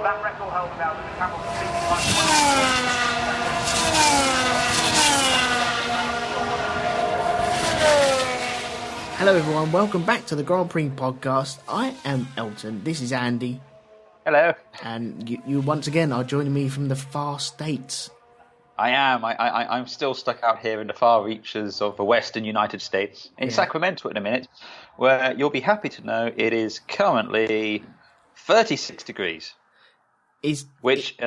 That record held now that the camera completely Hello everyone, welcome back to the Grand Prix Podcast. I am Elton, this is Andy. Hello. And you once again are joining me from the far states. I am. I'm still stuck out here in the far reaches of the western United States, in Sacramento in a minute, where you'll be happy to know it is currently 36 degrees, which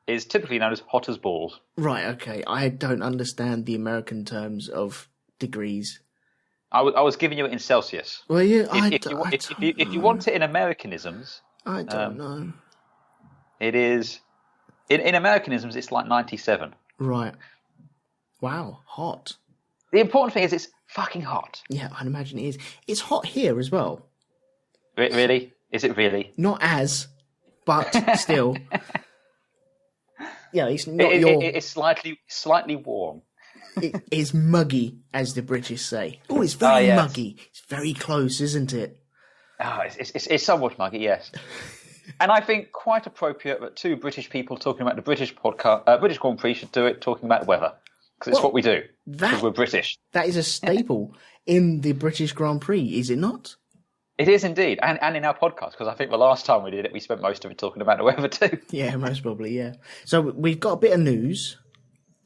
is typically known as hot as balls. Right, okay. I don't understand the American terms of degrees. I was giving you it in Celsius. Well, yeah, if you want it in Americanisms, I don't know. It is in Americanisms. It's like 97. Right. Wow, hot. The important thing is it's fucking hot. Yeah, I'd imagine it is. It's hot here as well. Really? Is it really? Not as, but still. Yeah, it's not It's slightly warm. It is muggy, as the British say. Oh, it's very muggy. It's very close, isn't it? Oh, it's somewhat muggy, yes. And I think quite appropriate that two British people talking about the British podcast, British Grand Prix should do it talking about the weather. Because it's what we do. Because we're British. That is a staple in the British Grand Prix, is it not? It is indeed. And in our podcast, because I think the last time we did it, we spent most of it talking about the weather too. Yeah, most probably, yeah. So we've got a bit of news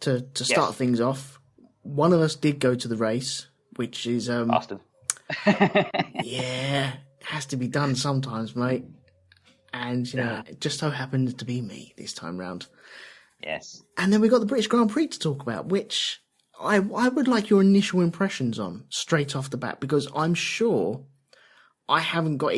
to start things off. One of us did go to the race, which is... Bastard. Yeah, it has to be done sometimes, mate. And, you know, it just so happens to be me this time round. Yes. And then we've got the British Grand Prix to talk about, which I would like your initial impressions on, straight off the bat, because I'm sure I haven't got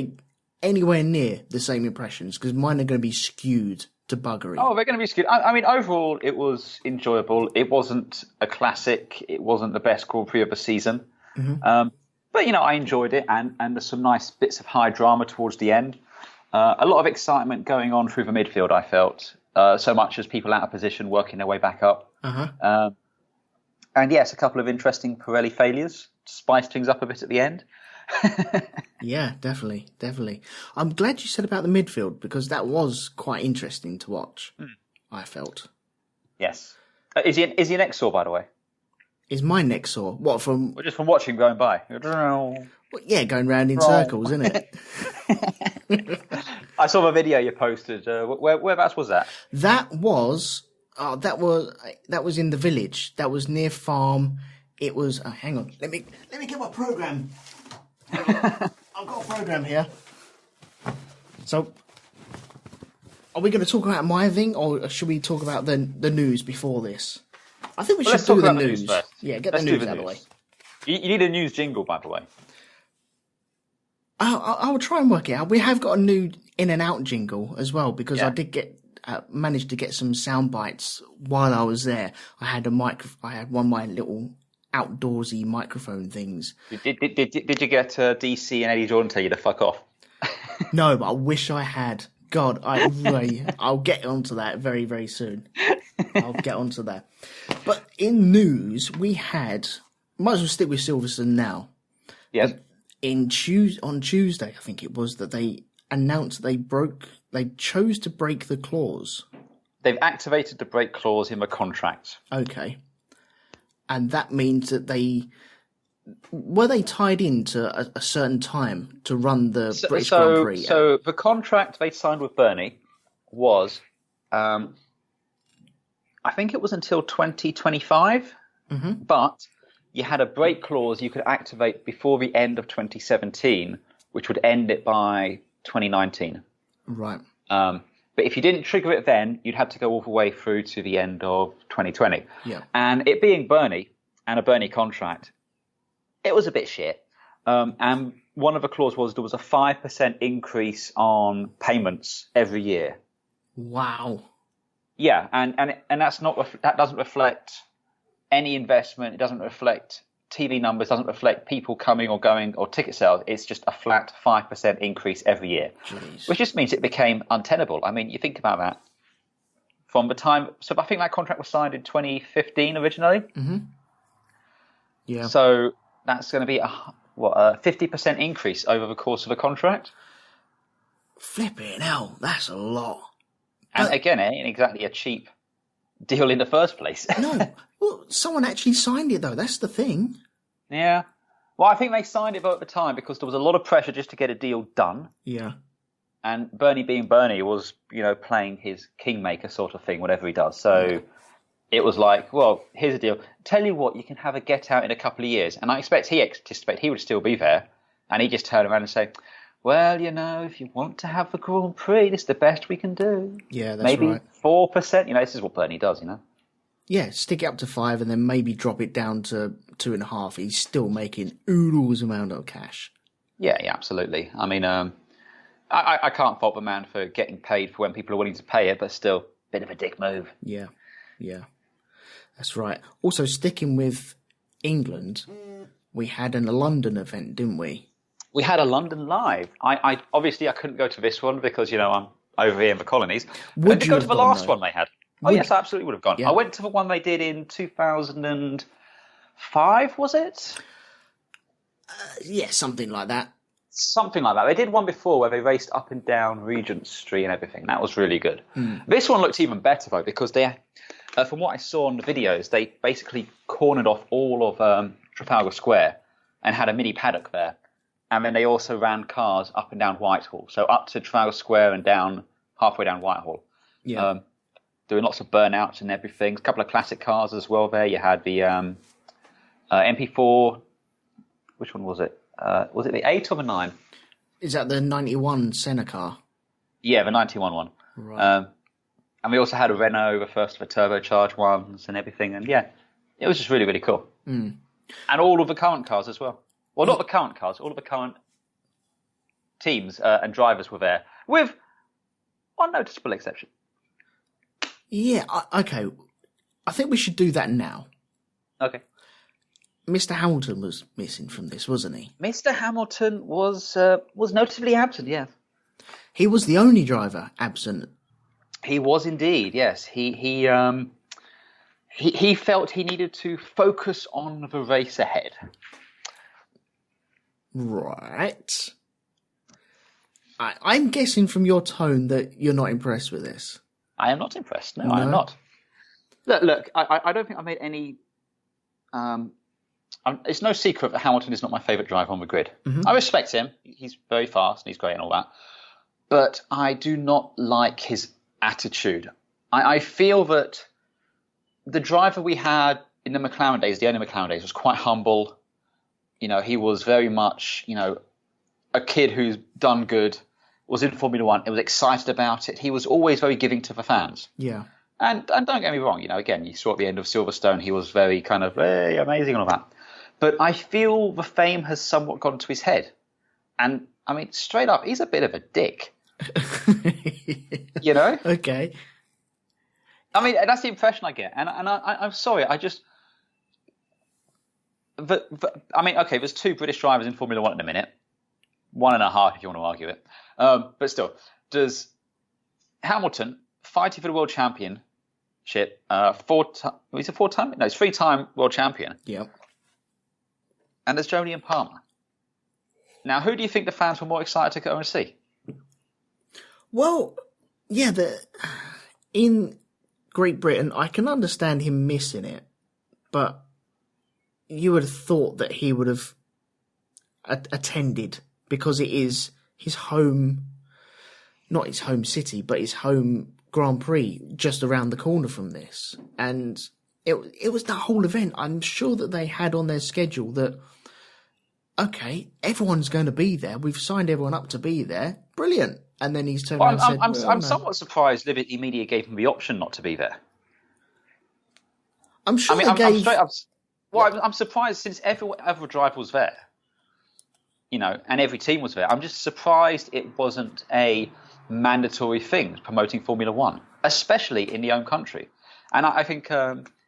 anywhere near the same impressions, because mine are going to be skewed to buggery. Oh, they're going to be skewed. I mean, overall, it was enjoyable. It wasn't a classic. It wasn't the best Grand Prix of the season. Mm-hmm. But, you know, I enjoyed it, and there's some nice bits of high drama towards the end. A lot of excitement going on through the midfield, I felt, so much as people out of position working their way back up. Uh-huh. And yes, a couple of interesting Pirelli failures to spice things up a bit at the end. Yeah, definitely. I'm glad you said about the midfield, because that was quite interesting to watch, I felt. Yes. Is your neck sore, by the way? Is my neck sore? What, from... Well, just from watching going by. Well, yeah, going round in circles, isn't it? I saw the video you posted. Whereabouts was that? That was in the village. That was near farm. It was. Hang on. Let me get my program. I've got a program here. So, are we going to talk about my thing, or should we talk about the news before this? I think we should do the news first. Yeah, get the news out of the way. You need a news jingle, by the way. I will try and work it out. We have got a new in and out jingle as well, because I did managed to get some sound bites while I was there. I had I had one of my little outdoorsy microphone things. Did you get DC and Eddie Jordan tell you to fuck off? No, but I wish I had. God, I'll get onto that very, very soon. I'll get onto that. But in news, we had... Might as well stick with Silverstone now. Yes. On Tuesday, I think it was, that they announced they chose to break the clause. They've activated the break clause in the contract. Okay. And that means that were they tied into a certain time to run the British Grand Prix? So the contract they signed with Bernie was, I think it was until 2025, but you had a break clause you could activate before the end of 2017, which would end it by 2019. Right. But if you didn't trigger it then, you'd have to go all the way through to the end of 2020. Yeah. And it being Bernie and a Bernie contract, it was a bit shit. And one of the clauses was there was a 5% increase on payments every year. Wow. Yeah, and that doesn't reflect any investment. It doesn't reflect TV numbers, doesn't reflect people coming or going or ticket sales. It's just a flat 5% increase every year. Jeez. Which just means it became untenable. I mean, you think about that. From the time, so I think that contract was signed in 2015 originally. Mm-hmm. Yeah. So that's going to be a 50% increase over the course of a contract. Flipping hell, that's a lot. And again, it ain't exactly a cheap deal in the first place. No. Well, someone actually signed it, though. That's the thing. Yeah. Well, I think they signed it at the time because there was a lot of pressure just to get a deal done. Yeah. And Bernie being Bernie was, playing his kingmaker sort of thing, whatever he does. So it was like, well, here's a deal. Tell you what, you can have a get out in a couple of years. And I expect he would still be there. And he just turned around and say, well, if you want to have the Grand Prix, this is the best we can do. Yeah, that's maybe right. 4%. This is what Bernie does, Yeah, stick it up to 5 and then maybe drop it down to 2.5. He's still making oodles amount of cash. Yeah, absolutely. I mean, I can't fault the man for getting paid for when people are willing to pay it, but still, bit of a dick move. Yeah, that's right. Also, sticking with England, we had a London event, didn't we? We had a London Live. I obviously I couldn't go to this one because I'm over here in the colonies. Would I did you go have to the gone, last though? one they had. Yes, I absolutely would have gone. Yeah. I went to the one they did in 2005, was it? Yeah, something like that. Something like that. They did one before where they raced up and down Regent Street and everything. That was really good. This one looked even better, though, because they, from what I saw on the videos, they basically cornered off all of Trafalgar Square and had a mini paddock there. And then they also ran cars up and down Whitehall. So up to Trafalgar Square and down halfway down Whitehall. Yeah. Doing lots of burnouts and everything. A couple of classic cars as well there. You had the MP4. Which one was it? Was it the 8 or the 9? Is that the 91 Senna car? Yeah, the 91 one. Right. And we also had a Renault, the first of the turbocharged ones and everything. And yeah, it was just really, really cool. And all of the current cars as well. Well, not the current cars, all of the current teams and drivers were there, with one noticeable exception. Yeah, okay. I think we should do that now. Okay. Mr. Hamilton was missing from this, wasn't he? Mr. Hamilton was noticeably absent, yeah. He was the only driver absent. He was indeed, yes. He felt he needed to focus on the race ahead. Right. I'm guessing from your tone that you're not impressed with this. I am not impressed. No, I am not. Look, I don't think I made any... it's no secret that Hamilton is not my favourite driver on the grid. I respect him. He's very fast and he's great and all that. But I do not like his attitude. I feel that the driver we had in the McLaren days, the only McLaren days, was quite humble. He was very much, a kid who's done good, was in Formula One, was excited about it. He was always very giving to the fans. Yeah. And don't get me wrong, again, you saw at the end of Silverstone, he was very kind of, hey, amazing and all that. But I feel the fame has somewhat gone to his head. And, I mean, straight up, he's a bit of a dick. Okay. I mean, that's the impression I get. And I'm sorry, I just... okay, there's 2 British drivers in Formula 1 at the minute. 1.5 if you want to argue it. But still, does Hamilton, fighting for the world championship, he's a 4-time? No, he's 3-time world champion. Yep. And there's Jody and Palmer. Now, who do you think the fans were more excited to go and see? Well, yeah, in Great Britain, I can understand him missing it, but you would have thought that he would have attended because it is his home, not his home city, but his home Grand Prix just around the corner from this. And it was the whole event. I'm sure that they had on their schedule that, okay, everyone's going to be there. We've signed everyone up to be there. Brilliant. And then he's turned around and said... I'm somewhat surprised Liberty Media gave him the option not to be there. I'm sure I'm surprised since every other driver was there, and every team was there. I'm just surprised it wasn't a mandatory thing promoting Formula 1, especially in the own country. And I think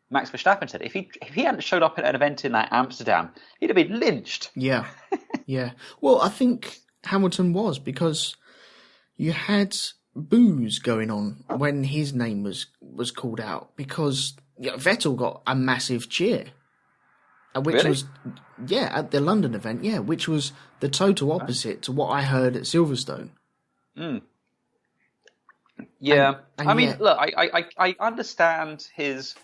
Max Verstappen said if he hadn't showed up at an event in Amsterdam, he'd have been lynched. Yeah, yeah. Well, I think Hamilton was, because you had boos going on when his name was called out, because Vettel got a massive cheer. Which really? was, at the London event, which was the total opposite to what I heard at Silverstone. Yeah, Yeah, And I mean, yet- look, I understand his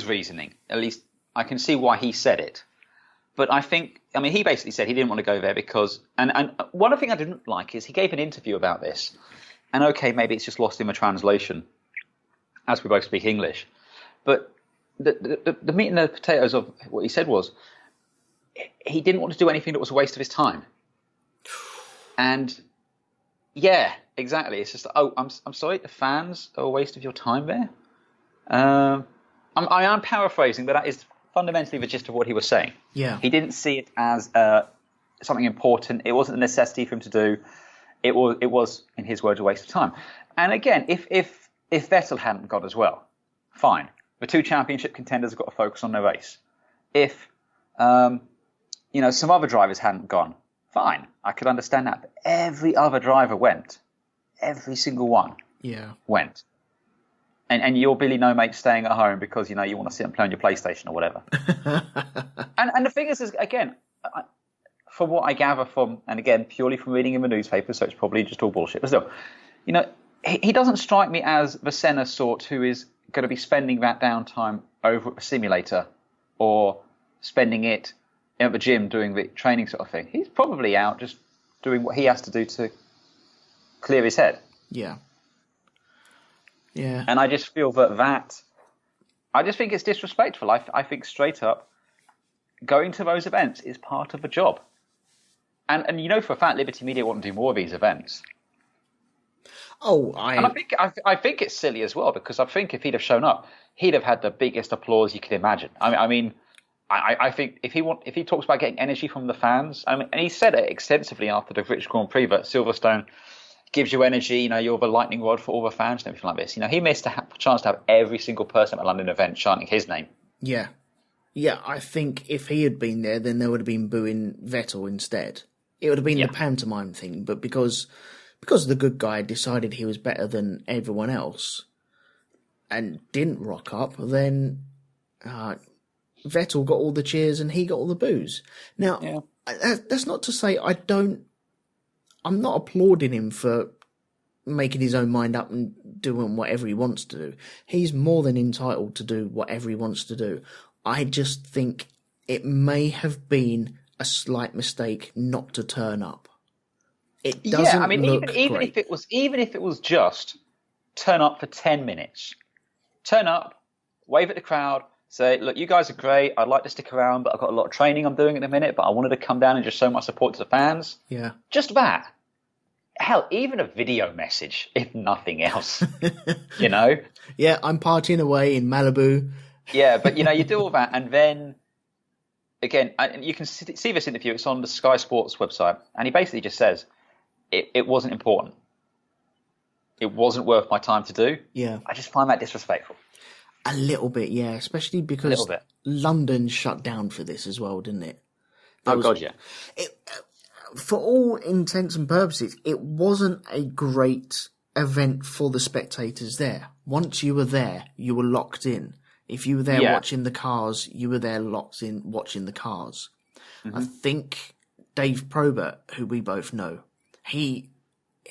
reasoning. At least I can see why he said it. But I think, I mean, he basically said he didn't want to go there because, and one thing I didn't like is he gave an interview about this. And okay, maybe it's just lost in the translation, as we both speak English. But the meat and the potatoes of what he said was, he didn't want to do anything that was a waste of his time. And yeah, exactly. It's just, oh, I'm sorry, the fans are a waste of your time there. I am paraphrasing, but that is fundamentally the gist of what he was saying. Yeah. He didn't see it as something important. It wasn't a necessity for him to do. It was, in his words, a waste of time. And again, if Vettel hadn't gone as well, fine. The two championship contenders have got to focus on their race. If some other drivers hadn't gone, fine. I could understand that. But every other driver went. Every single one went. And you're Billy No Mate staying at home because you want to sit and play on your PlayStation or whatever. and the thing is again, from what I gather from, and again purely from reading in the newspaper, so it's probably just all bullshit. But still, he doesn't strike me as the Senna sort who is going to be spending that downtime over at the simulator or spending it at the gym doing the training sort of thing. He's probably out just doing what he has to do to clear his head. Yeah. Yeah. And I just feel I just think it's disrespectful. I think straight up, going to those events is part of the job. And for a fact, Liberty Media want to do more of these events. Oh, And I think it's silly as well, because I think if he'd have shown up, he'd have had the biggest applause you could imagine. I think if he talks about getting energy from the fans, and he said it extensively after the British Grand Prix that Silverstone gives you energy, you're the lightning rod for all the fans and everything like this. He missed a chance to have every single person at the London event chanting his name. Yeah. Yeah, I think if he had been there, then there would have been booing Vettel instead. It would have been the pantomime thing, but because the good guy decided he was better than everyone else and didn't rock up, then Vettel got all the cheers and he got all the boos. Now, that's not to say I'm not applauding him for making his own mind up and doing whatever he wants to do. He's more than entitled to do whatever he wants to do. I just think it may have been a slight mistake not to turn up. It doesn't look even great. if it was just turn up for 10 minutes. Turn up, wave at the crowd, say, look, you guys are great. I'd like to stick around, but I've got a lot of training I'm doing at the minute, but I wanted to come down and just show my support to the fans. Yeah. Just that. Hell, even a video message, if nothing else. Yeah, I'm partying away in Malibu. Yeah, but you do all that, and then again, and you can see this interview. It's on the Sky Sports website, and he basically just says it wasn't important. It wasn't worth my time to do. Yeah, I just find that disrespectful. A little bit, yeah, especially because London shut down for this as well, didn't it? God, yeah. For all intents and purposes, it wasn't a great event for the spectators there. Once you were there, you were locked in. If you were there watching the cars, you were there locked in watching the cars. Mm-hmm. I think Dave Probert, who we both know, he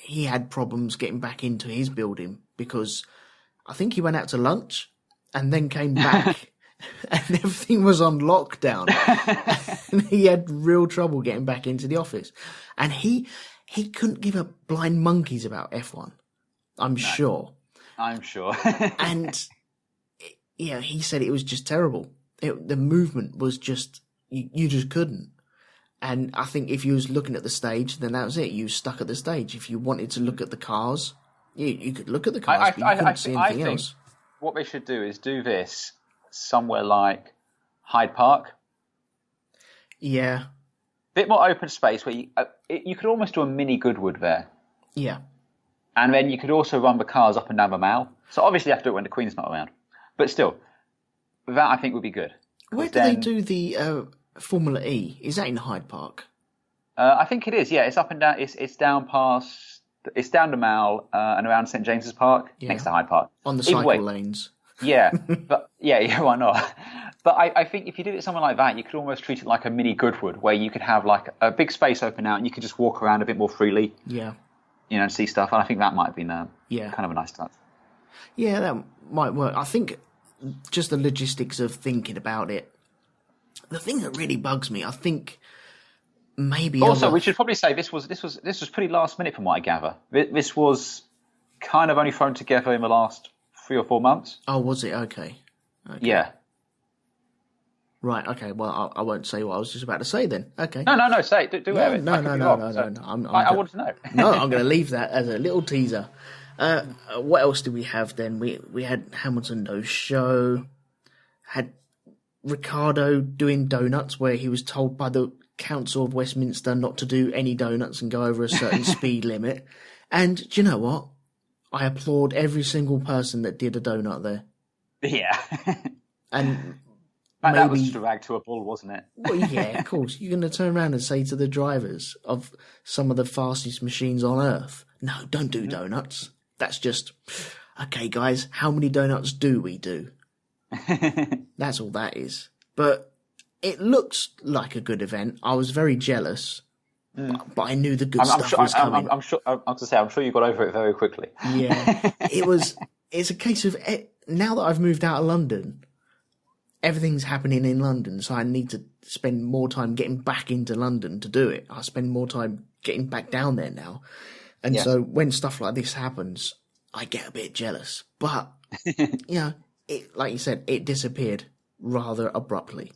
had problems getting back into his building because I think he went out to lunch and then came back and everything was on lockdown. And he had real trouble getting back into the office. And he couldn't give a blind monkeys about F1. I'm sure. And yeah, he said it was just terrible. The movement was just, you just couldn't. And I think if you was looking at the stage, then that was it. You were stuck at the stage. If you wanted to look at the cars, you could look at the cars, but you couldn't see anything else. What they should do is do this somewhere like Hyde Park. Yeah. Bit more open space where you could almost do a mini Goodwood there. Yeah. And then you could also run the cars up and down the Mall. So obviously you have to do it when the Queen's not around. But still, that I think would be good. Where do they do the Formula E? Is that in Hyde Park? I think it is, yeah. It's up and down. It's down past... It's down the Mall and around St James's Park, next to Hyde Park. On the cycle lanes. Yeah, but yeah, why not? But I think if you did it somewhere like that, you could almost treat it like a mini Goodwood, where you could have like a big space open out and you could just walk around a bit more freely. Yeah. and see stuff. And I think that might have been Yeah. kind of a nice touch. Yeah, that might work. I think just the logistics of thinking about it. The thing that really bugs me, I think maybe. Also, we should probably say this was pretty last minute from what I gather. This was kind of only thrown together in the last 3 or 4 months. Oh, was it? Okay. Yeah. Right. Okay. Well, I won't say what I was just about to say then. Okay. No. Say it. Do it. No. I want to know. No, I'm going to leave that as a little teaser. What else did we have then? We had Hamilton no show. Had Ricciardo doing donuts where he was told by the Council of Westminster not to do any donuts and go over a certain speed limit. And do you know what? I applaud every single person that did a donut there. Yeah. And that was dragged to a bull, wasn't it? Well, yeah, of course. You're going to turn around and say to the drivers of some of the fastest machines on Earth, no, don't do donuts. That's just, okay, guys, how many donuts do we do? That's all that is. But it looks like a good event. I was very jealous, but I knew the good stuff was coming. I'm sure you got over it very quickly. Yeah. It's a case of, now that I've moved out of London, everything's happening in London, so I need to spend more time getting back into London to do it. I spend more time getting back down there now. And so when stuff like this happens, I get a bit jealous. But, like you said, it disappeared rather abruptly.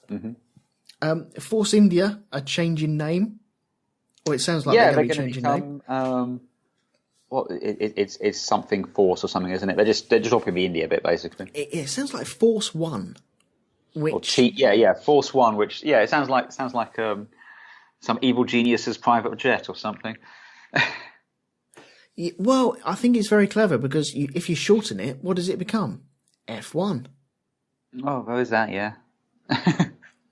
Mm-hmm. Force India, a change in name. Well, it sounds like they're going to be changing name. It's something Force or something, isn't it? They're just dropping the India bit, basically. It sounds like Force One. Force One, which it sounds like some evil genius's private jet or something. Well, I think it's very clever because if you shorten it, what does it become? F1. Oh, there is that, yeah.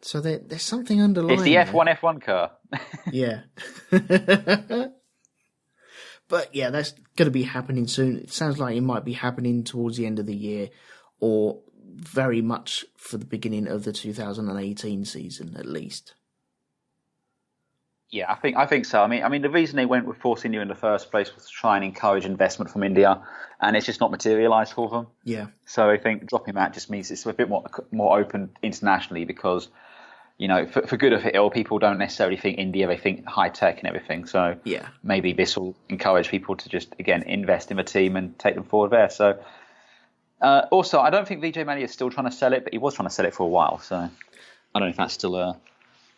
So there's something underlying. It's the F1 car. Yeah. But yeah, that's going to be happening soon. It sounds like it might be happening towards the end of the year or very much for the beginning of the 2018 season, at least. Yeah, I think so. I mean, the reason they went with Force India in the first place was to try and encourage investment from India, and it's just not materialised for them. Yeah. So I think dropping that just means it's a bit more open internationally because, for good or for ill, people don't necessarily think India; they think high tech and everything. So maybe this will encourage people to just again invest in the team and take them forward there. So also, I don't think Vijay Mallya is still trying to sell it, but he was trying to sell it for a while. So I don't know if that's still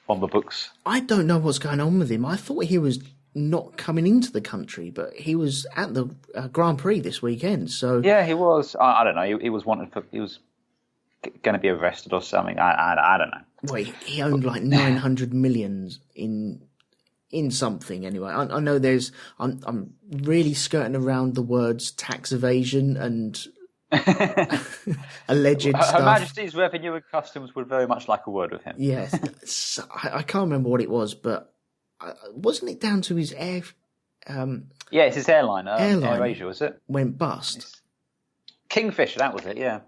on the books. I don't know what's going on with him. I thought he was not coming into the country, but he was at the Grand Prix this weekend. So yeah, he was. I don't know. He was wanted for. He was going to be arrested or something. I don't know. Well, he owned like 900 million in something. Anyway, I know there's. I'm really skirting around the words tax evasion and alleged stuff. Her Majesty's Revenue and Customs would very much like a word with him. Yes, I can't remember what it was, but wasn't it down to his air? It's his airline. Air Asia, was it? Went bust. Kingfisher, that was it. Yeah.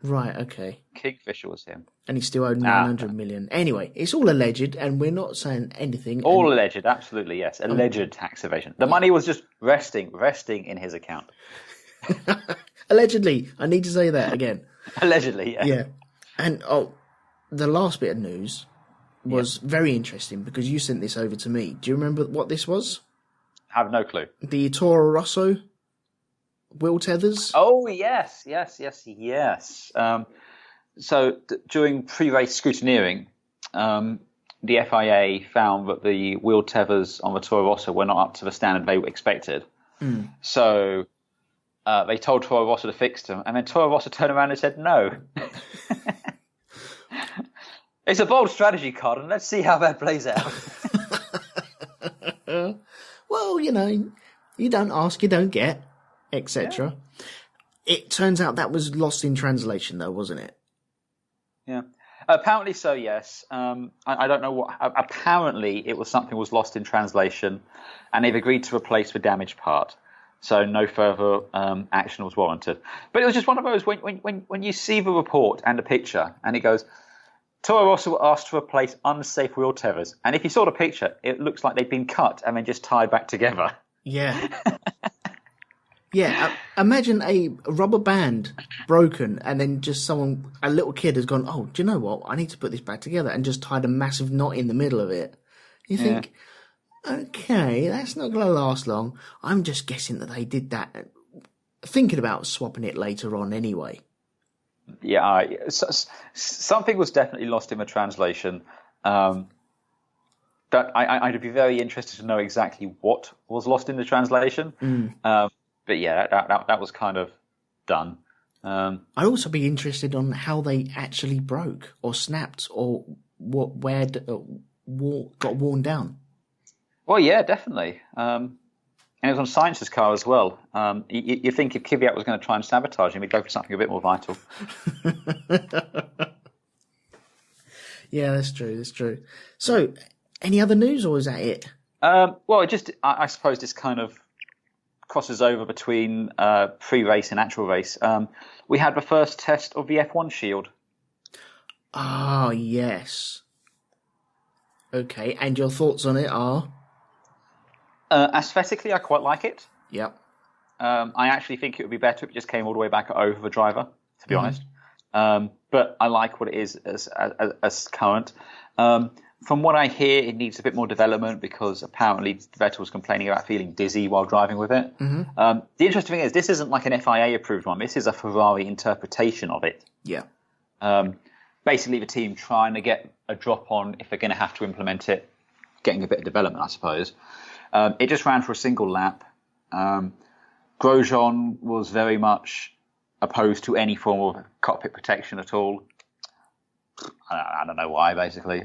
Right. Okay. Kingfisher was him, and he still owed 900 million. Anyway, it's all alleged, and we're not saying anything. All alleged, absolutely yes. Alleged tax evasion. The money was just resting in his account. Allegedly, I need to say that again. Allegedly, yeah. Yeah. And the last bit of news was very interesting because you sent this over to me. Do you remember what this was? I have no clue. The Toro Rosso wheel tethers? Oh, yes. So during pre-race scrutineering, the FIA found that the wheel tethers on the Toro Rosso were not up to the standard they expected. So they told Toro Rosso to fix them, and then Toro Rosso turned around and said no. It's a bold strategy, Card, and let's see how that plays out. Well, you don't ask, you don't get, etc. Yeah. It turns out that was lost in translation, though, wasn't it? Yeah. Apparently so, yes. I don't know what. Apparently, it was something was lost in translation, and they've agreed to replace the damaged part. So no further action was warranted. But it was just one of those when you see the report and the picture, and it goes, Toro Rosso were asked to replace unsafe wheel tethers, and if you saw the picture, it looks like they've been cut and then just tied back together. Yeah. Yeah, imagine a rubber band broken and then just a little kid has gone, oh, do you know what? I need to put this back together and just tied a massive knot in the middle of it. You think, okay, that's not going to last long. I'm just guessing that they did that, thinking about swapping it later on anyway. Yeah, something was definitely lost in the translation. That I'd be very interested to know exactly what was lost in the translation. But yeah, that was kind of done. I'd also be interested on how they actually broke or snapped or where got worn down. Well, yeah, definitely. And it was on Science's car as well. You think if Kyvatt was going to try and sabotage him, he'd go for something a bit more vital. Yeah, that's true. That's true. So, any other news, or is that it? Well, I suppose this kind of crosses over between pre-race and actual race. We had the first test of the F1 Shield. Ah, yes. Okay, and your thoughts on it are? Aesthetically, I quite like it. Yep. I actually think it would be better if it just came all the way back over the driver, to be honest. But I like what it is as current. From what I hear, it needs a bit more development because apparently Vettel was complaining about feeling dizzy while driving with it. The interesting thing is this isn't like an FIA-approved one. This is a Ferrari interpretation of it. Yeah. Basically, the team trying to get a drop on if they're going to have to implement it, getting a bit of development, I suppose. It just ran for a single lap. Grosjean was very much opposed to any form of cockpit protection at all. I don't know why, basically.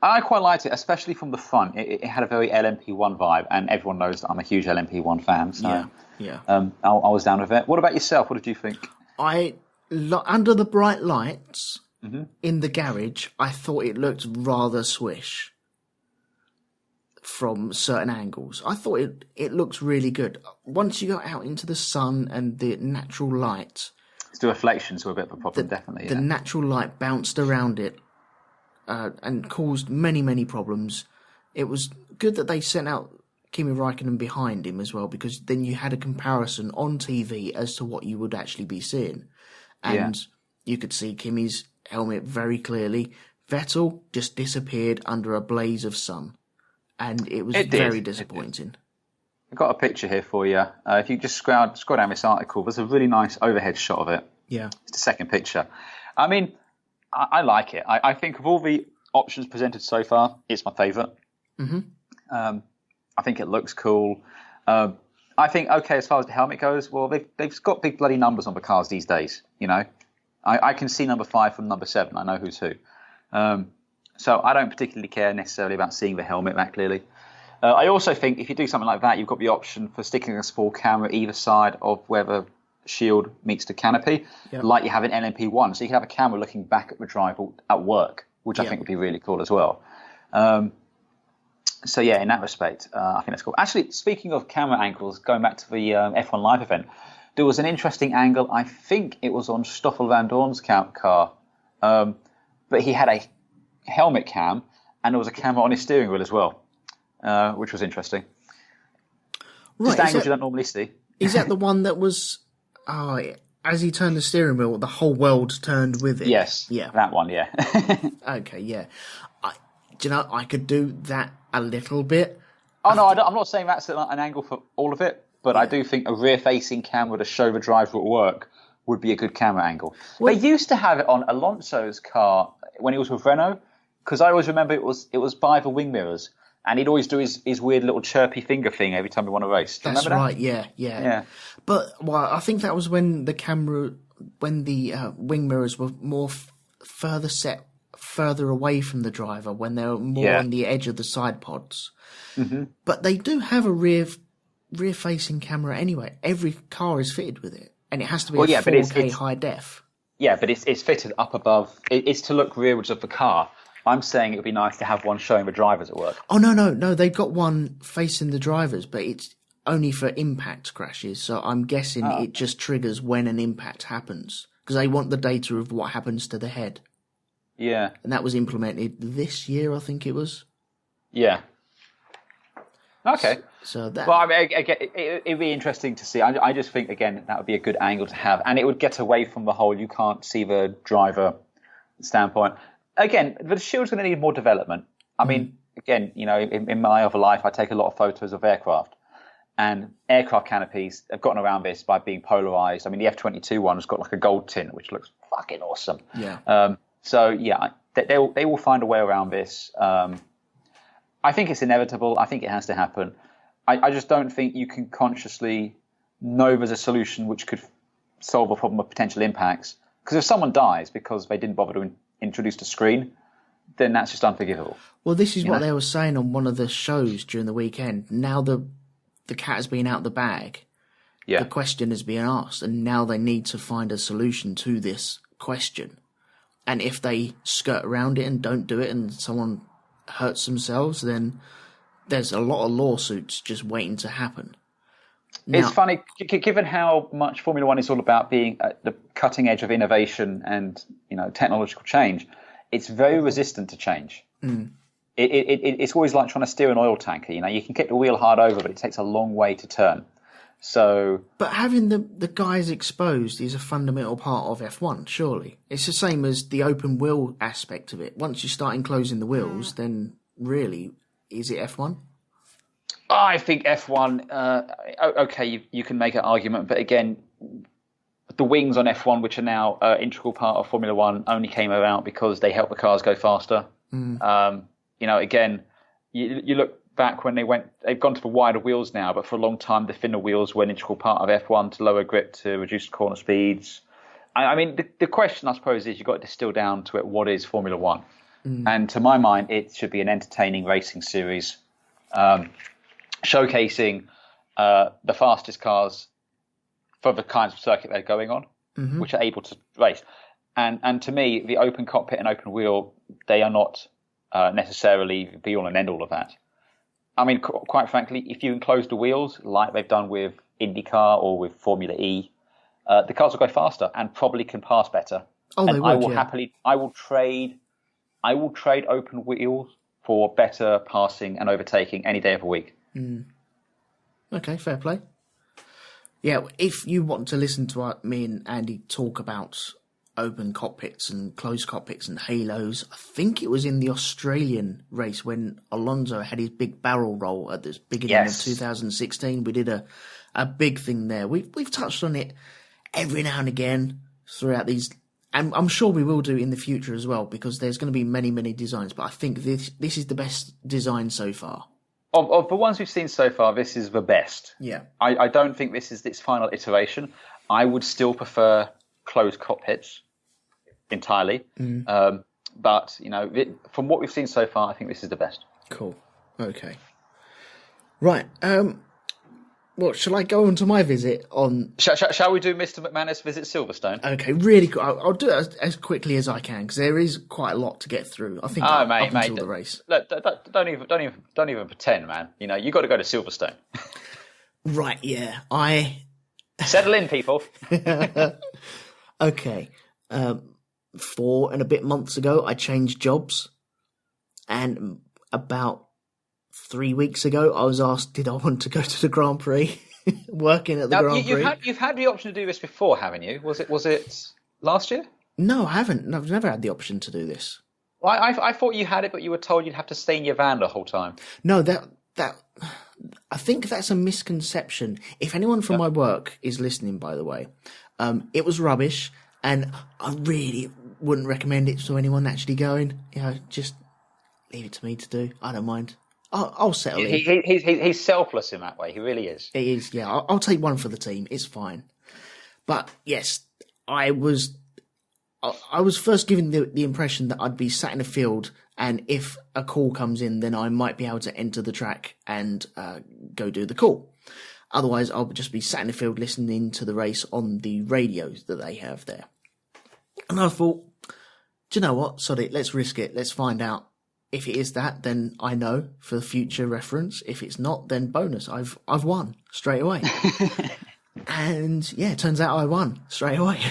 I quite liked it, especially from the front. It had a very LMP1 vibe, and everyone knows that I'm a huge LMP1 fan. So, I was down with it. What about yourself? What did you think? Under the bright lights in the garage, I thought it looked rather swish from certain angles. I thought it looks really good. Once you go out into the sun and the natural light... The reflections were a bit of a problem, definitely. The natural light bounced around it and caused many, many problems. It was good that they sent out Kimi Räikkönen behind him as well, because then you had a comparison on TV as to what you would actually be seeing. And you could see Kimi's helmet very clearly. Vettel just disappeared under a blaze of sun. And it was very disappointing. I've got a picture here for you. If you just scroll down this article, there's a really nice overhead shot of it. Yeah. It's the second picture. I mean, I like it. I think of all the options presented so far, it's my favourite. I think it looks cool. I think, okay, as far as the helmet goes, well, they've got big bloody numbers on the cars these days, you know. I can see number 5 from number 7. I know who's who. So I don't particularly care necessarily about seeing the helmet that clearly. I also think if you do something like that, you've got the option for sticking a small camera either side of where the shield meets the canopy, like you have in LMP1. So you can have a camera looking back at the driver at work, which I think would be really cool as well. So yeah, in that respect, I think that's cool. Actually, speaking of camera angles, going back to the F1 Live event, there was an interesting angle. I think it was on Stoffel van Dorn's car, but he had a helmet cam and there was a camera on his steering wheel as well. Which was interesting. Right, just angles you don't normally see. Is that the one that was, as he turned the steering wheel, the whole world turned with it? Yes, that one, yeah. Okay, yeah. Do you know, I could do that a little bit. Oh, no, I'm not saying that's an angle for all of it, but I do think a rear-facing camera to show the driver at work would be a good camera angle. Well, they used to have it on Alonso's car when he was with Renault, because I always remember it was by the wing mirrors. And he'd always do his weird little chirpy finger thing every time he won a race. Do you remember right, yeah. But I think that was when the wing mirrors were more further away from the driver, when they were more on the edge of the side pods. But they do have a rear-facing camera anyway. Every car is fitted with it, and it has to be 4K high def. Yeah, but it's fitted up above. It's to look rearwards of the car. I'm saying it would be nice to have one showing the drivers at work. Oh, no. They've got one facing the drivers, but it's only for impact crashes. So I'm guessing it just triggers when an impact happens, because they want the data of what happens to the head. Yeah. And that was implemented this year, I think it was. Yeah. Okay. So that. Well, I mean, again, it'd be interesting to see. I just think, again, that would be a good angle to have. And it would get away from the whole you can't see the driver standpoint. Again, the shield's going to need more development. I mean, again, in my other life, I take a lot of photos of aircraft. And aircraft canopies have gotten around this by being polarized. I mean, the F-22 one's got like a gold tint, which looks fucking awesome. Yeah. So, yeah, they will find a way around this. I think it's inevitable. I think it has to happen. I just don't think you can consciously know there's a solution which could solve a problem of potential impacts. Because if someone dies because they didn't bother to introduce the screen, then that's just unforgivable. Well, this is what they were saying on one of the shows during the weekend. Now the cat has been out the bag. Yeah. The question is being asked, and now they need to find a solution to this question. And if they skirt around it and don't do it and someone hurts themselves, then there's a lot of lawsuits just waiting to happen. Now, it's funny, given how much Formula One is all about being at the cutting edge of innovation and technological change, it's very resistant to change. It's always like trying to steer an oil tanker. You can kick the wheel hard over, but it takes a long way to turn. So, but having the guys exposed is a fundamental part of F1, surely. It's the same as the open wheel aspect of it. Once you start enclosing the wheels, then really, is it F1? I think F1, okay, you can make an argument, but again, the wings on F1, which are now an integral part of Formula One, only came about because they help the cars go faster. Again, you look back when they've gone to the wider wheels now, but for a long time the thinner wheels were an integral part of F1 to lower grip, to reduce corner speeds. I mean, the question I suppose is you've got to distill down to it, what is Formula One? And to my mind, it should be an entertaining racing series, showcasing the fastest cars for the kinds of circuit they're going on, which are able to race. And to me, the open cockpit and open wheel, they are not necessarily be all and end all of that. I mean, quite frankly, if you enclose the wheels like they've done with IndyCar or with Formula E, the cars will go faster and probably can pass better. Oh, and they would, I will trade open wheels for better passing and overtaking any day of the week. Okay, fair play. Yeah, if you want to listen to me and Andy talk about open cockpits and closed cockpits and halos, I think it was in the Australian race when Alonso had his big barrel roll at the beginning of 2016. We did a big thing there. We've touched on it every now and again throughout these, and I'm sure we will do in the future as well, because there's going to be many, many designs, but I think this is the best design so far. Of the ones we've seen so far, this is the best. Yeah. I don't think this is its final iteration. I would still prefer closed cockpits entirely. But, from what we've seen so far, I think this is the best. Cool. Okay. Right. Well, shall I go on to my visit on... Shall we do Mr. McManus visit Silverstone? Okay, really quick. I'll do it as quickly as I can, because there is quite a lot to get through. I think up until the race. Look, don't even pretend, man. You got to go to Silverstone. Right, yeah. Settle in, people. Okay. 4 and a bit months ago, I changed jobs. And about 3 weeks ago, I was asked, did I want to go to the Grand Prix? Working at the Grand Prix. You've had the option to do this before, haven't you? Was it last year? No, I haven't. I've never had the option to do this. Well, I thought you had it, but you were told you'd have to stay in your van the whole time. No, that I think that's a misconception. If anyone from my work is listening, by the way, it was rubbish, and I really wouldn't recommend it to anyone actually going. Just leave it to me to do. I don't mind. I'll settle in. He's selfless in that way. He really is. It is, yeah. I'll take one for the team. It's fine. But yes, I was first given the impression that I'd be sat in a field, and if a call comes in, then I might be able to enter the track and go do the call. Otherwise, I'll just be sat in the field listening to the race on the radios that they have there. And I thought, do you know what? Sod it. Let's risk it. Let's find out. If it is that, then I know for future reference. If it's not, then bonus. I've won straight away. And yeah, it turns out I won straight away.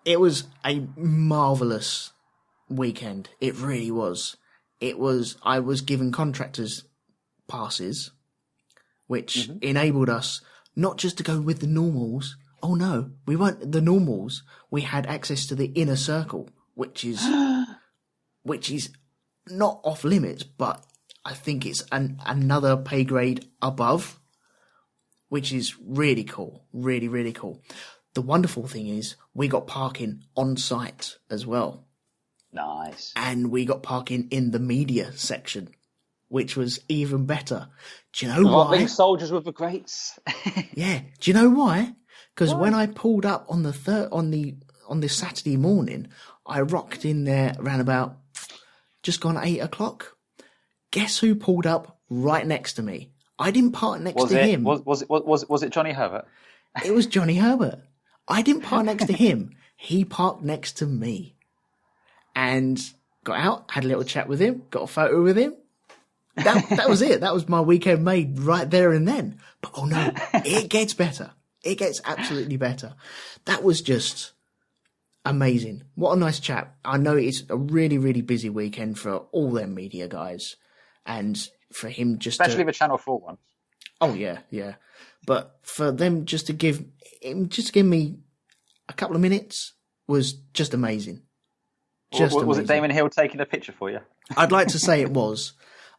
It was a marvellous weekend. It really was. I was given contractors passes, which enabled us not just to go with the normals. Oh no, we weren't the normals. We had access to the inner circle, which is not off limits, but I think it's another pay grade above, which is really cool. Really, really cool. The wonderful thing is we got parking on site as well. Nice. And we got parking in the media section, which was even better. Do you know why? Being soldiers with the greats. Yeah. Do you know why? Because when I pulled up on this Saturday morning, I rocked in there around about just gone 8 o'clock. Guess who pulled up right next to me? I didn't park next to him. Was it Johnny Herbert? It was Johnny Herbert. I didn't park next to him. He parked next to me. And got out, had a little chat with him, got a photo with him. That was it. That was my weekend made right there and then. But oh no, it gets better. It gets absolutely better. That was just amazing. What a nice chap. I know it's a really, really busy weekend for all them media guys. And for him just especially the Channel 4 one. Oh yeah, yeah. But for them just to give me a couple of minutes was just amazing. Was it Damon Hill taking a picture for you? I'd like to say it was.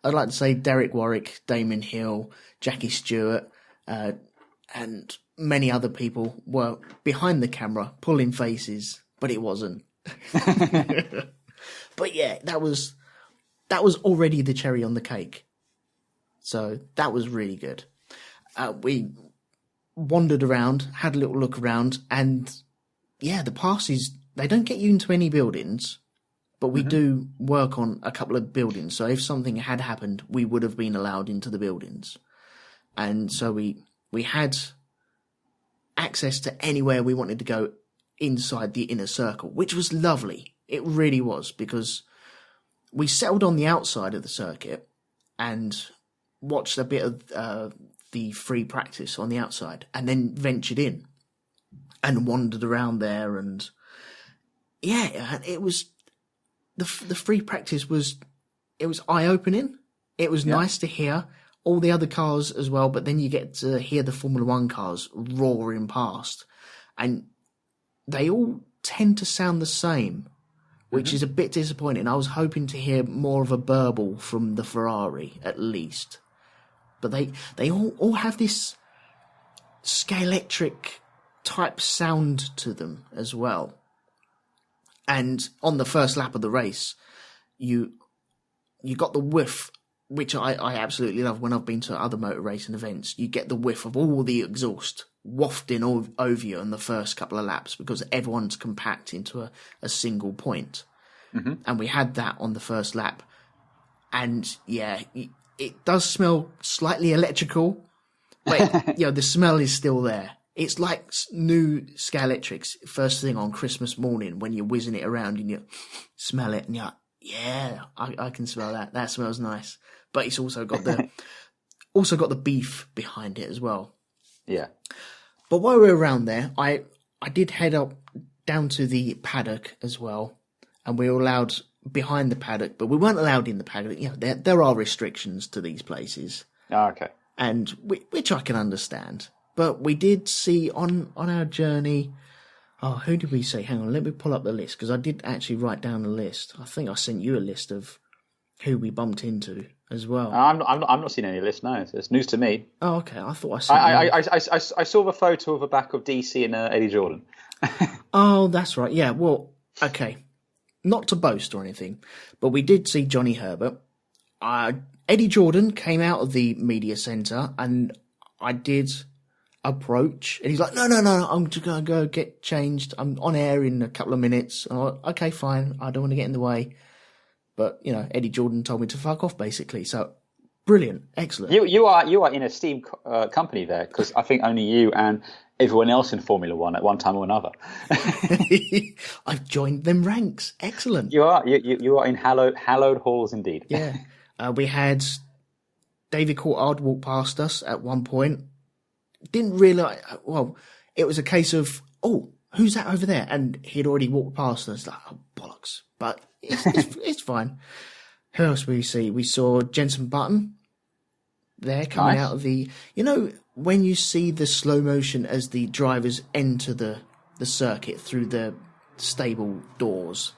I'd like to say Derek Warwick, Damon Hill, Jackie Stewart, and many other people were behind the camera pulling faces, but it wasn't. But yeah, that was already the cherry on the cake. So that was really good. We wandered around, had a little look around, and yeah, the passes, they don't get you into any buildings, but we do work on a couple of buildings. So if something had happened, we would have been allowed into the buildings. And so we had access to anywhere we wanted to go inside the inner circle, which was lovely. It really was, because we settled on the outside of the circuit and watched a bit of the free practice on the outside, and then ventured in and wandered around there. And yeah, it was the free practice was eye-opening. It was nice to hear all the other cars as well, but then you get to hear the Formula One cars roaring past, and they all tend to sound the same, which is a bit disappointing. I was hoping to hear more of a burble from the Ferrari, at least. But they all have this Scalextric type sound to them as well. And on the first lap of the race, you got the whiff, which I absolutely love when I've been to other motor racing events. You get the whiff of all the exhaust wafting over you in the first couple of laps, because everyone's compact into a single point. And we had that on the first lap. And yeah, it does smell slightly electrical, but the smell is still there. It's like new Scalextrics first thing on Christmas morning when you're whizzing it around and you smell it and you're like, yeah, I can smell that. That smells nice. But it's also got the beef behind it as well. Yeah. But while we were around there, I did head up down to the paddock as well, and we were allowed behind the paddock, but we weren't allowed in the paddock. There are restrictions to these places. Oh, okay. And which I can understand. But we did see on our journey. Oh, who did we see? Hang on, let me pull up the list, because I did actually write down a list. I think I sent you a list of who we bumped into as well. I'm not seeing any list. No, it's news to me. Oh, okay. I thought I sent. I saw the photo of the back of DC and Eddie Jordan. Oh, that's right. Yeah. Well, okay. Not to boast or anything, but we did see Johnny Herbert. Eddie Jordan came out of the media centre, and I did approach, and he's like, no, I'm just going to go get changed. I'm on air in a couple of minutes. And I'm like, okay, fine. I don't want to get in the way. But, Eddie Jordan told me to fuck off, basically. So, brilliant. Excellent. You are in a steam company there, because I think only you and everyone else in Formula One at one time or another. I've joined them ranks. Excellent. You are. You are in hallowed halls indeed. Yeah. We had David Coulthard walk past us at one point. Didn't realise, it was a case of, oh, who's that over there? And he'd already walked past us, like, oh, bollocks. But it's fine. Who else we see? We saw Jenson Button there coming out of the... You know, when you see the slow motion as the drivers enter the circuit through the stable doors.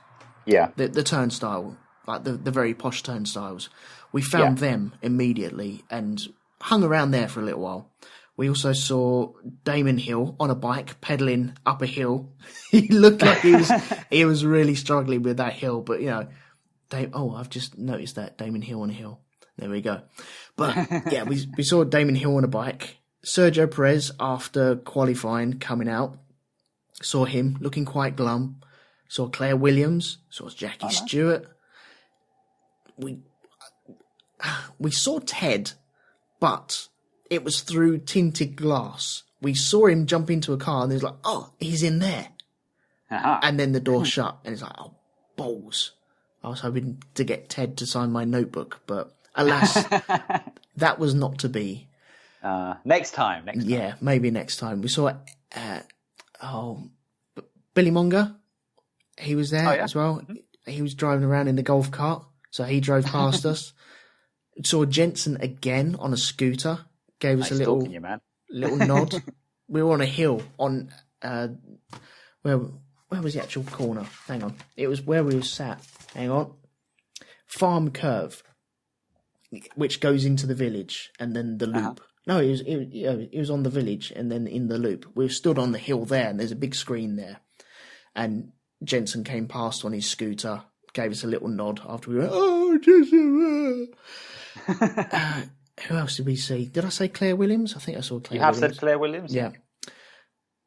Yeah. The turnstile, like the very posh turnstiles. We found them immediately and hung around there for a little while. We also saw Damon Hill on a bike pedaling up a hill. He looked like he was really struggling with that hill, but you know, I've just noticed that Damon Hill on a hill. There we go. But yeah, we saw Damon Hill on a bike. Sergio Perez, after qualifying, coming out, saw him looking quite glum. Saw Claire Williams, saw Jackie Stewart. We saw Ted, but it was through tinted glass. We saw him jump into a car and he was like, oh, he's in there. And then the door shut and it's like, oh, balls. I was hoping to get Ted to sign my notebook, but alas, that was not to be. Next time. Yeah, maybe next time. We saw, Billy Monger. He was there as well. He was driving around in the golf cart, so he drove past us. Saw Jensen again on a scooter. Gave us a little nod. We were on a hill on where was the actual corner? Hang on, it was where we were sat. Hang on, Farm Curve, which goes into the village and then the loop. No, it was on the village and then in the loop. We stood on the hill there, and there's a big screen there, and Jensen came past on his scooter, gave us a little nod after we went, oh, Jensen. Who else did we see? Did I say Claire Williams? I think I saw Claire Williams. You have said Claire Williams? Yeah.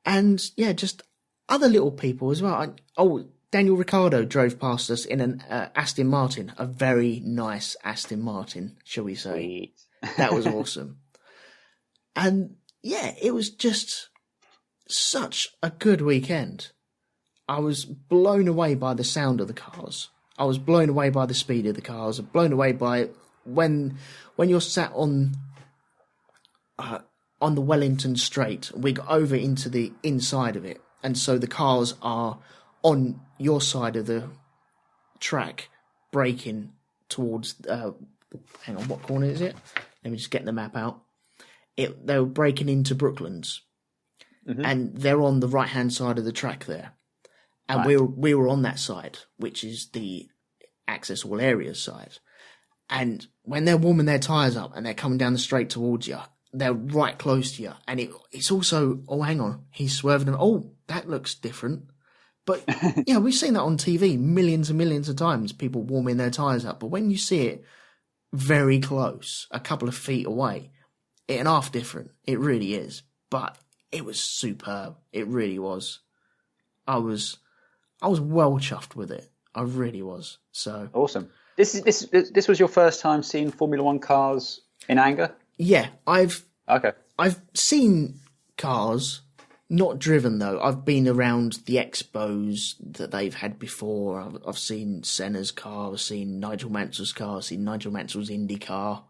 And, yeah, just other little people as well. Daniel Ricciardo drove past us in an Aston Martin, a very nice Aston Martin, shall we say. Sweet. That was awesome. And, yeah, it was just such a good weekend. I was blown away by the sound of the cars. I was blown away by the speed of the cars. Blown away by when you're sat on the Wellington Straight. We got over into the inside of it, and so the cars are on your side of the track, braking towards. Hang on, what corner is it? Let me just get the map out. They were braking into Brooklands, and they're on the right hand side of the track there. And we were on that side, which is the access all areas side. And when they're warming their tyres up and they're coming down the straight towards you, they're right close to you. And it's also, oh, hang on, he's swerving them. Oh, that looks different. But, yeah, we've seen that on TV millions and millions of times, people warming their tyres up. But when you see it very close, a couple of feet away, it's an half different. It really is. But it was superb. It really was. I was well chuffed with it. I really was. So awesome. This was your first time seeing Formula One cars in anger? Yeah, I've seen cars, not driven though. I've been around the expos that they've had before. I've seen Senna's car, I've seen Nigel Mansell's car, I've seen Nigel Mansell's Indy car,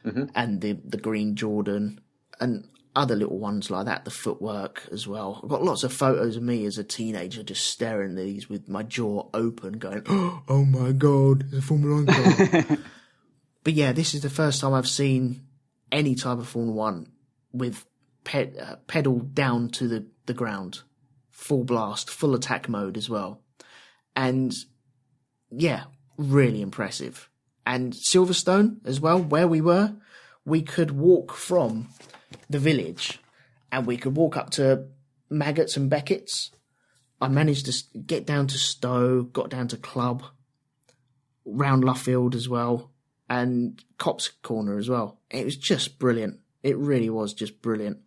and the green Jordan, and other little ones like that, the footwork as well. I've got lots of photos of me as a teenager just staring at these with my jaw open going, oh my God, it's a Formula 1 car. But yeah, this is the first time I've seen any type of Formula 1 with pedal down to the ground, full blast, full attack mode as well. And yeah, really impressive. And Silverstone as well, where we were, we could walk from the village and we could walk up to Maggots and Beckett's. I managed to get down to Stowe, got down to Club, round Luffield as well, and Cops Corner as well. It was just brilliant. It really was just brilliant.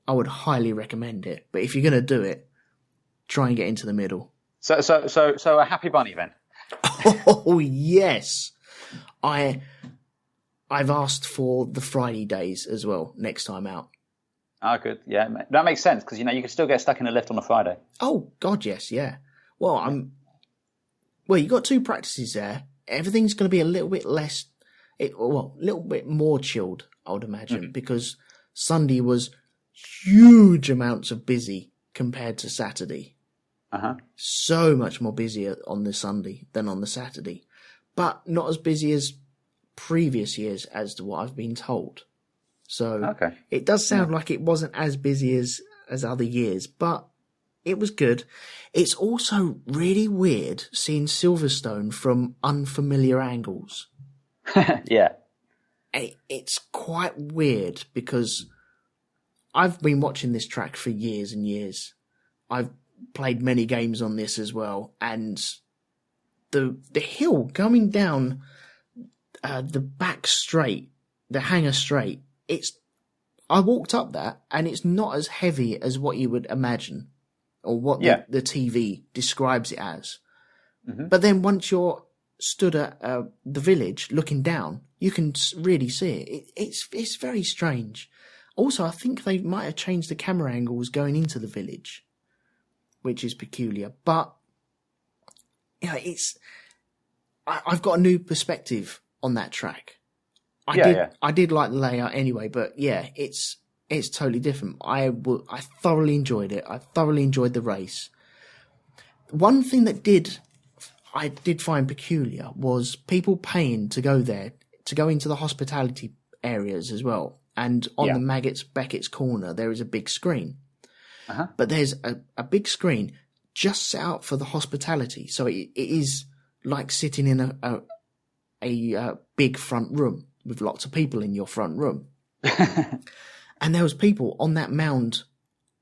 I would highly recommend it. But if you're going to do it, try and get into the middle. So a happy bunny then? Oh, yes. I've asked for the Friday days as well next time out. Oh, good. Yeah, that makes sense because, you can still get stuck in a lift on a Friday. Oh, God, yes, yeah. Well, you got two practices there. Everything's going to be a little bit less, a little bit more chilled, I would imagine, because Sunday was huge amounts of busy compared to Saturday. So much more busier on the Sunday than on the Saturday. but not as busy as previous years, as to what I've been told. So it does sound like it wasn't as busy as other years, but it was good. It's also really weird seeing Silverstone from unfamiliar angles. Yeah. It's quite weird because I've been watching this track for years and years. I've played many games on this as well, and the hill going down the back straight, the hangar straight, I walked up that, and it's not as heavy as what you would imagine, or what the TV describes it as. Mm-hmm. But then once you're stood at the village looking down, you can really see it. It's very strange. Also, I think they might have changed the camera angles going into the village, which is peculiar. But I've got a new perspective on that track. I did like the layout anyway, but it's totally different. I thoroughly enjoyed it. I thoroughly enjoyed the race. One thing that I did find peculiar was people paying to go there, to go into the hospitality areas as well. And on the Beckett's corner, there is a big screen. Uh-huh. But there's a big screen just set out for the hospitality. So it is like sitting in a big front room with lots of people in your front room. And there was people on that mound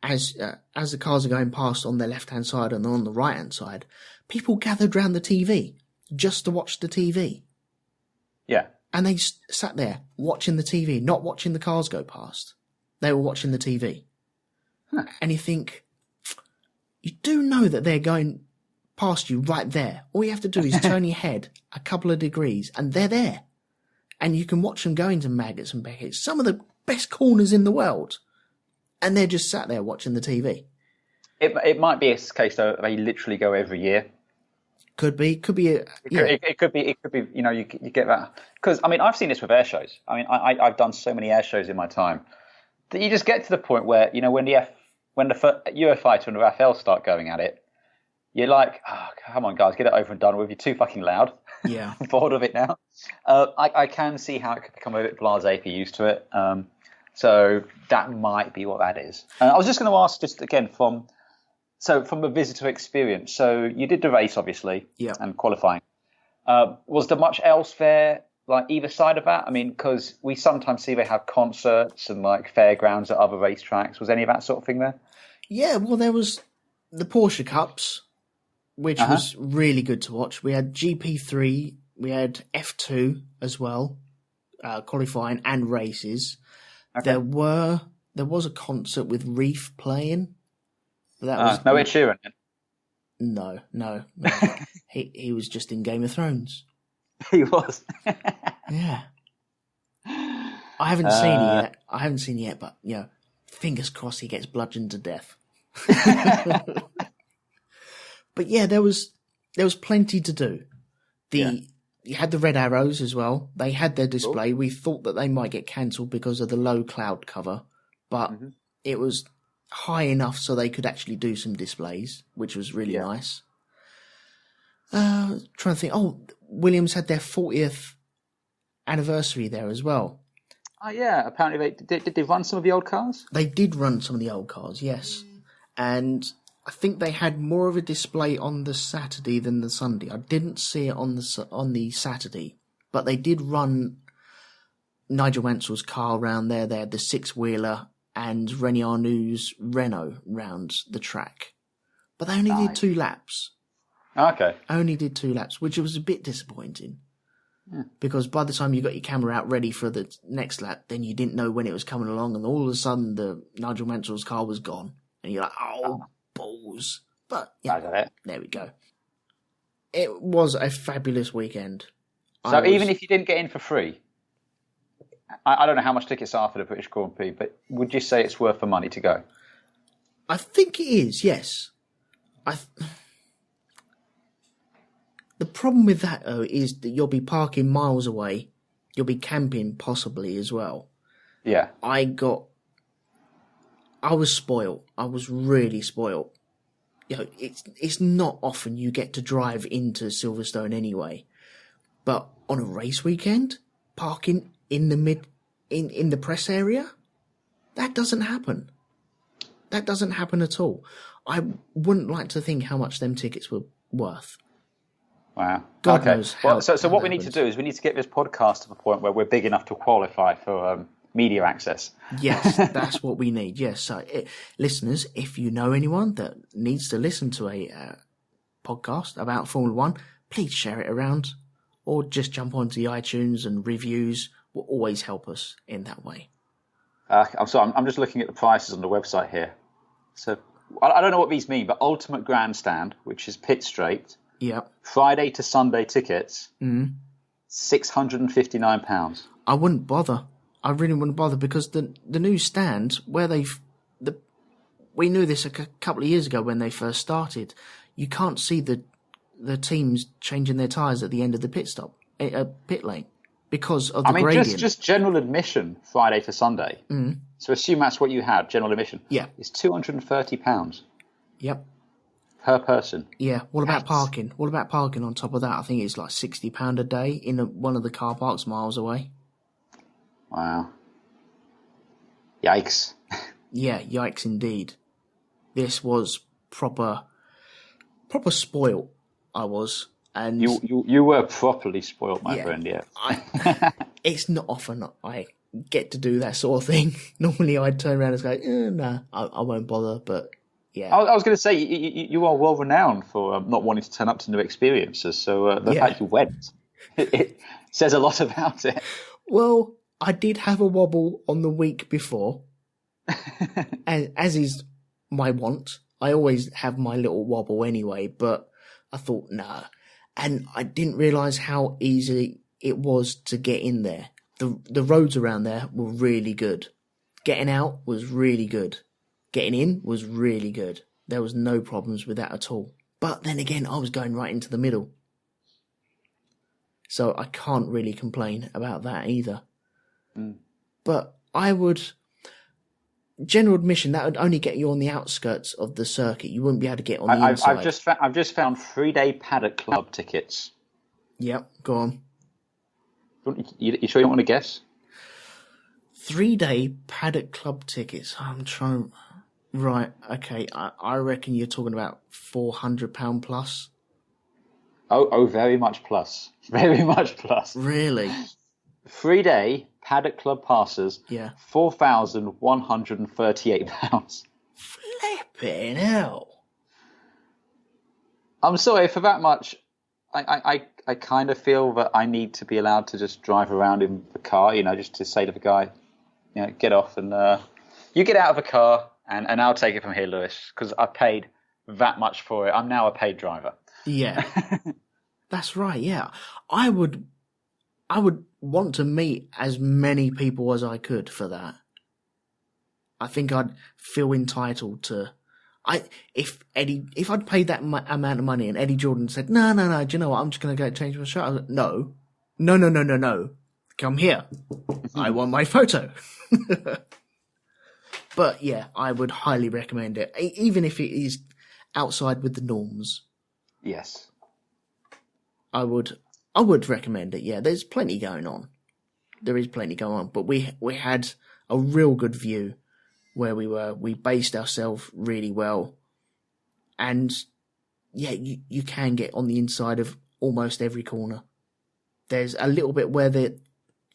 as the cars are going past on the left-hand side and on the right-hand side. People gathered around the TV just to watch the TV. Yeah. And they sat there watching the TV, not watching the cars go past. They were watching the TV. Huh. And you think, you do know that they're going past you right there. All you have to do is turn your head a couple of degrees and they're there. And you can watch them go into Maggots and Beckett's, some of the best corners in the world. And they're just sat there watching the TV. It might be a case though they literally go every year. Could be. It could be. It could be. You know, you get that because I mean I've seen this with air shows. I mean I've done so many air shows in my time that you just get to the point where when the Eurofighter and the Vettel start going at it, you're like, oh, come on guys, get it over and done with. You're too fucking loud. Yeah, I'm bored of it now. I can see how it could become a bit blasé if you're used to it. So that might be what that is. I was just going to ask, just again from a visitor experience. So you did the race, obviously, and qualifying. Was there much else there, like either side of that? I mean, because we sometimes see they have concerts and like fairgrounds at other racetracks. Was any of that sort of thing there? Yeah, well, there was the Porsche Cups, which was really good to watch. We had GP3, we had F2 as well, qualifying and races. Okay. There was a concert with Reef playing. That was no Ed Sheeran. No. he was just in Game of Thrones. He was. Yeah. I haven't seen it yet. But fingers crossed he gets bludgeoned to death. But yeah, there was plenty to do. You had the Red Arrows as well. They had their display. Cool. We thought that they might get cancelled because of the low cloud cover, but it was high enough so they could actually do some displays, which was really nice. Trying to think. Oh, Williams had their 40th anniversary there as well. Oh yeah, apparently did they run some of the old cars? They did run some of the old cars, yes. And I think they had more of a display on the Saturday than the Sunday. I didn't see it on the Saturday, but they did run Nigel Mansell's car around there. They had the six-wheeler and Rene Arnoux's Renault round the track. But they only did 2 laps. Okay. Only did 2 laps, which was a bit disappointing. Yeah. Because by the time you got your camera out ready for the next lap, then you didn't know when it was coming along, and all of a sudden the Nigel Mansell's car was gone. And you're like, balls. But there we go. It was a fabulous weekend. So even if you didn't get in for free, I don't know how much tickets are for the British Grand Prix, but would you say it's worth the money to go? I think it is, yes. The problem with that, though, is that you'll be parking miles away. You'll be camping possibly as well. Yeah. I was spoiled. I was really spoiled. It's not often you get to drive into Silverstone anyway. But on a race weekend, parking in the press area, that doesn't happen. That doesn't happen at all. I wouldn't like to think how much them tickets were worth. Wow. God knows how. So what we need to do is we need to get this podcast to a point where we're big enough to qualify for media access. Yes, that's what we need. Yes. So, listeners, if you know anyone that needs to listen to a podcast about Formula One, please share it around, or just jump onto the iTunes, and reviews will always help us in that way. I'm sorry, I'm just looking at the prices on the website here. So I don't know what these mean, but Ultimate Grandstand, which is pit straight, Friday to Sunday tickets, £659. I wouldn't bother. I really wouldn't bother, because the new stand where we knew this a couple of years ago when they first started. You can't see the teams changing their tyres at the end of the pit lane because of the gradient. Just general admission Friday to Sunday. So assume that's what you had. General admission. Yeah, it's £230. Yep. Per person. Yeah. What about parking? What about parking on top of that? I think it's like £60 a day in one of the car parks miles away. Wow. Yikes. Yeah, yikes indeed. This was proper spoiled. I was, and you were properly spoiled, my friend. Yeah. It's not often I get to do that sort of thing. Normally, I'd turn around and go, "No, I won't bother." But yeah, I was going to say you are well renowned for not wanting to turn up to new experiences. So the fact you went, it says a lot about it. Well, I did have a wobble on the week before, as is my want. I always have my little wobble anyway, but I thought, nah. And I didn't realise how easy it was to get in there. The roads around there were really good. Getting out was really good. Getting in was really good. There was no problems with that at all. But then again, I was going right into the middle. So I can't really complain about that either. But I would... General admission, that would only get you on the outskirts of the circuit. You wouldn't be able to get on the inside. I've just found 3-day Paddock Club tickets. Yep, go on. You sure you don't want to guess? 3-day Paddock Club tickets. I'm trying. Right, okay. I reckon you're talking about £400 plus. Oh, very much plus. Very much plus. Really? 3-day Paddock Club passes. Yeah. £4,138. Flipping hell. I'm sorry, for that much, I kind of feel that I need to be allowed to just drive around in the car, just to say to the guy, get off and you get out of the car and I'll take it from here, Lewis, because I paid that much for it. I'm now a paid driver. Yeah. That's right, yeah. I would want to meet as many people as I could for that. I think I'd feel entitled to... If I'd paid that amount of money and Eddie Jordan said, no, do you know what, I'm just going to go change my shirt. I was like, no. Come here. I want my photo. But yeah, I would highly recommend it, even if it is outside with the norms. Yes. I would recommend it, yeah. There's plenty going on. There is plenty going on. But we had a real good view where we were. We based ourselves really well. And, yeah, you can get on the inside of almost every corner. There's a little bit where the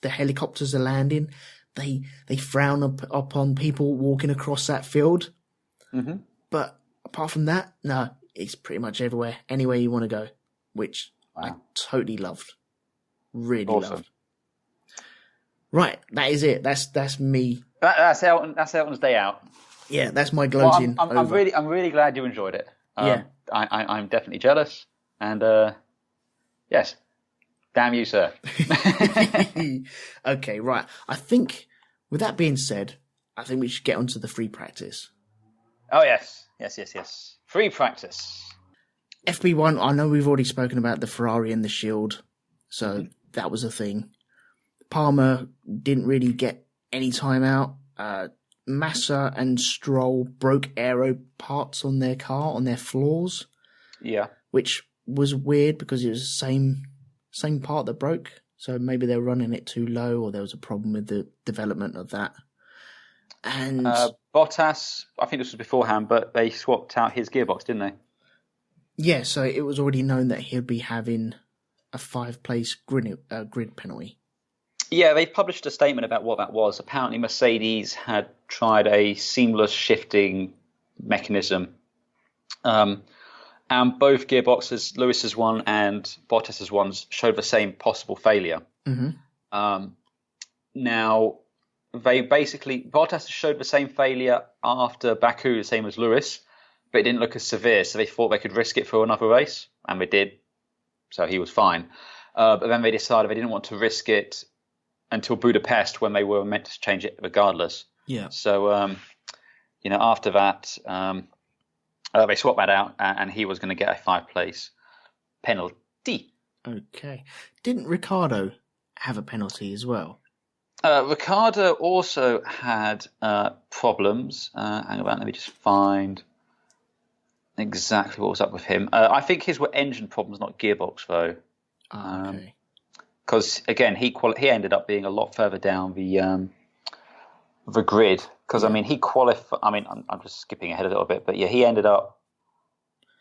helicopters are landing. They frown upon people walking across that field. Mm-hmm. But apart from that, no, it's pretty much everywhere. Anywhere you want to go, which... Wow. I totally loved. Really loved. Right, that is it. That's me. That's Elton. That's Elton's day out. Yeah, that's my gloating. Well, I'm really glad you enjoyed it. Yeah, I'm definitely jealous. And yes, damn you, sir. Okay, right. I think with that being said, I think we should get onto the free practice. Oh yes. Free practice. FP1, I know we've already spoken about the Ferrari and the Shield, so that was a thing. Palmer didn't really get any time out. Massa and Stroll broke aero parts on their car, on their floors. Yeah. Which was weird because it was the same part that broke. So maybe they were running it too low, or there was a problem with the development of that. And Bottas, I think this was beforehand, but they swapped out his gearbox, didn't they? Yeah, so it was already known that he'd be having a 5-place grid penalty. Yeah, they published a statement about what that was. Apparently, Mercedes had tried a seamless shifting mechanism. And both gearboxes, Lewis's one and Bottas's ones, showed the same possible failure. Mm-hmm. Now, they basically, Bottas showed the same failure after Baku, the same as Lewis, but it didn't look as severe, so they thought they could risk it for another race, and they did, so he was fine. But then they decided they didn't want to risk it until Budapest, when they were meant to change it regardless. Yeah. So, after that, they swapped that out, and he was going to get a 5-place penalty. Okay. Didn't Ricciardo have a penalty as well? Ricciardo also had problems. Hang on, let me just find exactly what was up with him. I think his were engine problems, not gearbox, though. Okay. Because again, he ended up being a lot further down the grid. Because he qualified. I'm just skipping ahead a little bit, but yeah, he ended up.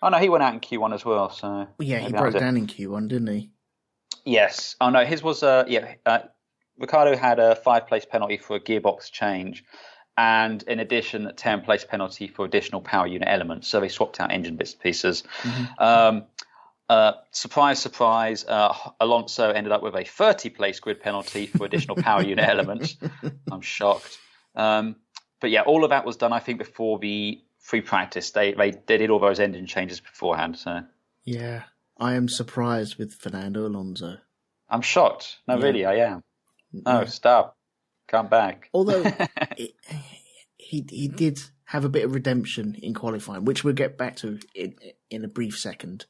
Oh no, he went out in Q1 as well. So yeah, he broke down in Q1, didn't he? Yes. Oh no, his was Ricciardo had a 5-place penalty for a gearbox change, and in addition, a 10-place penalty for additional power unit elements. So they swapped out engine bits and pieces. Mm-hmm. Surprise, surprise, Alonso ended up with a 30-place grid penalty for additional power unit elements. I'm shocked. But yeah, all of that was done, I think, before the free practice. They did all those engine changes beforehand. So yeah, I am surprised with Fernando Alonso. I'm shocked. No, really, I am. No, stop. Come back. Although he did have a bit of redemption in qualifying, which we'll get back to in a brief second.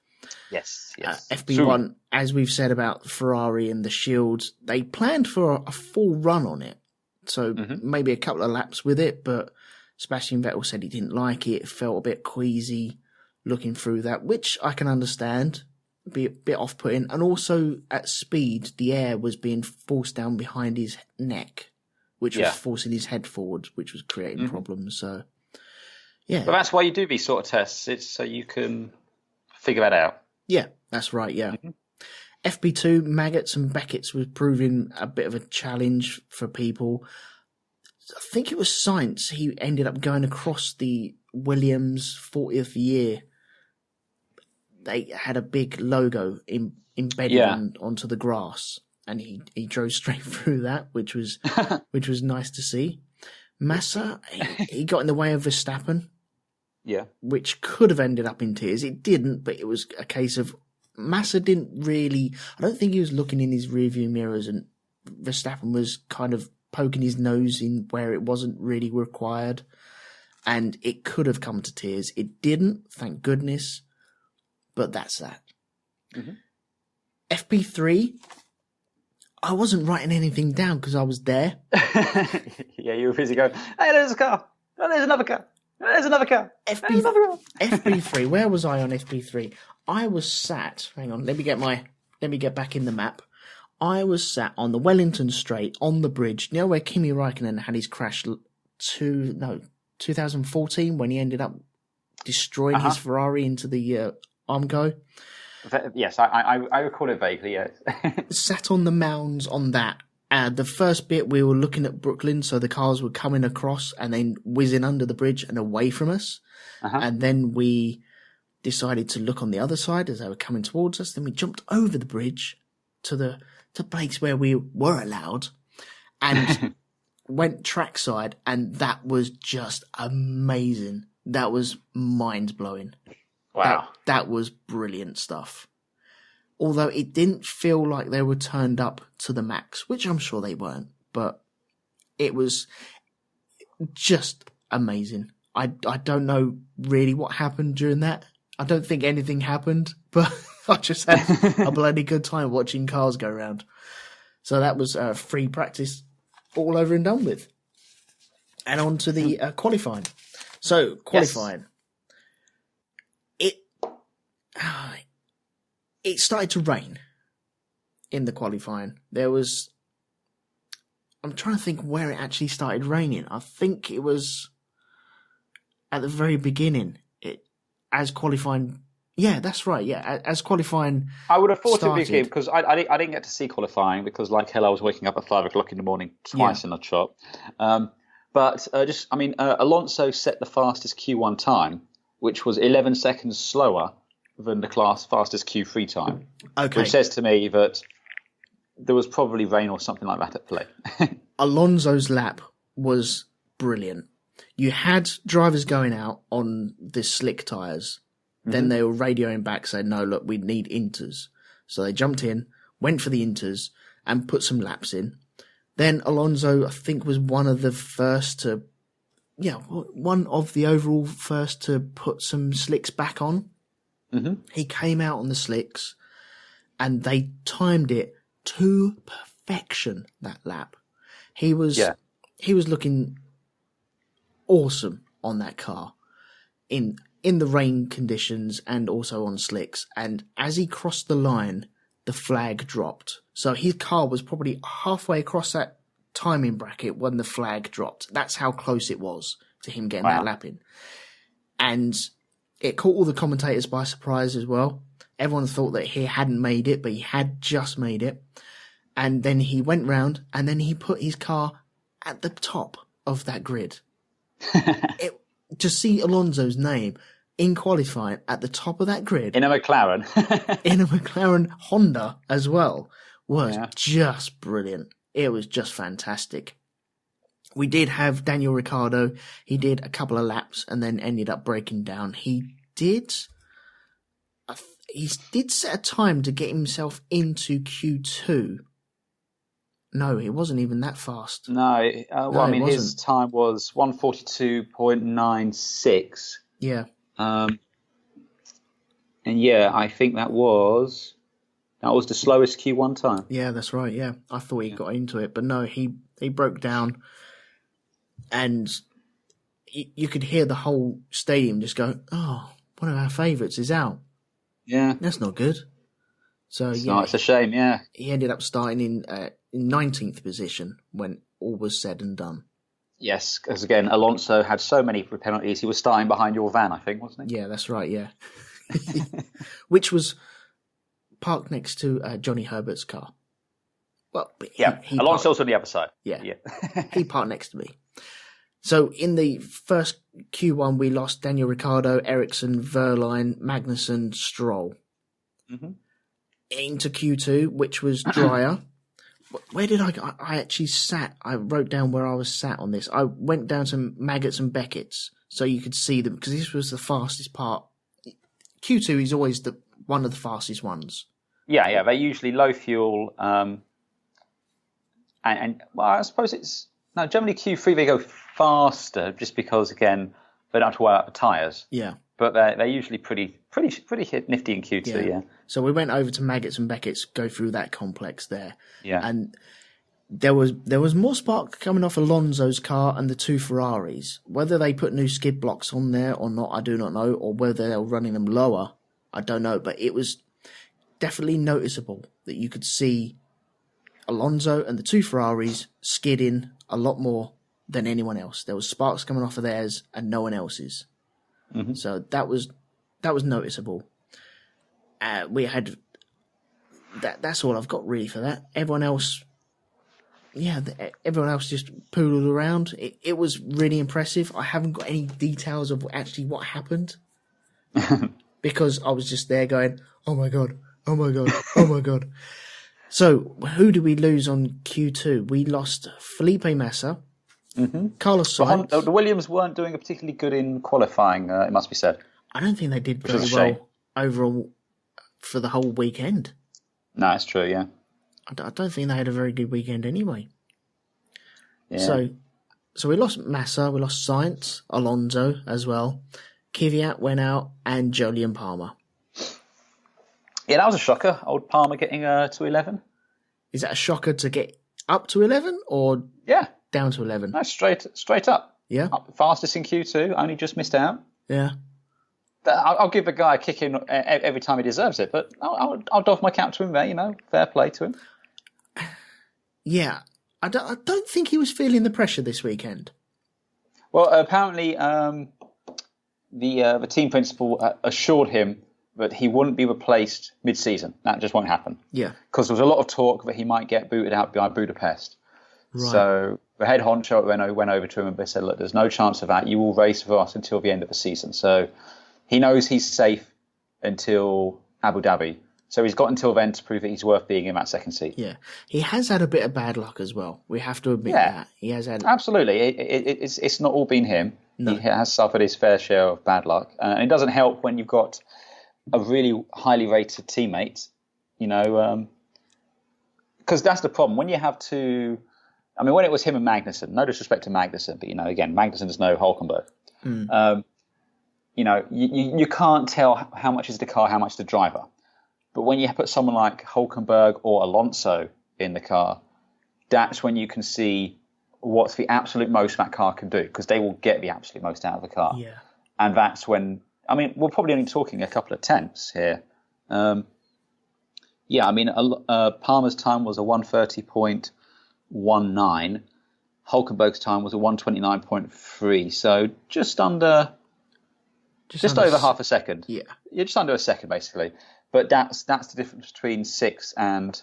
Yes. FP1, as we've said about Ferrari and the Shields, they planned for a full run on it. So maybe a couple of laps with it, but Sebastian Vettel said he didn't like it. It felt a bit queasy looking through that, which I can understand. Be a bit off-putting. And also at speed, the air was being forced down behind his neck, which was forcing his head forward, which was creating problems. So, yeah. But that's why you do these sort of tests. It's so you can figure that out. Yeah, that's right, yeah. FP2, Maggots and Beckett's was proving a bit of a challenge for people. I think it was Sainz. He ended up going across the Williams 40th year. They had a big logo embedded onto the grass, and he drove straight through that, which was nice to see. Massa, he got in the way of Verstappen. Yeah. Which could have ended up in tears. It didn't, but it was a case of Massa didn't really... I don't think he was looking in his rearview mirrors, and Verstappen was kind of poking his nose in where it wasn't really required. And it could have come to tears. It didn't, thank goodness. But that's that. FP3, I wasn't writing anything down because I was there. Yeah, you were busy going, hey, there's a car. Oh, there's another car. There's another car. FP3. Where was I on FP3? I was sat. Hang on. Let me get back in the map. I was sat on the Wellington Straight on the bridge, near where Kimi Räikkönen had his crash 2014, when he ended up destroying his Ferrari into the Armco. Yes, I recall it vaguely. Yes. Sat on the mounds on that. The first bit, we were looking at Brooklyn, so the cars were coming across and then whizzing under the bridge and away from us. And then we decided to look on the other side as they were coming towards us. Then we jumped over the bridge to the place where we were allowed and went trackside, and that was just amazing. That was mind-blowing. Wow. That was brilliant stuff. Although it didn't feel like they were turned up to the max, which I'm sure they weren't, but it was just amazing. I don't know really what happened during that. I don't think anything happened, but I just had a bloody good time watching cars go around. So that was free practice all over and done with. And on to the qualifying. So, qualifying. Yes. It started to rain. in the qualifying. I'm trying to think where it actually started raining. I think it was at the very beginning. As qualifying. Yeah, that's right. Yeah, as qualifying. I would have thought started, it'd be because I didn't get to see qualifying because, like hell, I was waking up at 5 o'clock in the morning twice in the shop. Alonso set the fastest Q1 time, which was 11 seconds slower than the class fastest Q3 time. Okay. Which says to me that there was probably rain or something like that at play. Alonso's lap was brilliant. You had drivers going out on the slick tyres. Then they were radioing back saying, no, look, we need inters. So they jumped in, went for the inters, and put some laps in. Then Alonso, I think, was one of the overall first to put some slicks back on. Mm-hmm. He came out on the slicks, and they timed it to perfection, that lap. He was looking awesome on that car in the rain conditions and also on slicks. And as he crossed the line, the flag dropped. So his car was probably halfway across that timing bracket when the flag dropped. That's how close it was to him getting that lap in. And it caught all the commentators by surprise as well. Everyone thought that he hadn't made it, but he had just made it. And then he went round and then he put his car at the top of that grid. To see Alonso's name in qualifying at the top of that grid. In a McLaren. In a McLaren Honda as well. Was just brilliant. It was just fantastic. We did have Daniel Ricciardo. He did a couple of laps and then ended up breaking down. He did set a time to get himself into Q2. No, it wasn't even that fast. No, his time was 1:42.96. Yeah. I think that was the slowest Q1 time. Yeah, that's right. Yeah, I thought he got into it, but no, he broke down, and you could hear the whole stadium just go, "Oh, one of our favourites is out." Yeah, that's not good. So it's a shame. Yeah, he ended up starting in 19th position when all was said and done. Yes, because again, Alonso had so many penalties. He was starting behind your van, I think, wasn't he? Yeah, that's right. Yeah, which was parked next to Johnny Herbert's car. Well, Alonso's on the other side. Yeah. He parked next to me. So in the first Q1, we lost Daniel Ricciardo, Ericsson, Verline, Magnussen, Stroll. Mm-hmm. Into Q2, which was drier. Where did I go? I actually sat. I wrote down where I was sat on this. I went down to Maggots and Beckett's so you could see them because this was the fastest part. Q2 is always one of the fastest ones. Yeah. They're usually low fuel. I suppose generally Q3 they go faster just because again they don't have to wear out the tyres. Yeah. But they're usually pretty nifty in Q2, yeah. So we went over to Maggots and Beckett's, go through that complex there. Yeah. And there was more spark coming off Alonso's car and the two Ferraris. Whether they put new skid blocks on there or not, I do not know. Or whether they were running them lower, I don't know. But it was definitely noticeable that you could see Alonso and the two Ferraris skidding a lot more than anyone else. There was sparks coming off of theirs and no one else's. Mm-hmm. So that was noticeable. We had that's all I've got really for that. Everyone else just poodled around. It was really impressive. I haven't got any details of actually what happened because I was just there going, oh my god, oh my god, oh my god. So who did we lose on Q2? We lost Felipe Massa. Mm-hmm. Carlos Sainz. The Williams weren't doing particularly good in qualifying, it must be said. I don't think they did very well overall for the whole weekend. No, it's true, yeah. I don't think they had a very good weekend anyway. Yeah. So we lost Massa, we lost Sainz, Alonso as well. Kyvatt went out and Jolyon Palmer. Yeah, that was a shocker. Old Palmer getting to 11. Is that a shocker to get up to 11 or down to 11? No, straight up. Yeah. Up, fastest in Q2, only just missed out. Yeah. I'll give the guy a kick in every time he deserves it, but I'll doff my cap to him there. Fair play to him. Yeah, I don't think he was feeling the pressure this weekend. Well, apparently the team principal assured him that he wouldn't be replaced mid-season. That just won't happen. Yeah. Because there was a lot of talk that he might get booted out by Budapest. Right. So the head honcho at Renault went over to him and they said, look, there's no chance of that. You will race for us until the end of the season. So he knows he's safe until Abu Dhabi. So he's got until then to prove that he's worth being in that second seat. Yeah. He has had a bit of bad luck as well. We have to admit that. He has had... Absolutely. It's not all been him. No. He has suffered his fair share of bad luck. And it doesn't help when you've got a really highly rated teammate, because that's the problem. When you have to... I mean, when it was him and Magnussen, no disrespect to Magnussen, but, again, Magnussen is no Hülkenberg. You can't tell how much is the car, how much the driver. But when you put someone like Hülkenberg or Alonso in the car, that's when you can see what's the absolute most that car can do, because they will get the absolute most out of the car. Yeah. And that's when, we're probably only talking a couple of tenths here. Palmer's time was a 1:30.19. Hülkenberg's time was a 1:29.3. So just over half a second. Yeah, just under a second, basically. But that's the difference between 6th and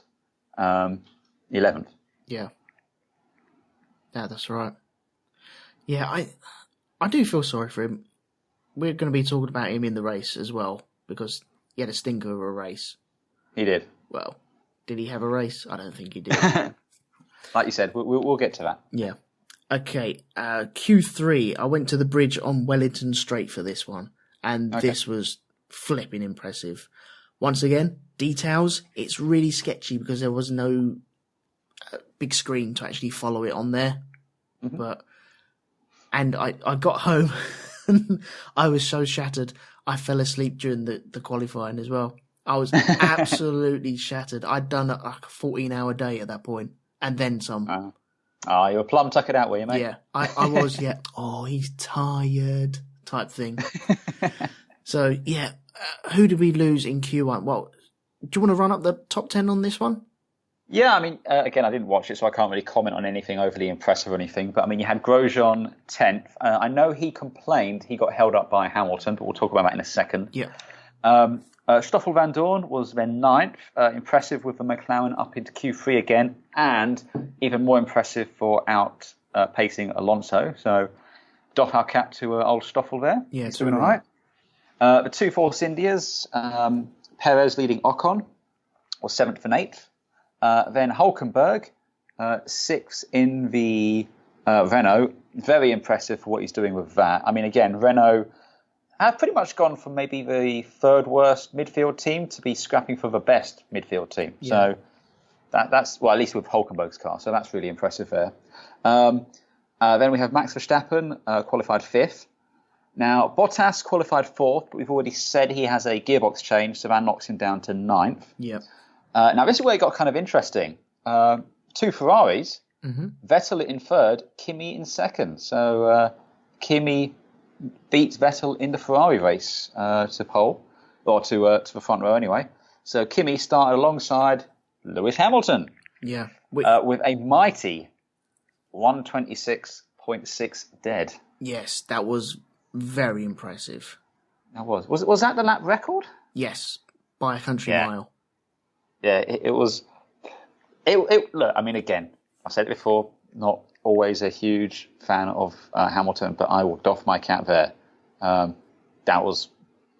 11th. Yeah. Yeah, that's right. Yeah, I do feel sorry for him. We're going to be talking about him in the race as well, because he had a stinker of a race. He did. Well, did he have a race? I don't think he did. Like you said, we'll get to that. Yeah. Okay, Q3, I went to the bridge on Wellington Straight for this one, and this was flipping impressive. Once again, details, it's really sketchy because there was no big screen to actually follow it on there. Mm-hmm. And I got home and I was so shattered, I fell asleep during the qualifying as well. I was absolutely shattered. I'd done a 14-hour day at that point, and then some. You were plumb tuckered out, were you, mate? Yeah, I was, yeah. Oh, he's tired type thing. So, yeah. Who did we lose in Q1? Well, do you want to run up the top 10 on this one? Yeah, again, I didn't watch it, so I can't really comment on anything overly impressive or anything. But, you had Grosjean 10th. I know he complained he got held up by Hamilton, but we'll talk about that in a second. Yeah. Stoffel Van Dorn was then 9th. Impressive with the McLaren up into Q3 again. And even more impressive for pacing Alonso. So, doff our cap to old Stoffel there. Yeah, it's doing all right. The two Force Indias, Perez leading Ocon, was 7th and 8th. Then Hülkenberg, 6th in the Renault. Very impressive for what he's doing with that. Again, Renault have pretty much gone from maybe the third worst midfield team to be scrapping for the best midfield team. Yeah. So that's, well, at least with Hülkenberg's car. So that's really impressive there. Then we have Max Verstappen, qualified 5th. Now, Bottas qualified 4th, but we've already said he has a gearbox change, so that knocks him down to 9th. Yep. Now, this is where it got kind of interesting. Two Ferraris, Vettel in 3rd, Kimi in 2nd. So Kimi beats Vettel in the Ferrari race to pole, or to the front row anyway. So Kimi started alongside Lewis Hamilton. Yeah. With a mighty 1:26.6 dead. Yes, that was very impressive. That was. Was that the lap record? Yes, by a country mile. Yeah, it was. Look, again, I said it before, not always a huge fan of Hamilton, but I will doff my cap there. That was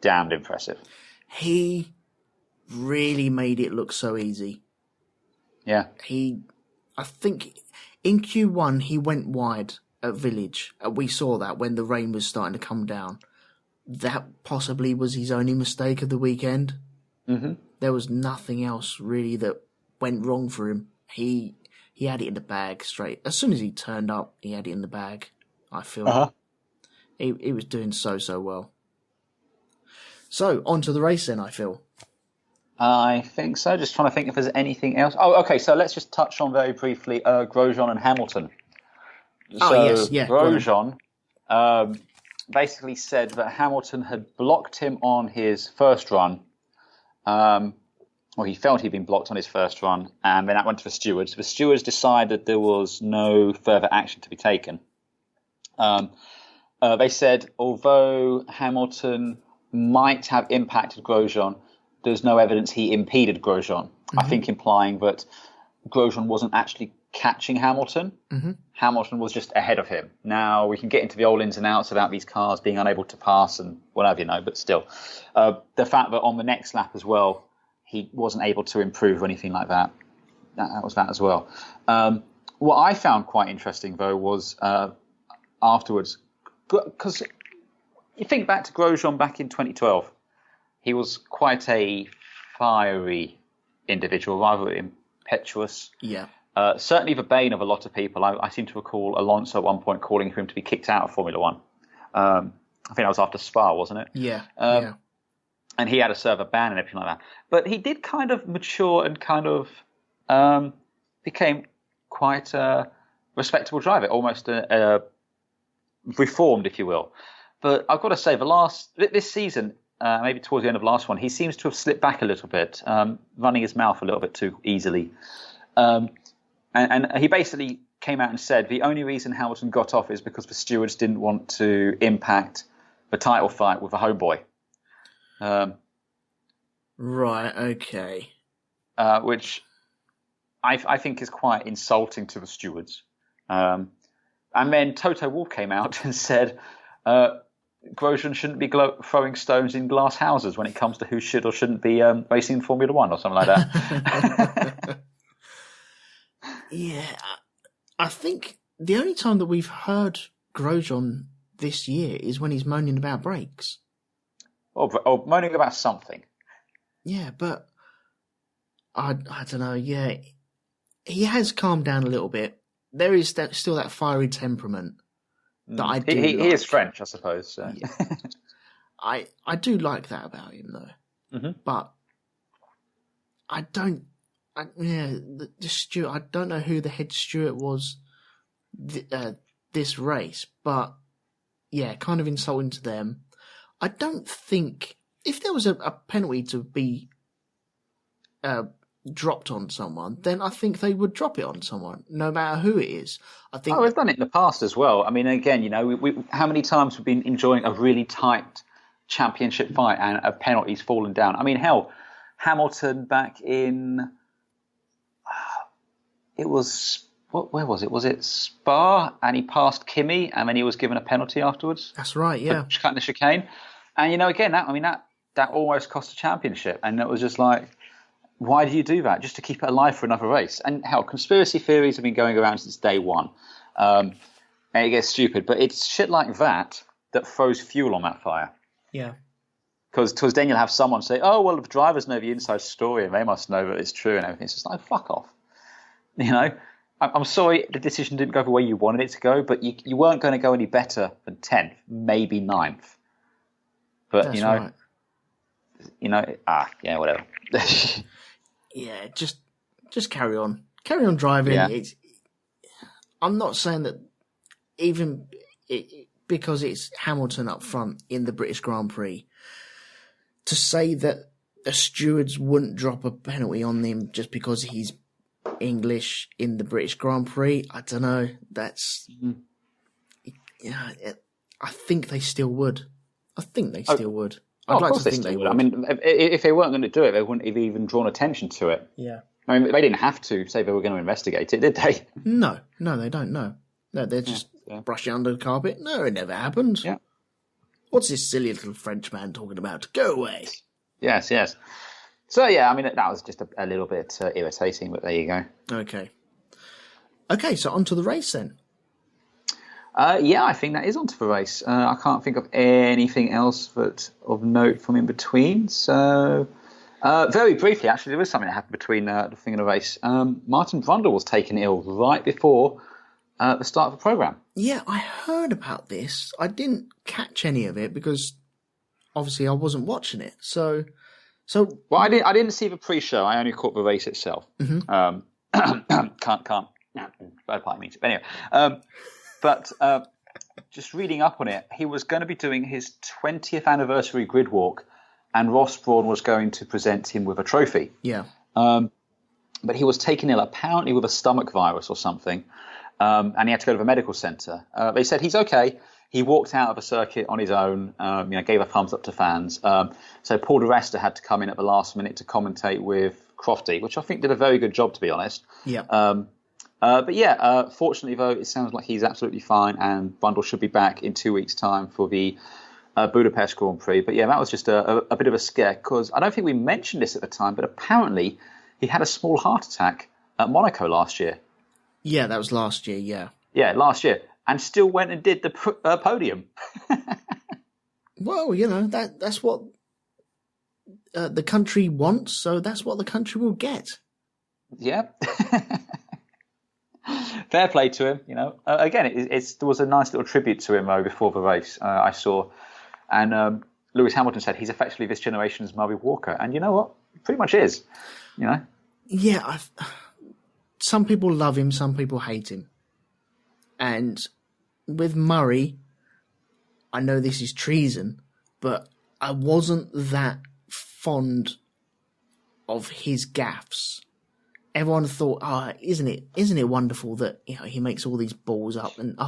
damned impressive. He really made it look so easy. Yeah. I think in Q1 he went wide at Village. We saw that when the rain was starting to come down. That possibly was his only mistake of the weekend. Mm-hmm. There was nothing else really that went wrong for him. He had it in the bag straight. As soon as he turned up, he had it in the bag, I feel. He was doing so well. So, on to the race then, I feel. I think so. Just trying to think if there's anything else. Oh, okay, so let's just touch on very briefly Grosjean and Hamilton. So, yes, yeah. Grosjean, basically said that Hamilton had blocked him on his first run. Or he felt he'd been blocked on his first run, and then that went to the stewards. The stewards decided there was no further action to be taken. They said, although Hamilton might have impacted Grosjean, there's no evidence he impeded Grosjean. I think implying that Grosjean wasn't actually catching Hamilton. Hamilton was just ahead of him. Now, we can get into the old ins and outs about these cars being unable to pass and whatever, but still. The fact that on the next lap as well, he wasn't able to improve or anything like that. That was that as well. What I found quite interesting, though, was afterwards, because you think back to Grosjean back in 2012, he was quite a fiery individual, rather impetuous. Yeah. Certainly the bane of a lot of people. I seem to recall Alonso at one point calling for him to be kicked out of Formula One. I think that was after Spa, wasn't it? Yeah. And he had to serve a ban and everything like that. But he did kind of mature and kind of became quite a respectable driver, almost reformed, if you will. But I've got to say, this season, maybe towards the end of the last one, he seems to have slipped back a little bit, running his mouth a little bit too easily. And he basically came out and said the only reason Hamilton got off is because the stewards didn't want to impact the title fight with a homeboy. Right, okay. Which I think is quite insulting to the stewards. And then Toto Wolff came out and said Grosjean shouldn't be throwing stones in glass houses when it comes to who should or shouldn't be racing in Formula One or something like that. Yeah, I think the only time that we've heard Grosjean this year is when he's moaning about brakes. Or moaning about something. Yeah, but I don't know. Yeah, he has calmed down a little bit. There is still that fiery temperament that I do. He is French, I suppose. So. Yeah. I do like that about him, though. But I don't. The steward. I don't know who the head steward was this race, but yeah, kind of insulting to them. I don't think if there was a penalty to be dropped on someone, then I think they would drop it on someone, no matter who it is. I think. We've done it in the past as well. I mean, again, we how many times we've been enjoying a really tight championship fight and a penalty's fallen down. I mean, hell, Hamilton back in it was. Where was it? Was it Spa? And he passed Kimi, and then he was given a penalty afterwards. That's right, yeah. For cutting the chicane. And, again, that almost cost a championship. And it was just like, why do you do that? Just to keep it alive for another race. And, hell, conspiracy theories have been going around since day one. And it gets stupid. But it's shit like that throws fuel on that fire. Yeah. Because then you'll have someone say, oh, well, the drivers know the inside story, and they must know that it's true and everything. It's just like, fuck off. I'm sorry the decision didn't go the way you wanted it to go, but you weren't going to go any better than 10th, maybe 9th. But, that's right. Whatever. Yeah, just carry on. Carry on driving. Yeah. I'm not saying that even because it's Hamilton up front in the British Grand Prix, to say that the stewards wouldn't drop a penalty on him just because he's English in the British Grand Prix, I don't know. That's I think they still would. Would. I'd like to think they would. I mean, if they weren't going to do it, they wouldn't have even drawn attention to it. Yeah. I mean, they didn't have to say they were going to investigate it, did they? No, they don't. No, they're just brushing under the carpet. No, it never happened. Yeah. What's this silly little French man talking about? Go away. Yes. So, yeah, I mean, that was just a little bit irritating, but there you go. Okay, so on to the race then. I think that is on to the race. I can't think of anything else of note from in between. So, very briefly, actually, there was something that happened between the thing and the race. Martin Brundle was taken ill right before the start of the programme. Yeah, I heard about this. I didn't catch any of it because, obviously, I wasn't watching it. So well, I didn't see the pre-show. I only caught the race itself. Can't. Bad part of me. Anyway, but just reading up on it, he was going to be doing his 20th anniversary grid walk, and Ross Brawn was going to present him with a trophy. Yeah. But he was taken ill, apparently with a stomach virus or something, and he had to go to the medical centre. They said he's okay. He walked out of a circuit on his own, gave a thumbs up to fans. So Paul di Resta had to come in at the last minute to commentate with Crofty, which I think did a very good job, to be honest. Yeah. Fortunately, though, it sounds like he's absolutely fine, and Brundle should be back in 2 weeks' time for the Budapest Grand Prix. But yeah, that was just a bit of a scare, because I don't think we mentioned this at the time, but apparently he had a small heart attack at Monaco last year. Yeah, that was last year, yeah. Yeah, last year. And still went and did the podium. Well, that's what the country wants, so that's what the country will get. Yeah. Fair play to him, Again, there was a nice little tribute to him before the race I saw. And Lewis Hamilton said he's effectively this generation's Murray Walker. And you know what? Pretty much is, Yeah, some people love him, some people hate him. And with Murray, I know this is treason, but I wasn't that fond of his gaffes. Everyone thought, isn't it wonderful that he makes all these balls up, and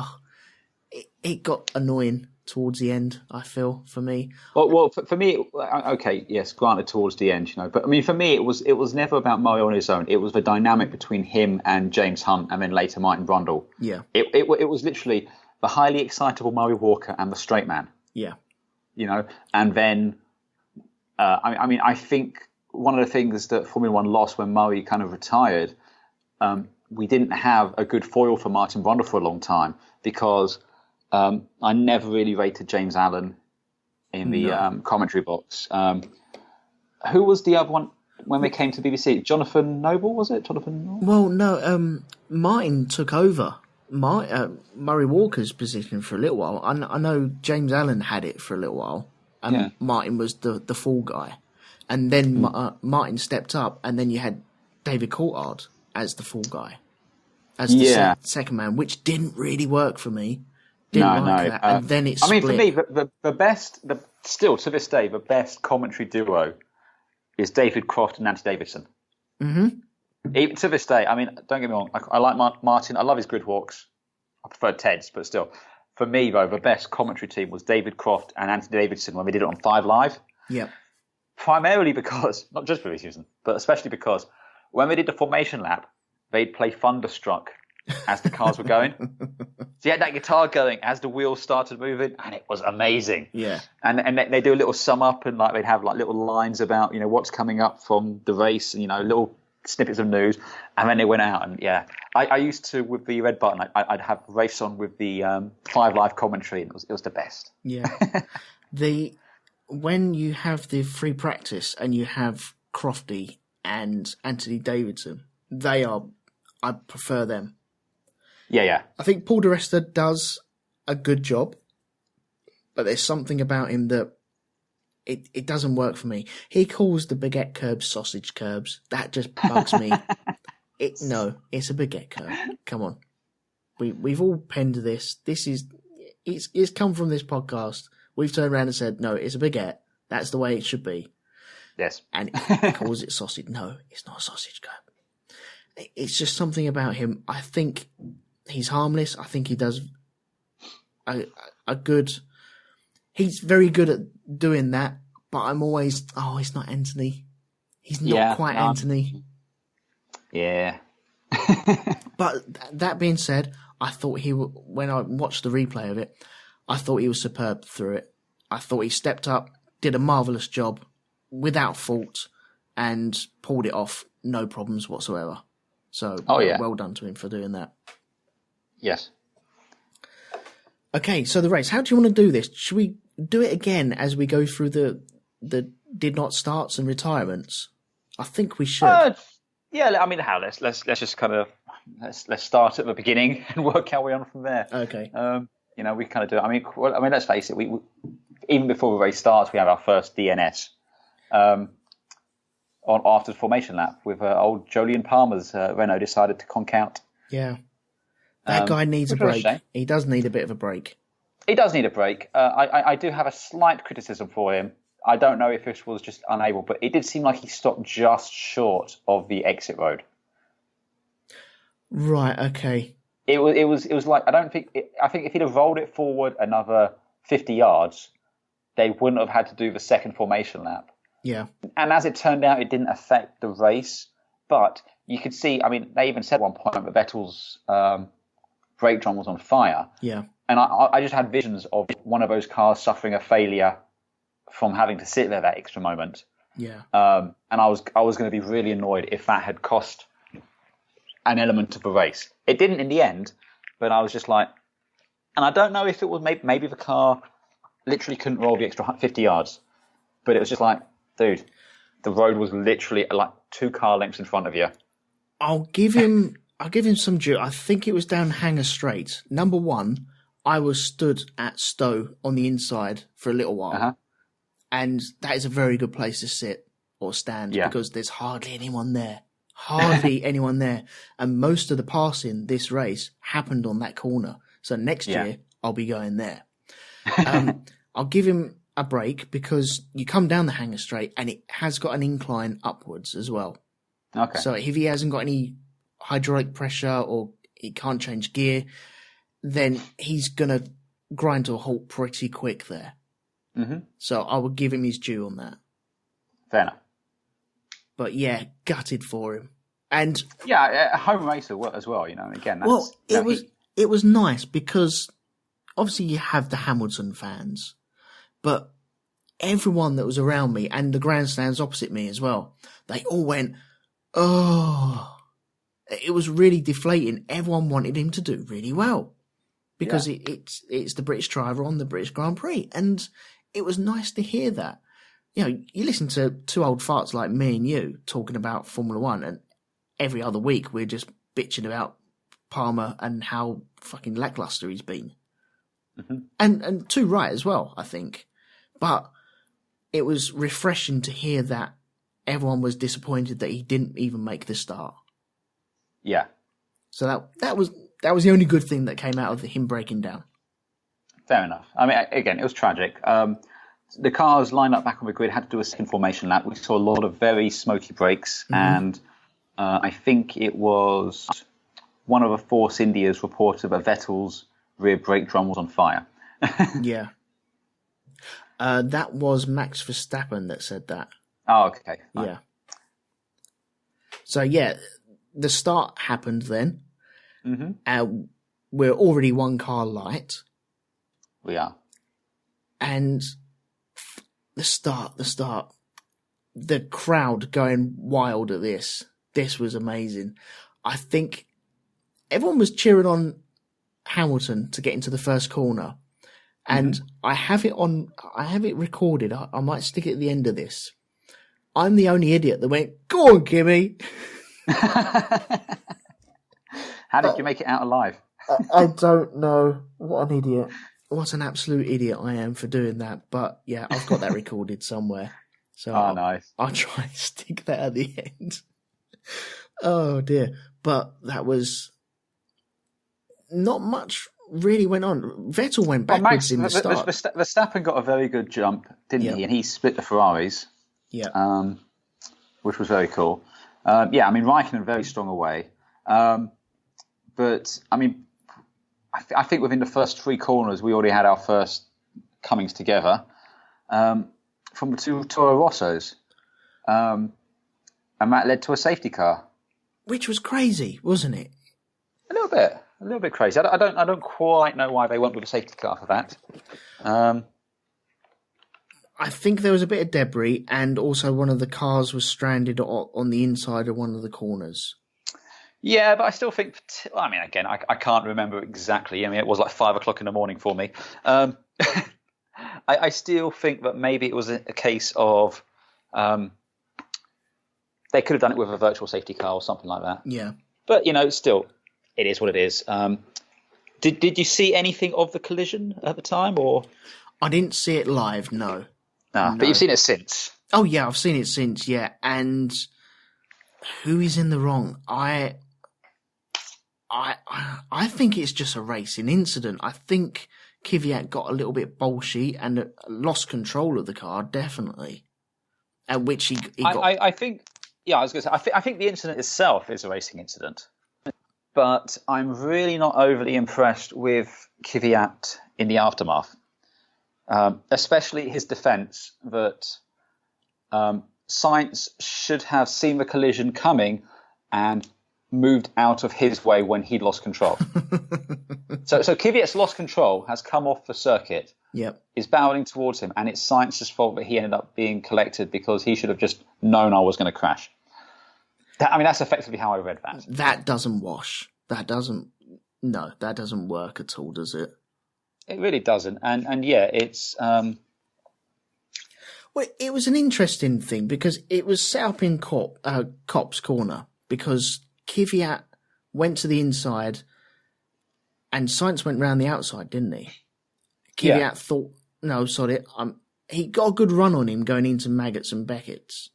it got annoying towards the end, I feel, for me. Well, for me, okay, yes, granted towards the end, but I mean, for me, it was never about Murray on his own. It was the dynamic between him and James Hunt, and then later Martin Brundle. Yeah. It was literally the highly excitable Murray Walker and the straight man. Yeah. And then, I think one of the things that Formula One lost when Murray kind of retired, we didn't have a good foil for Martin Brundle for a long time, because I never really rated James Allen in the commentary box. Who was the other one when they came to BBC? Jonathan Noble, was it? Well, no, Martin took over Murray Walker's position for a little while. I know James Allen had it for a little while, and Martin was the fall guy. And then Martin stepped up, and then you had David Coulthard as the fall guy, as the second man, which didn't really work for me. That. And then it split. For me, the best, still to this day, the best commentary duo is David Croft and Nancy Davidson. Mm-hmm. Even to this day, don't get me wrong, I like Martin. I love his grid walks. I prefer Ted's, but still, for me though, the best commentary team was David Croft and Anthony Davidson when we did it on 5 Live. Yeah. Primarily because, not just for this reason, but especially because when we did the formation lap, they'd play Thunderstruck as the cars were going. So you had that guitar going as the wheels started moving, and it was amazing. Yeah. And they do a little sum up, and they'd have little lines about what's coming up from the race, and little snippets of news, and then they went out. And I used to, with the red button, I'd have race on with the 5 Live commentary, and it was the best. Yeah. When you have the free practice and you have Crofty and Anthony Davidson, I prefer them. Yeah. I think Paul di Resta does a good job, but there's something about him that it doesn't work for me. He calls the baguette curbs sausage curbs. That just bugs me. It's a baguette curb. Come on. We've all penned this. It's come from this podcast. We've turned around and said, no, it's a baguette. That's the way it should be. Yes. And he calls it sausage. No, it's not a sausage curb. It's just something about him. I think he's harmless. I think he does a good... He's very good at doing that, but I'm always... Oh, it's not Anthony. He's not quite Anthony. Yeah. But that being said, I thought when I watched the replay of it, I thought he was superb through it. I thought he stepped up, did a marvellous job, without fault, and pulled it off, no problems whatsoever. So, well done to him for doing that. Yes. Okay, so the race. How do you want to do this? Should we do it again as we go through the did not starts and retirements? I think we should. Let's just kind of let's start at the beginning and work our way on from there. Okay. We kind of do it. Let's face it. We even before the race starts, we have our first DNS after the formation lap with old Jolyon Palmer's Renault decided to conk out. Yeah, that guy needs a break. He does need a bit of a break. He does need a break. I do have a slight criticism for him. I don't know if this was just unable, but it did seem like he stopped just short of the exit road. Right. Okay. It was like I think if he'd have rolled it forward another 50 yards, they wouldn't have had to do the second formation lap. Yeah. And as it turned out, it didn't affect the race. But you could see, I mean, they even said at one point that Vettel's brake drum was on fire. Yeah. And I just had visions of one of those cars suffering a failure from having to sit there that extra moment. Yeah. And I was going to be really annoyed if that had cost an element of the race. It didn't in the end, but I was just like, and I don't know if it was maybe the car literally couldn't roll the extra 50 yards, but it was just like, dude, the road was literally like 2 car lengths in front of you. I'll give him some due. I think it was down Hanger Straight. Number 1, I was stood at Stowe on the inside for a little while, and that is a very good place to sit or stand because there's hardly anyone there. Anyone there. And most of the passing this race happened on that corner. So next year, I'll be going there. I'll give him a break because you come down the Hanger Straight and it has got an incline upwards as well. Okay. So if he hasn't got any hydraulic pressure or he can't change gear, then he's going to grind to a halt pretty quick there. Mm-hmm. So I would give him his due on that. Fair enough. But yeah, gutted for him. And a home racer as well, you know. Again, that's, it was nice because obviously you have the Hamilton fans, but everyone that was around me and the grandstands opposite me as well, they all went, oh, it was really deflating. Everyone wanted him to do really well because it's the British driver on the British Grand Prix, and it was nice to hear that. You know, you listen to 2 old farts like me and you talking about Formula One, and every other week we're just bitching about Palmer and how fucking lackluster he's been. Mm-hmm. And too right as well, I think. But it was refreshing to hear that everyone was disappointed that he didn't even make the start. Yeah. So that was the only good thing that came out of him breaking down. Fair enough. I mean, again, it was tragic. The cars lined up back on the grid, had to do a second formation lap. We saw a lot of very smoky brakes, and I think it was one of the Force Indias reported that Vettel's rear brake drum was on fire. Yeah. That was Max Verstappen that said that. Oh, okay. Fine. Yeah. So, yeah, the start happened then. Mm-hmm. We're already 1 car light. We are. And the start, the crowd going wild at this was amazing. I think everyone was cheering on Hamilton to get into the first corner. And I have it recorded. I might stick it at the end of this. I'm the only idiot that went, go on, Kimmy. How did you make it out alive? I don't know. What an idiot. What an absolute idiot I am for doing that. But yeah, I've got that recorded somewhere. So nice. I'll try and stick that at the end. Oh dear. But that was not much really went on. Vettel went backwards in the start. Verstappen got a very good jump, didn't he? And he split the Ferraris. Yeah. Which was very cool. I mean, Raikkonen very strong away. But I mean, I think within the first 3 corners, we already had our first comings together from the 2 Toro Rossos. And that led to a safety car. Which was crazy, wasn't it? A little bit crazy. I don't quite know why they went with a safety car for that. I think there was a bit of debris, and also one of the cars was stranded on the inside of one of the corners. Yeah, but I still think, I mean, again, I can't remember exactly. I mean, it was like 5 o'clock in the morning for me. I still think that maybe it was a case of they could have done it with a virtual safety car or something like that. Yeah. But, you know, still, it is what it is. Did you see anything of the collision at the time, or? I didn't see it live, no. No. But you've seen it since. Oh, yeah, I've seen it since, yeah. And who is in the wrong? I think it's just a racing incident. I think Kyvatt got a little bit bolshy and lost control of the car, definitely. At which he got... I think, I was going to say, I think the incident itself is a racing incident, but I'm really not overly impressed with Kyvatt in the aftermath, especially his defence that Sainz should have seen the collision coming and moved out of his way when he'd lost control. So Kyvatt's lost control, has come off the circuit, is barreling towards him, and it's Sainz's fault that he ended up being collected because he should have just known I was going to crash. That's effectively how I read that. That doesn't wash. That doesn't work at all, does it? It really doesn't. And yeah, it's... Well, it was an interesting thing because it was set up in Cop's corner because Kyvatt went to the inside and Sainz went round the outside, didn't he? Kyvatt thought, no, sorry, he got a good run on him going into Maggots and Beckett's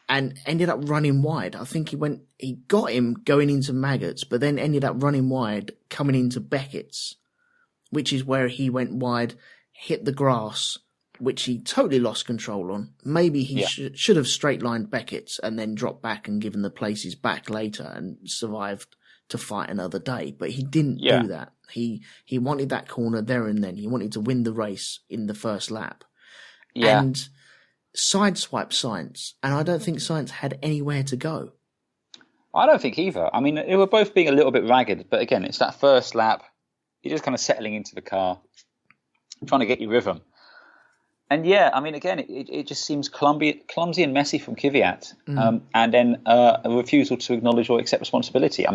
and ended up running wide. I think he got him going into Maggots, but then ended up running wide coming into Beckett's, which is where he went wide, hit the grass, which he totally lost control on. Maybe he should have straight-lined Beckett's and then dropped back and given the places back later and survived to fight another day. But he didn't do that. He wanted that corner there and then. He wanted to win the race in the first lap. Yeah. And sideswiped Sainz. And I don't think Sainz had anywhere to go. I don't think either. They were both being a little bit ragged. But again, it's that first lap. You're just kind of settling into the car, trying to get your rhythm. And again, it just seems clumsy and messy from Kyvatt. And then a refusal to acknowledge or accept responsibility.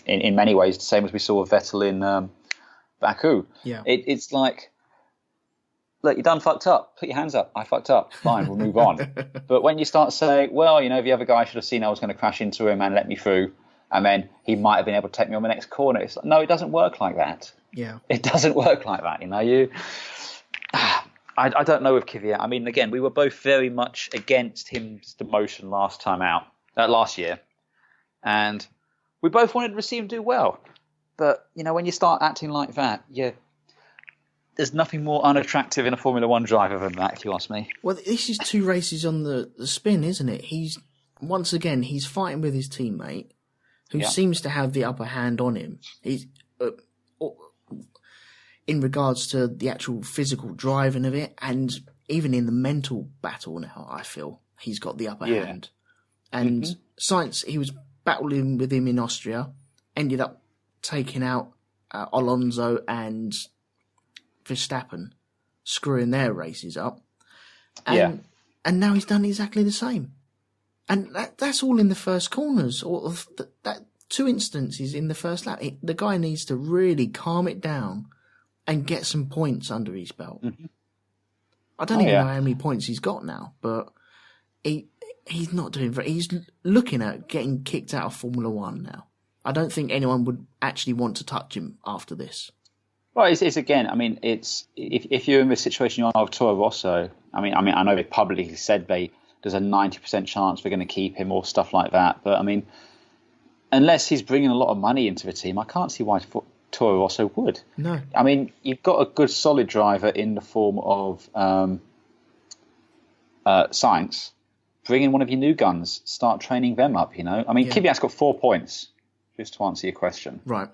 In many ways, the same as we saw with Vettel in Baku. Yeah. It's like, look, you done fucked up. Put your hands up. I fucked up. Fine, we'll move on. But when you start saying, well, the other guy should have seen I was going to crash into him and let me through, and then he might have been able to take me on the next corner. It's like, no, it doesn't work like that. Yeah. It doesn't work like that, I don't know with Kyvatt. Again, we were both very much against his demotion last year. And we both wanted to see him do well. But, when you start acting like that, there's nothing more unattractive in a Formula One driver than that, if you ask me. Well, this is 2 races on the spin, isn't it? He's fighting with his teammate, who seems to have the upper hand on him. He's... in regards to the actual physical driving of it, and even in the mental battle now, I feel he's got the upper hand. And Sainz, he was battling with him in Austria, ended up taking out Alonso and Verstappen, screwing their races up. And now he's done exactly the same. And that's all in the first corners, or that 2 instances in the first lap. The guy needs to really calm it down and get some points under his belt. I don't even know how many points he's got now, but he's not doing very... He's looking at getting kicked out of Formula One now. I don't think anyone would actually want to touch him after this. Well, it's again, it's if you're in this situation you're on with Toro Rosso, I know they publicly said there's a 90% chance we're going to keep him or stuff like that, but unless he's bringing a lot of money into the team, I can't see why Toro Rosso would. No. You've got a good solid driver in the form of Sainz. Bring in one of your new guns. Start training them up, Kyvatt's got 4 points, just to answer your question. Right.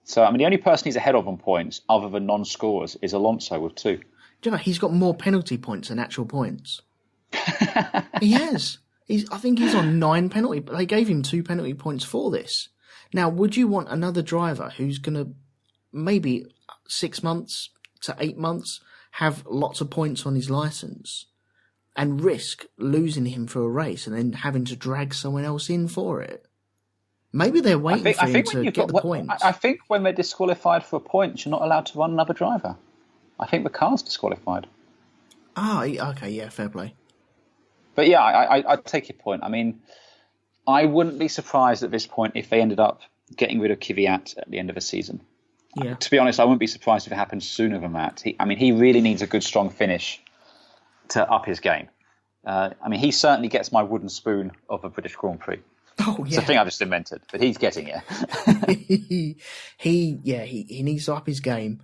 So, the only person he's ahead of on points, other than non-scorers, is Alonso with 2. Do you know, he's got more penalty points than actual points. He has. I think he's on 9 penalty, but they gave him 2 penalty points for this. Now, would you want another driver who's going to maybe 6 months to 8 months have lots of points on his licence and risk losing him for a race and then having to drag someone else in for it? Maybe they're waiting for him to get the points. I think when they're disqualified for a point, you're not allowed to run another driver. I think the car's disqualified. Okay, yeah, fair play. But yeah, I take your point. I wouldn't be surprised at this point if they ended up getting rid of Kyvatt at the end of the season. Yeah. To be honest, I wouldn't be surprised if it happened sooner than that. He really needs a good, strong finish to up his game. He certainly gets my wooden spoon of a British Grand Prix. Oh, yeah. It's a thing I just invented, but he's getting it. He needs to up his game.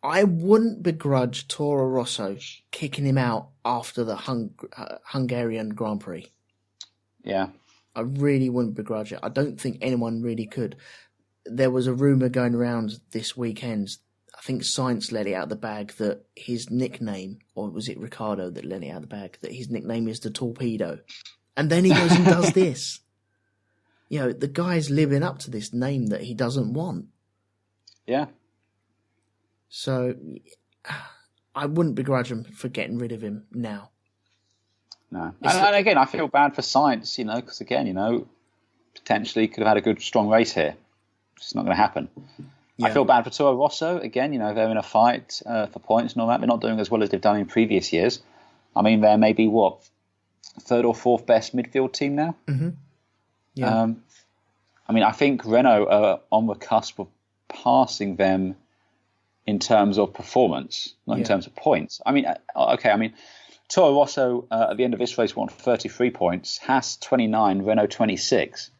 I wouldn't begrudge Toro Rosso kicking him out after the Hungarian Grand Prix. Yeah. I really wouldn't begrudge it. I don't think anyone really could. There was a rumour going around this weekend. I think Sainz let it out of the bag that his nickname, or was it Ricciardo that let it out of the bag, that his nickname is the Torpedo. And then he goes and does this. You know, the guy's living up to this name that he doesn't want. Yeah. So I wouldn't begrudge him for getting rid of him now. No. And again, I feel bad for Sainz, you know, because again, you know, potentially could have had a good, strong race here. It's not going to happen. Yeah. I feel bad for Toro Rosso. Again, you know, they're in a fight for points and all that. They're not doing as well as they've done in previous years. I mean, they're maybe, third or fourth best midfield team now? Mm-hmm. Yeah. I mean, I think Renault are on the cusp of passing them in terms of performance, not in terms of points. I mean, Toro Rosso at the end of this race won 33 points, Haas 29, Renault 26.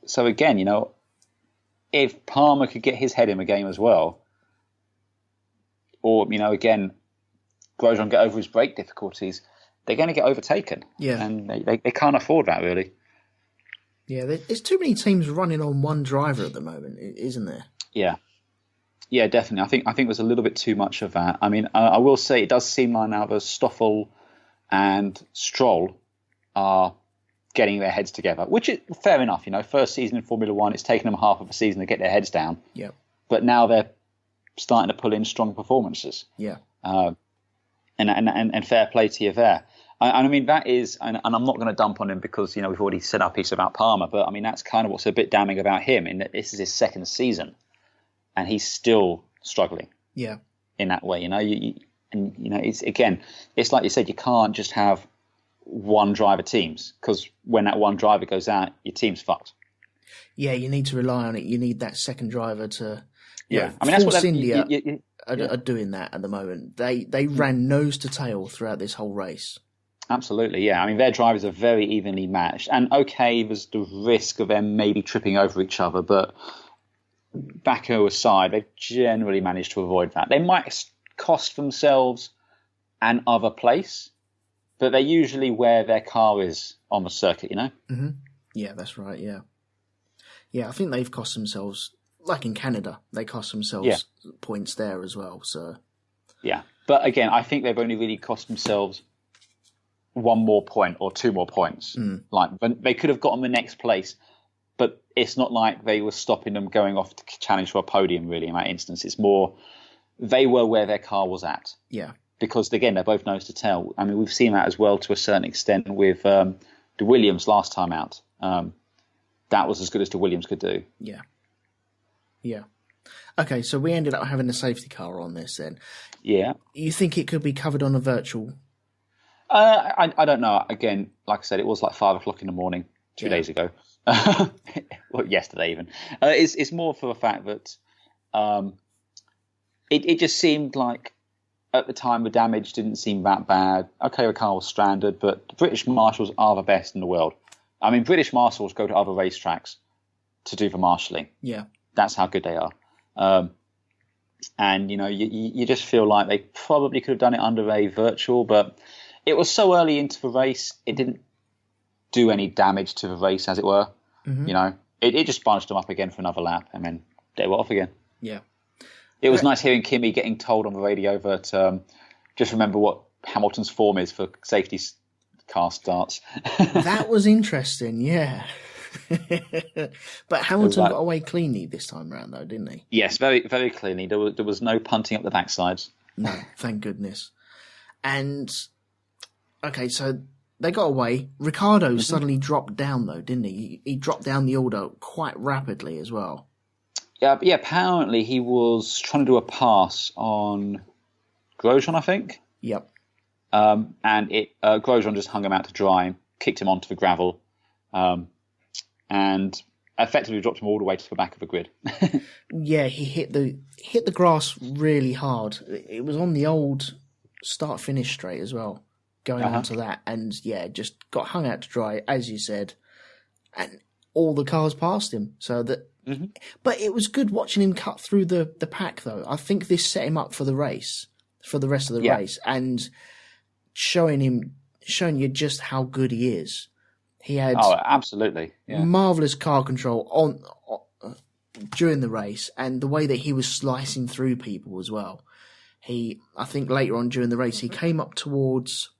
So again, you know, if Palmer could get his head in the game as well, or, you know, again, Grosjean get over his brake difficulties, they're going to get overtaken. Yeah. And they can't afford that, really. Yeah, there's too many teams running on one driver at the moment, isn't there? Yeah. Yeah, definitely. I think there's a little bit too much of that. I mean, I will say it does seem like now that Stoffel and Stroll are getting their heads together, which is fair enough. You know, first season in Formula One, it's taken them half of a season to get their heads down. Yeah. But now they're starting to pull in strong performances. Yeah. And fair play to you there. I mean, that is, and I'm not going to dump on him because, you know, we've already said our piece about Palmer, but I mean, that's kind of what's a bit damning about him in that this is his second season. And he's still struggling. Yeah. In that way, you know, it's like you said, you can't just have one driver teams because when that one driver goes out, your team's fucked. Yeah, you need to rely on it. You need that second driver to. Yeah, I mean that's what India are doing that at the moment. They ran nose to tail throughout this whole race. Absolutely, yeah. I mean their drivers are very evenly matched, and okay, there's the risk of them maybe tripping over each other, but. Baku aside, they've generally managed to avoid that. They might cost themselves an other place, but they're usually where their car is on the circuit, you know? Mm-hmm. Yeah, that's right, yeah. Yeah, I think they've cost themselves, like in Canada, they cost themselves points there as well, so... Yeah, but again, I think they've only really cost themselves one more point or two more points. Like, they could have gotten the next place, but it's not like they were stopping them going off to challenge for a podium, really, in that instance. It's more they were where their car was at. Yeah. Because, again, they're both nose to tail. I mean, we've seen that as well to a certain extent with the Williams last time out. That was as good as the Williams could do. Yeah. Yeah. Okay, so we ended up having a safety car on this then. Yeah. You think it could be covered on a virtual? I don't know. Again, like I said, it was like 5 o'clock in the morning 2 days ago. Well, yesterday even. It's more for the fact that it just seemed like at the time the damage didn't seem that bad. Okay, the car was stranded, but the British Marshals are the best in the world. I mean, British Marshals go to other racetracks to do the marshalling. Yeah. That's how good they are. And, you know, you just feel like they probably could have done it under a virtual, but it was so early into the race, it didn't do any damage to the race, as it were. Mm-hmm. You know, it just bunched them up again for another lap, and then they were off again. Yeah. It was nice hearing Kimi getting told on the radio that just remember what Hamilton's form is for safety car starts. That was interesting, yeah. But Hamilton got away cleanly this time round, though, didn't he? Yes, very, very cleanly. There was no punting up the backsides. No, thank goodness. And, okay, so they got away. Ricciardo suddenly dropped down, though, didn't he? He dropped down the order quite rapidly as well. Yeah, apparently he was trying to do a pass on Grosjean, I think. Yep. And Grosjean just hung him out to dry, kicked him onto the gravel, and effectively dropped him all the way to the back of the grid. Yeah, he hit the grass really hard. It was on the old start-finish straight as well, going onto that, and yeah, just got hung out to dry, as you said. And all the cars past him. So that, but it was good watching him cut through the pack, though. I think this set him up for the race, for the rest of the race, and showing you just how good he is. He had absolutely marvelous car control on during the race, and the way that he was slicing through people as well. I think later on during the race, he came up towards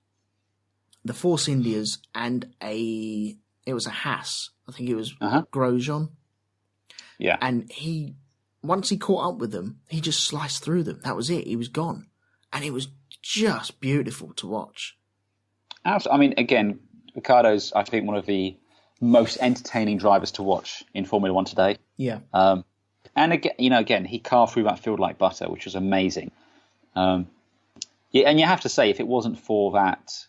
the Force Indias and it was a Haas. I think it was Grosjean. Yeah. And once he caught up with them, he just sliced through them. That was it. He was gone. And it was just beautiful to watch. Absolutely. I mean, again, Ricciardo's, I think, one of the most entertaining drivers to watch in Formula One today. Yeah. And again, he carved through that field like butter, which was amazing. And you have to say, if it wasn't for that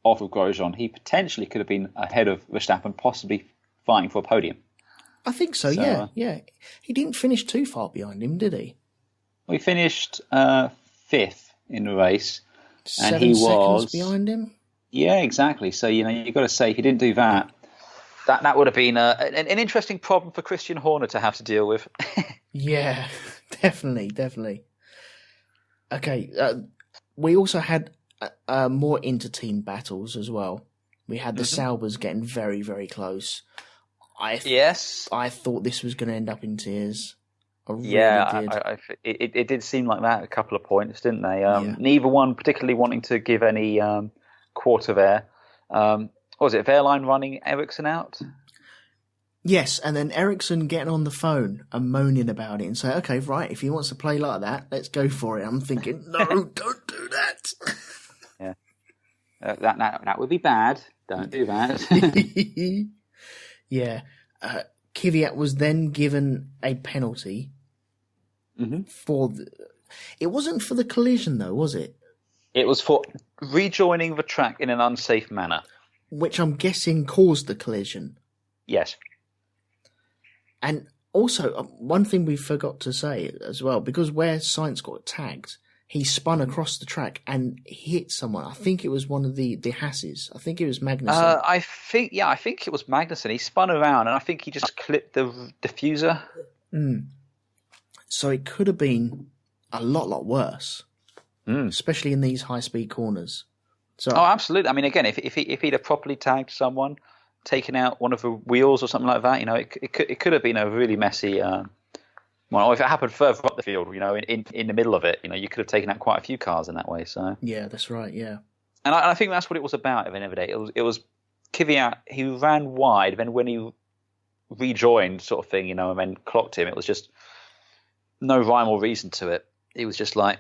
off of Grosjean, he potentially could have been ahead of Verstappen, possibly fighting for a podium. I think so, yeah. He didn't finish too far behind him, did he? Well, he finished fifth in the race. 7 and he seconds was behind him? Yeah, exactly. So, you've got to say, if he didn't do that, that would have been an interesting problem for Christian Horner to have to deal with. Yeah, definitely. Okay, we also had more inter-team battles as well. We had the Saubers getting very, very close. I thought this was going to end up in tears. I really did. It did seem like that at a couple of points, didn't they? Neither one particularly wanting to give any quarter there. Was it Wehrlein running Ericsson out? Yes, and then Ericsson getting on the phone and moaning about it and saying, okay, right, if he wants to play like that, let's go for it. I'm thinking, no, don't do that. Yeah. That would be bad. Don't do that. Yeah. Kyvatt was then given a penalty for... It wasn't for the collision, though, was it? It was for rejoining the track in an unsafe manner. Which I'm guessing caused the collision. Yes. And also, one thing we forgot to say as well, because where Sainz got tagged, he spun across the track and hit someone. I think it was one of the Hasses. I think it was Magnussen. I think it was Magnussen. He spun around and I think he just clipped the diffuser. So it could have been a lot worse, especially in these high-speed corners. So, absolutely. I mean, again, if he'd have properly tagged someone, taken out one of the wheels or something like that, it could have been a really messy. Well, if it happened further up the field, in the middle of it, you could have taken out quite a few cars in that way. So yeah, that's right. Yeah, and I think that's what it was about. At the end of the day, it was Kyvatt. He ran wide, then when he rejoined, sort of thing, and then clocked him. It was just no rhyme or reason to it. He was just like,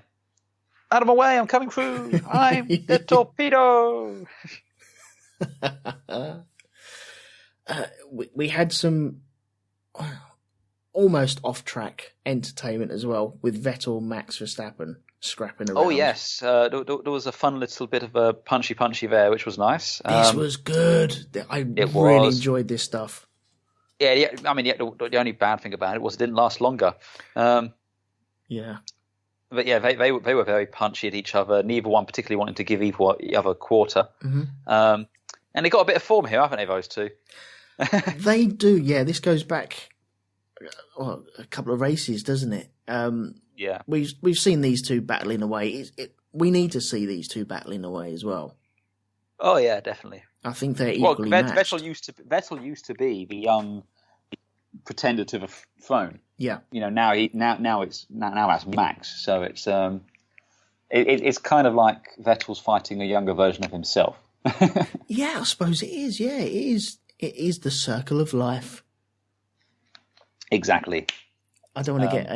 "Out of my way! I'm coming through! I'm the torpedo!" We had some almost off-track entertainment as well with Vettel, Max Verstappen scrapping around. Oh yes, there was a fun little bit of a punchy there, which was nice. This was good. I really enjoyed this stuff. Yeah. I mean, the only bad thing about it was it didn't last longer. Yeah. But yeah, they were very punchy at each other. Neither one particularly wanting to give the other quarter. And they got a bit of form here, haven't they, those two? They do, yeah. This goes back a couple of races, doesn't it? Yeah. We've seen these two battling away. We need to see these two battling away as well. Oh yeah, definitely. I think they're equally matched. Vettel used to be the young pretender to the throne. Yeah. Now it's Max. So it's kind of like Vettel's fighting a younger version of himself. Yeah, I suppose it is. Yeah, it is. It is the circle of life. Exactly. I don't want to get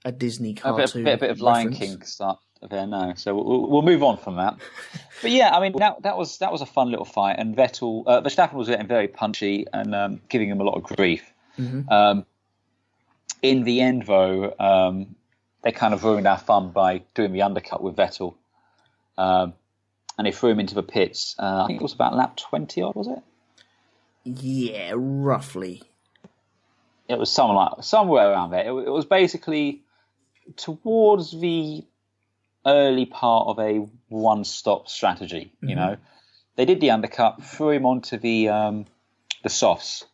a Disney cartoon. A bit of Lion King start there now. So we'll move on from that. But yeah, I mean that was a fun little fight, and Verstappen was getting very punchy and giving him a lot of grief. In the end, though, they kind of ruined our fun by doing the undercut with Vettel. And they threw him into the pits. I think it was about lap 20 odd, was it? Yeah, roughly. It was somewhere around there. It was basically towards the early part of a one-stop strategy. They did the undercut, threw him onto the softs,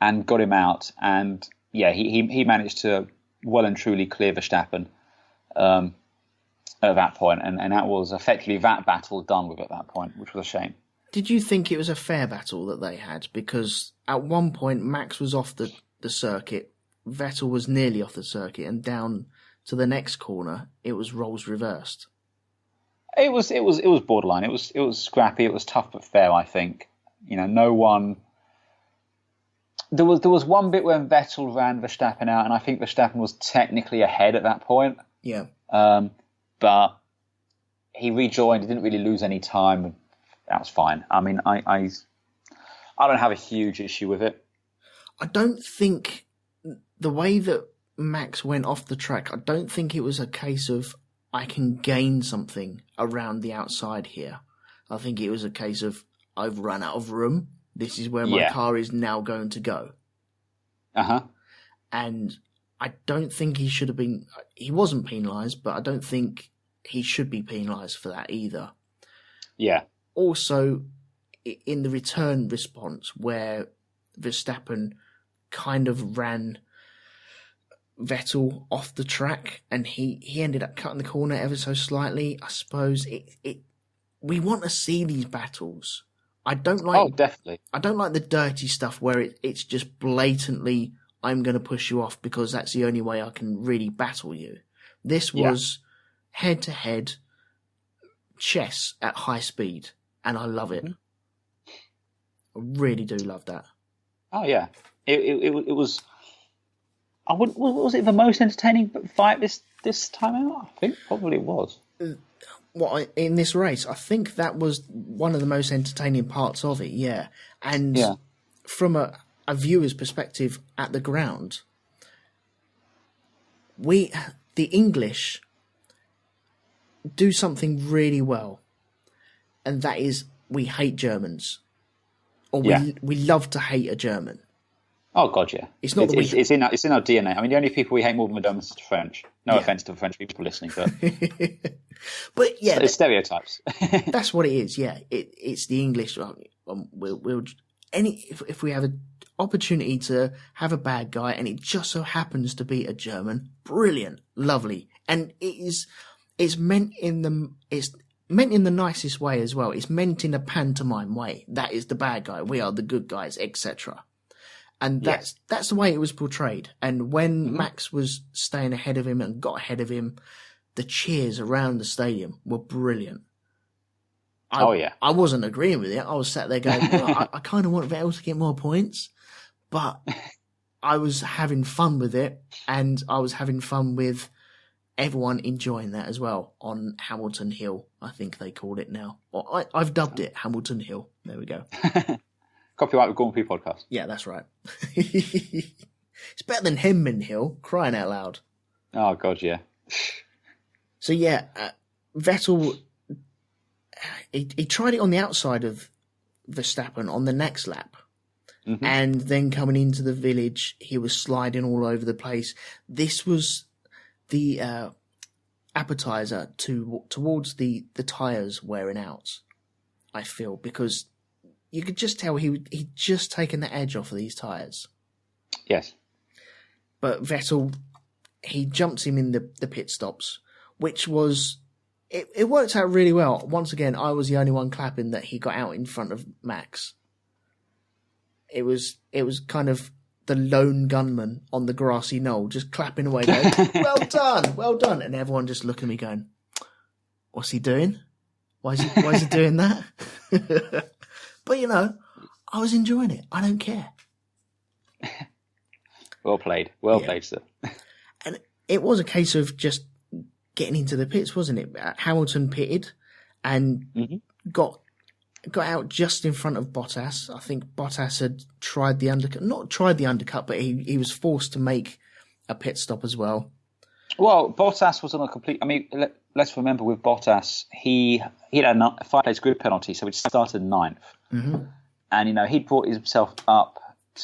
and got him out. And yeah, he managed to well and truly clear Verstappen at that point, and that was effectively that battle done with at that point, which was a shame. Did you think it was a fair battle that they had? Because at one point Max was off the circuit, Vettel was nearly off the circuit, and down to the next corner it was roles reversed. It was borderline. It was scrappy. It was tough but fair, I think. No one. There was one bit when Vettel ran Verstappen out, and I think Verstappen was technically ahead at that point. Yeah. But he rejoined. He didn't really lose any time. That was fine. I mean, I don't have a huge issue with it. I don't think the way that Max went off the track, I don't think it was a case of I can gain something around the outside here. I think it was a case of I've run out of room. This is where my car is now going to go. Uh-huh. And I don't think he should have been... He wasn't penalised, but I don't think he should be penalised for that either. Yeah. Also, in the return response, where Verstappen kind of ran Vettel off the track and he ended up cutting the corner ever so slightly, I suppose we want to see these battles. I don't like... Oh, definitely. I don't like the dirty stuff where it's just blatantly, I'm going to push you off because that's the only way I can really battle you. This was head-to-head chess at high speed, and I love it. I really do love that. Oh, yeah. It was... was it the most entertaining fight this time out? I think probably it was. In this race, I think that was one of the most entertaining parts of it, yeah. And from a viewer's perspective at the ground, the English do something really well, and that is we hate Germans. Or we love to hate a German. Oh God, yeah. It's not it's in our DNA. I mean, the only people we hate more than the Germans is the French. No offense to the French people listening, but but yeah, it's stereotypes. That's what it is. Yeah, it's the English. If we have an opportunity to have a bad guy and it just so happens to be a German, brilliant, lovely, and it's meant in the nicest way as well. It's meant in a pantomime way. That is the bad guy. We are the good guys, etc. And that's the way it was portrayed. And when Max was staying ahead of him and got ahead of him, the cheers around the stadium were brilliant. I wasn't agreeing with it. I was sat there going, I kind of want Vettel to get more points. But I was having fun with it. And I was having fun with everyone enjoying that as well on Hamilton Hill, I think they call it now. Or I've dubbed it Hamilton Hill. There we go. Copyright with Grand Prix Podcast. Yeah, that's right. It's better than Henman Hill, crying out loud. Oh, God, yeah. So, Vettel, he tried it on the outside of Verstappen on the next lap. Mm-hmm. And then coming into the village, he was sliding all over the place. This was the appetizer towards the tyres wearing out, I feel, because... You could just tell he'd just taken the edge off of these tyres. Yes. But Vettel, he jumped him in the pit stops, which was... It worked out really well. Once again, I was the only one clapping that he got out in front of Max. It was kind of the lone gunman on the grassy knoll, just clapping away going, well done. And everyone just looking at me going, what's he doing? Why is he doing that? But, I was enjoying it. I don't care. Well played. Well played, sir. And it was a case of just getting into the pits, wasn't it? Hamilton pitted and got out just in front of Bottas. I think Bottas had tried the undercut. Not tried the undercut, but he was forced to make a pit stop as well. Well, Bottas was on a complete... I mean, let's remember with Bottas, he had a 5-place grid penalty, so he started 9th. Mm-hmm. And, he'd brought himself up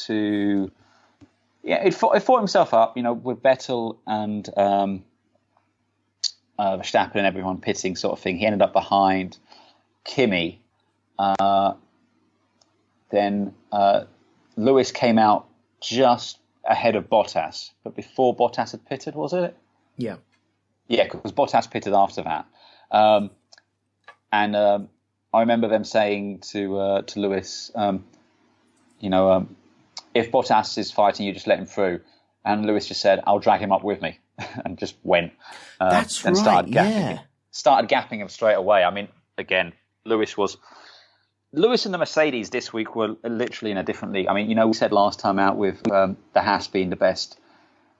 to... Yeah, he'd fought himself up, with Vettel and Verstappen and everyone pitting sort of thing. He ended up behind Kimi. Then Lewis came out just ahead of Bottas, but before Bottas had pitted, was it? Yeah. Yeah, because Bottas pitted after that. And I remember them saying to Lewis, if Bottas is fighting, you just let him through. And Lewis just said, I'll drag him up with me, and just went. That's and right, yeah. Started gapping him straight away. I mean, again, Lewis and the Mercedes this week were literally in a different league. I mean, we said last time out with the Haas being the best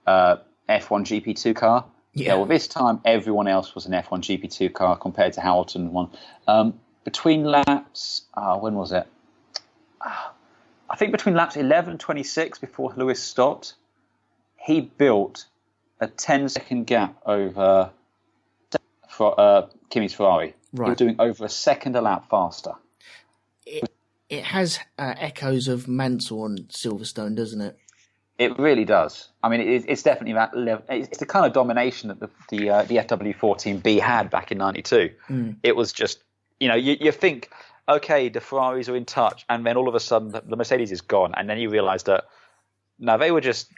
F1 GP2 car. Yeah. Well, this time everyone else was an F1 GP2 car compared to Hamilton one. Between laps, when was it? I think between laps 11 and 26 before Lewis stopped, he built a 10-second gap over Kimi's Ferrari. Right. He was doing over a second a lap faster. It has echoes of Mansell and Silverstone, doesn't it? It really does. I mean, it's definitely that level. It's the kind of domination that the FW14B had back in '92. It was just, you think, okay, the Ferraris are in touch, and then all of a sudden the Mercedes is gone, and then you realise that no, they were just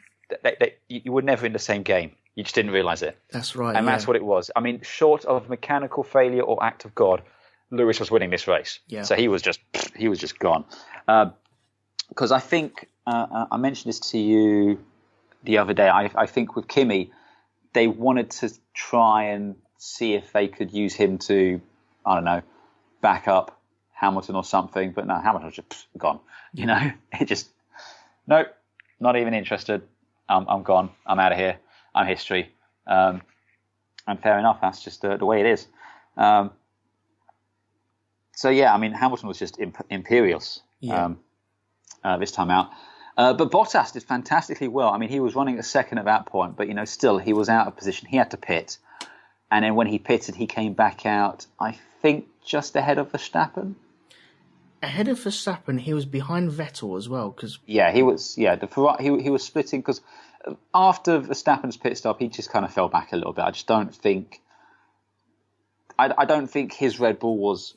you were never in the same game. You just didn't realise it. That's right, and that's what it was. I mean, short of mechanical failure or act of God, Lewis was winning this race. Yeah. So he was just gone. Because I think I mentioned this to you the other day. I think with Kimi, they wanted to try and see if they could use him to, I don't know, back up Hamilton or something. But no, Hamilton was just gone. It just, nope, not even interested. I'm gone. I'm out of here. I'm history. And fair enough. That's just the way it is. So yeah, I mean, Hamilton was just imperious this time out. But Bottas did fantastically well. I mean, he was running a second at that point, but still he was out of position. He had to pit, and then when he pitted, he came back out. I think just ahead of Verstappen. Ahead of Verstappen, he was behind Vettel as well. He was. Yeah, he was splitting because after Verstappen's pit stop, he just kind of fell back a little bit. I just don't think. I don't think his Red Bull was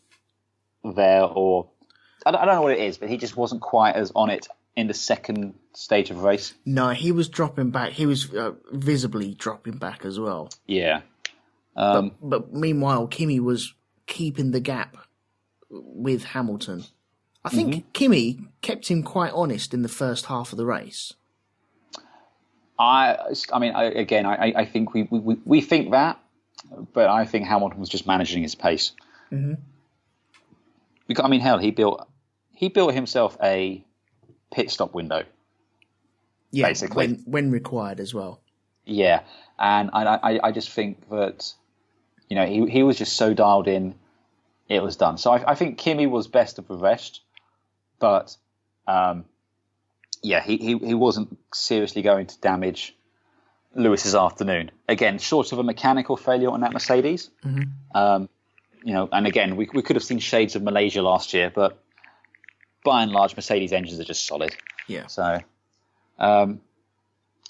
there, or I don't know what it is, but he just wasn't quite as on it in the second stage of the race. No, he was dropping back. He was visibly dropping back as well. Yeah. But meanwhile, Kimi was keeping the gap with Hamilton. I think Kimi kept him quite honest in the first half of the race. I think we think that, but I think Hamilton was just managing his pace. Mm-hmm. Because, I mean, hell, he built himself a pit stop window. Yeah, basically, when required as well. Yeah, and I just think that he was just so dialed in, it was done. So I think Kimi was best of the rest, but he wasn't seriously going to damage Lewis's afternoon. Again, short of a mechanical failure on that Mercedes. Mm-hmm. And again, we could have seen shades of Malaysia last year, but by and large, Mercedes engines are just solid. Yeah. So,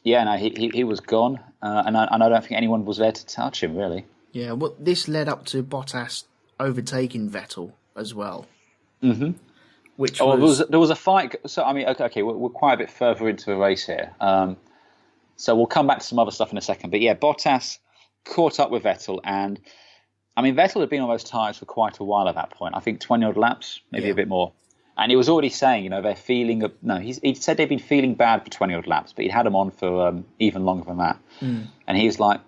he was gone, and I don't think anyone was there to touch him, really. Yeah, well, this led up to Bottas overtaking Vettel as well. Mm-hmm. Which there was a fight. So, I mean, okay, we're quite a bit further into the race here. So we'll come back to some other stuff in a second. But yeah, Bottas caught up with Vettel, and I mean, Vettel had been on those tyres for quite a while at that point. I think 20-odd laps, maybe a bit more. And he was already saying, they're feeling... he said they'd been feeling bad for 20-odd laps, but he'd had them on for even longer than that. Mm. And he was like,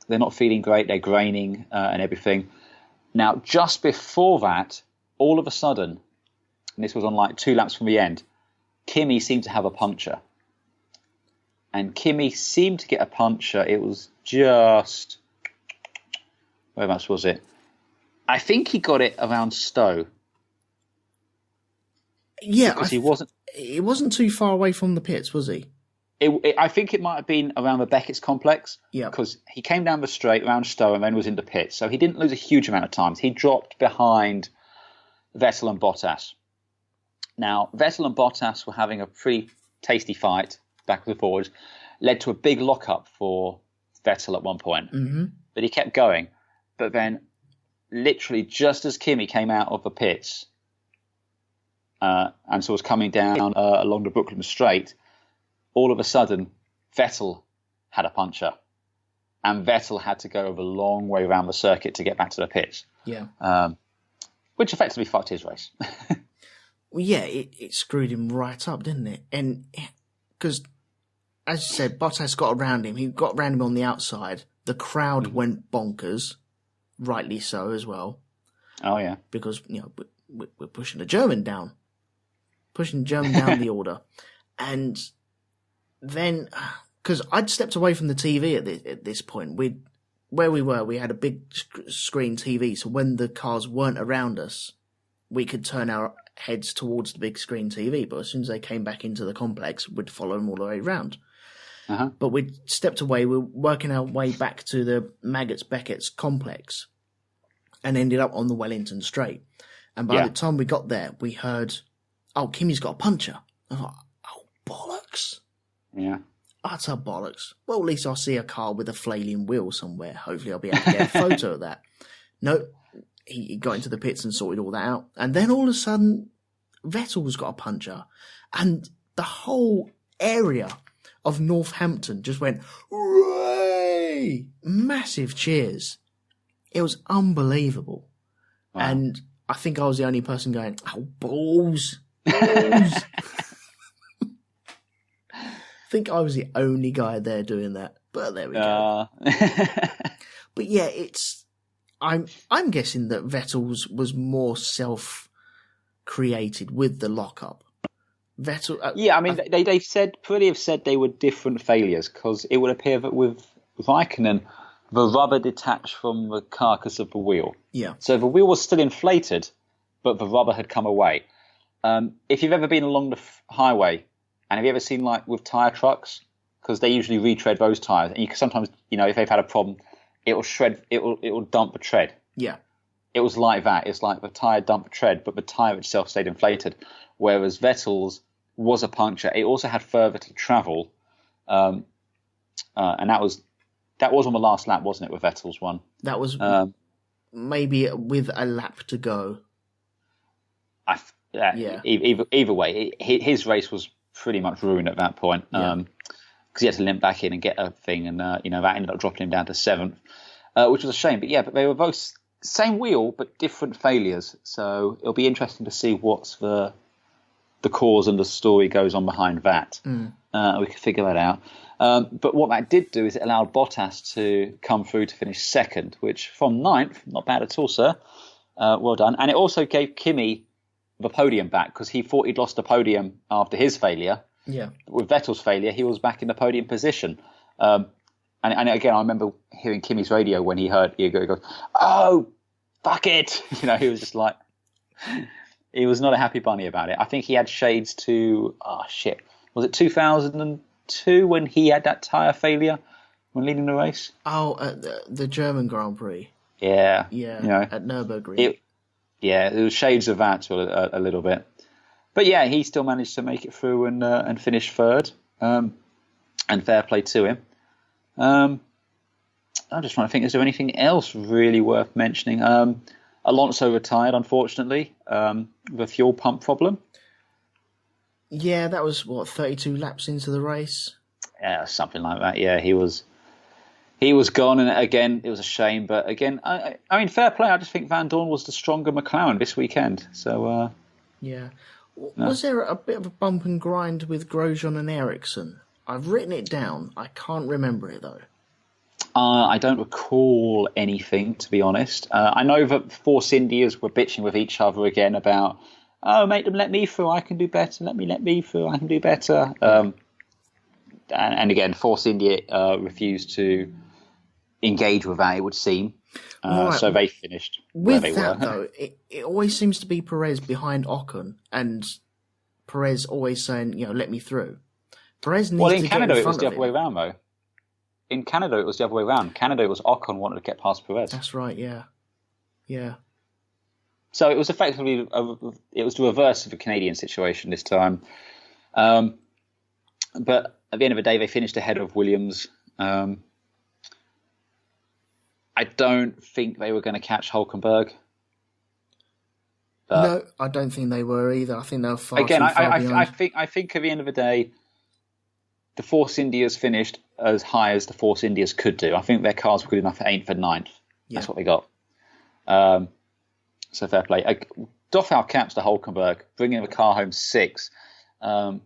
they're not feeling great, they're graining and everything. Now, just before that, all of a sudden, and this was on like 2 laps from the end, Kimi seemed to have a puncture. And Kimi seemed to get a puncture. It was just... Where much was it? I think he got it around Stowe. Yeah, because he wasn't too far away from the pits, was he? I think it might have been around the Beckett's complex. Yeah, because he came down the straight around Stowe and then was in the pits, so he didn't lose a huge amount of time. He dropped behind Vettel and Bottas. Now, Vettel and Bottas were having a pretty tasty fight backwards and forwards, led to a big lockup for Vettel at one point, but he kept going. But then, literally, just as Kimi came out of the pits, and so was coming down along the Brooklyn Straight, all of a sudden, Vettel had a puncture. And Vettel had to go over a long way around the circuit to get back to the pits. Yeah. Which effectively fucked his race. Well, yeah, it screwed him right up, didn't it? And because, as you said, Bottas got around him. He got around him on the outside. The crowd went bonkers, rightly so as well. Oh, yeah. Because, we're pushing the German down. Pushing the German down the order. And then, because I'd stepped away from the TV at this point. Where we were, we had a big screen TV, so when the cars weren't around us, we could turn our heads towards the big screen TV, but as soon as they came back into the complex, we'd follow them all the way around. But we'd stepped away, we were working our way back to the Beckett's complex and ended up on the Wellington Straight. And by the time we got there, we heard, oh, Kimi's got a puncture. I thought, oh, bollocks. Yeah. Utter bollocks. Well, at least I'll see a car with a flailing wheel somewhere. Hopefully I'll be able to get a photo of that. No, he got into the pits and sorted all that out. And then all of a sudden, Vettel's got a puncture. And the whole area of Northampton just went, hooray! Massive cheers. It was unbelievable. Wow. And I think I was the only person going, oh, balls. Balls. I think I was the only guy there doing that. But there we go. But yeah, I'm guessing that Vettel's was more self-created with the lockup. Vettel. Yeah, I mean, they've said they were different failures because it would appear that with Raikkonen, the rubber detached from the carcass of the wheel. Yeah. So the wheel was still inflated, but the rubber had come away. If you've ever been along the highway, and have you ever seen like with tyre trucks, because they usually retread those tyres, and you can sometimes, if they've had a problem, it will shred, it will dump the tread. Yeah. It was like that. It's like the tyre dumped the tread, but the tyre itself stayed inflated. Whereas Vettel's was a puncture. It also had further to travel, and that was on the last lap, wasn't it, with Vettel's one? That was maybe with a lap to go. Either way, his race was pretty much ruined at that point because he had to limp back in and get a thing, and that ended up dropping him down to 7th, which was a shame. But they were both same wheel but different failures. So it'll be interesting to see what's the cause and the story goes on behind that. We can figure that out. But what that did do is it allowed Bottas to come through to finish 2nd, which from 9th, not bad at all, sir. Well done. And it also gave Kimi the podium back because he thought he'd lost the podium after his failure. Yeah. With Vettel's failure, he was back in the podium position. And again, I remember hearing Kimi's radio when he goes, "Oh, fuck it!" He was just like, he was not a happy bunny about it. I think he had shades to, was it 2002 when he had that tyre failure when leading the race? Oh, the German Grand Prix. Yeah. Yeah. At Nürburgring. There was shades of that a little bit. But yeah, he still managed to make it through and finish 3rd. And fair play to him. I'm just trying to think, is there anything else really worth mentioning? Alonso retired, unfortunately, with a fuel pump problem. Yeah, that was, 32 laps into the race? Yeah, something like that. Yeah, he was gone, and again, it was a shame. But again, I mean, fair play. I just think Van Dorn was the stronger McLaren this weekend. So yeah. Was there a bit of a bump and grind with Grosjean and Ericsson? I've written it down. I can't remember it, though. I don't recall anything, to be honest. I know that Force Indias were bitching with each other again about, oh, make them let me through, I can do better. Let me through, I can do better. And again, Force India refused to engage with that, it would seem. Right. So they finished where they were. Though, it always seems to be Perez behind Ocon, and Perez always saying, let me through. Perez needs in Canada, it was the other way around, though. In Canada, it was the other way around. Canada, it was Ocon wanted to get past Perez. That's right, yeah. Yeah. So it was effectively, it was the reverse of the Canadian situation this time. But at the end of the day, they finished ahead of Williams. I don't think they were going to catch Hülkenberg. No, I don't think they were either. I think they were far again, too far behind. I think at the end of the day, the Force Indias finished as high as the Force Indias could do. I think their cars were good enough for 8th and 9th. That's what they got. So fair play. Doff our caps to Hulkenberg, bringing the car home 6th. That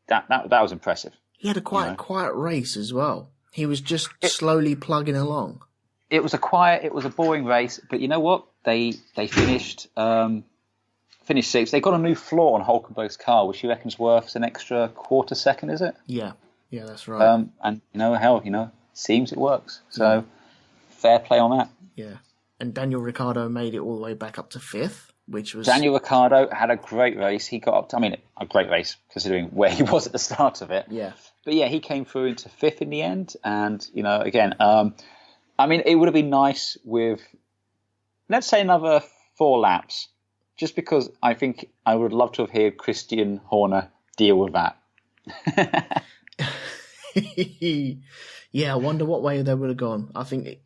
was impressive. He had a quiet race as well. He was just slowly plugging along. It was a boring race, but you know what? They finished 6th. They got a new floor on Hulkenberg's car, which he reckons worth an extra quarter second, is it? Yeah, that's right. And seems it works. So fair play on that. Yeah. And Daniel Ricciardo made it all the way back up to 5th, which was... Daniel Ricciardo had a great race. He got up to, a great race considering where he was at the start of it. Yeah. But yeah, he came through into 5th in the end. And, again, it would have been nice with, let's say, another 4 laps, just because I think I would love to have heard Christian Horner deal with that. Yeah, I wonder what way they would have gone. I think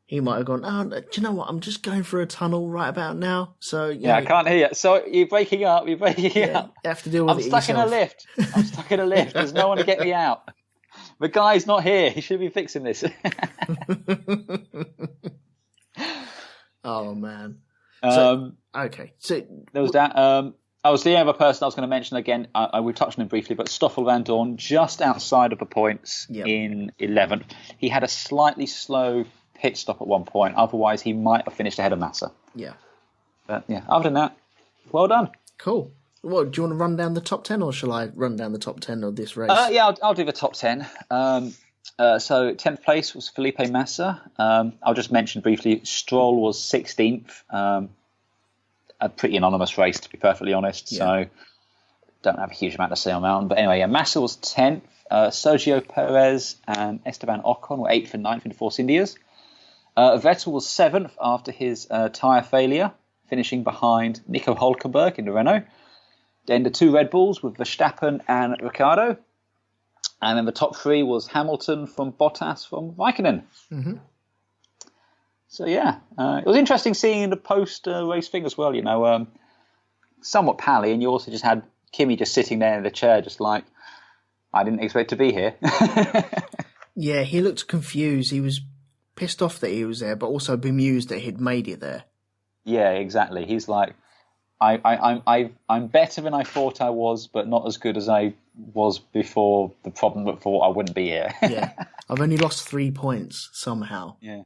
he might have gone, do you know what? I'm just going through a tunnel right about now. So yeah, I can't hear you. So you're breaking up. You're breaking up. You have to deal with it yourself. I'm stuck in a lift. There's no one to get me out. The guy's not here. He should be fixing this. Oh, man. Okay. So there was that. I was the other person I was going to mention again. We touched on him briefly, but Stoffel Van Dorn, just outside of the points in 11th. He had a slightly slow pit stop at one point. Otherwise, he might have finished ahead of Massa. Yeah. But yeah, other than that, well done. Cool. Well, do you want to run down the top 10, or shall I run down the top 10 of this race? Yeah, I'll do the top 10. So 10th place was Felipe Massa. I'll just mention briefly, Stroll was 16th. A pretty anonymous race, to be perfectly honest. Yeah. So don't have a huge amount to say on that one. But anyway, yeah, Massa was 10th. Sergio Perez and Esteban Ocon were 8th and 9th in the Force Indias. Vettel was 7th after his tyre failure, finishing behind Nico Hulkenberg in the Renault. Then the 2 Red Bulls with Verstappen and Ricciardo. And then the top 3 was Hamilton from Bottas from Raikkonen. Mm-hmm. So yeah, it was interesting seeing the post-race thing as well, somewhat pally, and you also just had Kimi just sitting there in the chair just like, I didn't expect to be here. Yeah, he looked confused. He was pissed off that he was there, but also bemused that he'd made it there. Yeah, exactly. He's like, I'm better than I thought I was, but not as good as I was before the problem that thought I wouldn't be here. Yeah, I've only lost 3 points somehow. Yeah.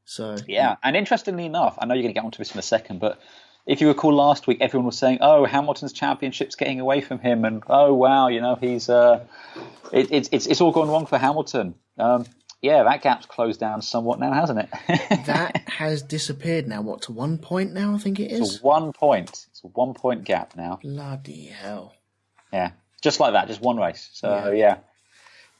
So yeah, and interestingly enough, I know you're going to get onto this in a second, but if you recall last week, everyone was saying, "Oh, Hamilton's championship's getting away from him," and "Oh, wow, he's it's all gone wrong for Hamilton." Yeah, that gap's closed down somewhat now, hasn't it? That has disappeared now. What, to 1 point now? I think it is. It's 1 point. It's a 1 point gap now. Bloody hell! Yeah, just like that, just one race. So yeah.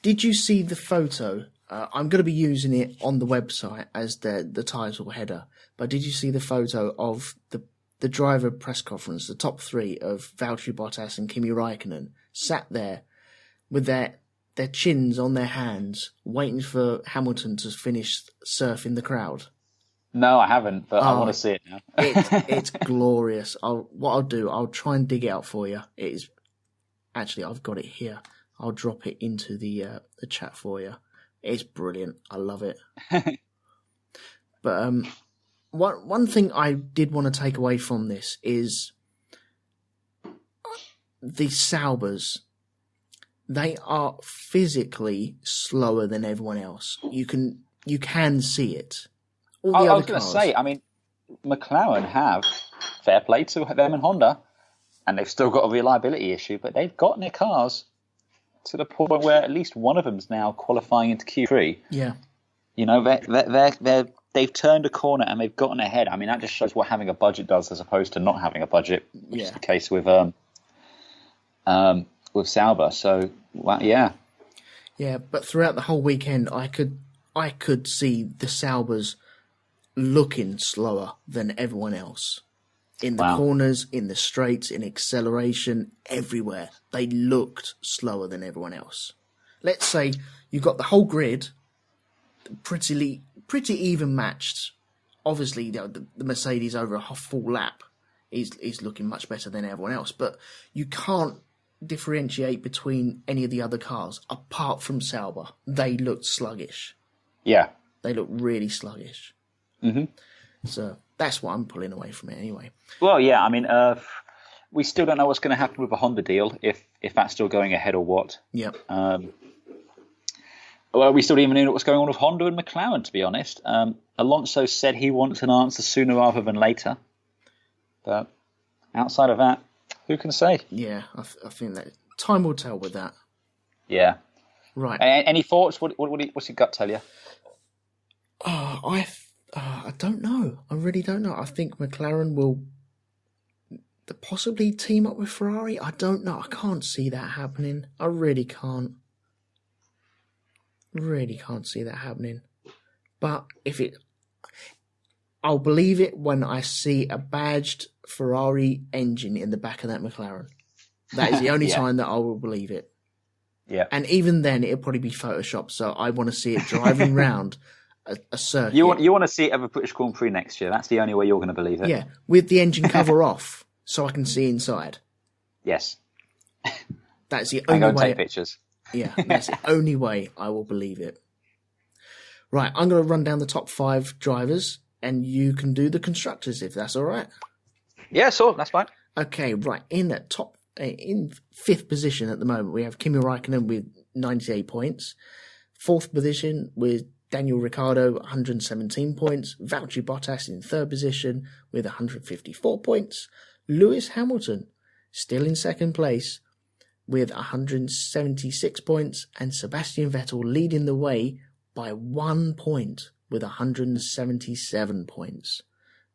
Did you see the photo? I'm going to be using it on the website as the title header. But did you see the photo of the driver press conference, the top 3 of Valtteri Bottas and Kimi Raikkonen, sat there with their chins on their hands, waiting for Hamilton to finish surfing the crowd? No, I haven't, but I want to see it now. It's glorious. What I'll do, I'll try and dig it out for you. It is actually, I've got it here. I'll drop it into the chat for you. It's brilliant. I love it. But one thing I did want to take away from this is the Saubers. They are physically slower than everyone else. You can see it. All the I was going to say, McLaren have, fair play to them and Honda, and they've still got a reliability issue, but they've gotten their cars to the point where at least one of them's now qualifying into Q3. Yeah. They've turned a corner and they've gotten ahead. That just shows what having a budget does as opposed to not having a budget, which is the case with Sauber. So, well, yeah. Yeah, but throughout the whole weekend, I could see the Saubers looking slower than everyone else. In the corners, in the straights, in acceleration, everywhere. They looked slower than everyone else. Let's say you've got the whole grid pretty even matched. Obviously, the Mercedes over a full lap is looking much better than everyone else. But you can't differentiate between any of the other cars apart from Sauber. They looked sluggish. Yeah. They looked really sluggish. Mm-hmm. So that's what I'm pulling away from it anyway. Well, yeah, I mean, we still don't know what's going to happen with the Honda deal, if that's still going ahead or what. Yep. Well, we still don't even know what's going on with Honda and McLaren, to be honest. Alonso said he wants an answer sooner rather than later. But outside of that, who can say? Yeah, I think that time will tell with that. Yeah. Right. Any thoughts? What's your gut tell you? I don't know. I really don't know. I think McLaren will possibly team up with Ferrari. I don't know. I can't see that happening. I really can't. Really can't see that happening. But I'll believe it when I see a badged Ferrari engine in the back of that McLaren. That is the only time that I will believe it. Yeah. And even then, it'll probably be Photoshopped. So I want to see it driving round a circuit. You want to see it at the British Grand Prix next year. That's the only way you're going to believe it. Yeah, with the engine cover off, so I can see inside. Yes. That's the only way. And go way. take pictures. Yeah, that's the only way I will believe it. Right, I'm going to run down the top 5 drivers, and you can do the constructors if that's all right. Yeah, sure, that's fine. Okay, right. In 5th position at the moment, we have Kimi Räikkönen with 98 points. 4th position with Daniel Ricciardo, 117 points. Valtteri Bottas in 3rd position with 154 points. Lewis Hamilton still in 2nd place with 176 points. And Sebastian Vettel leading the way by 1 point with 177 points.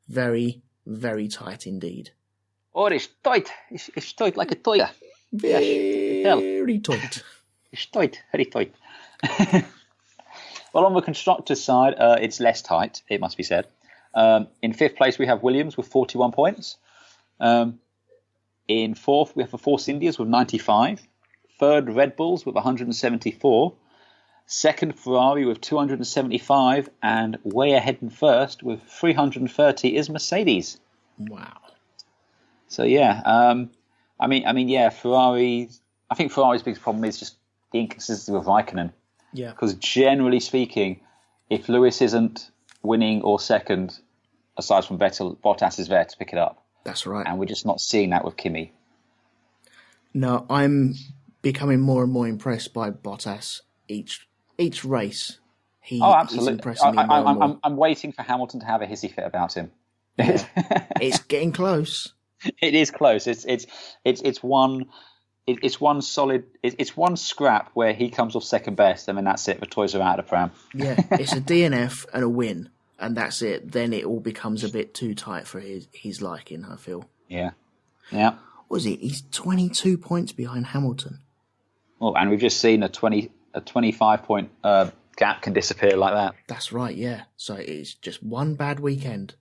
Very, very tight indeed. Oh, it's tight. It's tight like a toy. Very tight. It's tight, very tight. Well, on the constructors' side, it's less tight, it must be said. In 5th place, we have Williams with 41 points. In 4th, we have the Force Indias with 95. 3rd, Red Bulls with 174. 2nd, Ferrari with 275. And way ahead in 1st with 330 is Mercedes. Wow. So, yeah. I mean, yeah, Ferrari... I think Ferrari's biggest problem is just the inconsistency with Raikkonen. Yeah. Because generally speaking, if Lewis isn't winning or second, aside from Vettel, Bottas is there to pick it up. That's right. And we're just not seeing that with Kimi. No, I'm becoming more and more impressed by Bottas each race. Absolutely. He's impressing me more and more. I'm waiting for Hamilton to have a hissy fit about him. Yeah. It's getting close. It is close. It's one solid. It's one scrap where he comes off second best, and then that's it. The toys are out of the pram. Yeah, it's a DNF and a win, and that's it. Then it all becomes a bit too tight for his liking, I feel. Yeah. What is it? He's 22 points behind Hamilton. Well, and we've just seen a 25 point gap can disappear like that. That's right. Yeah. So it's just one bad weekend,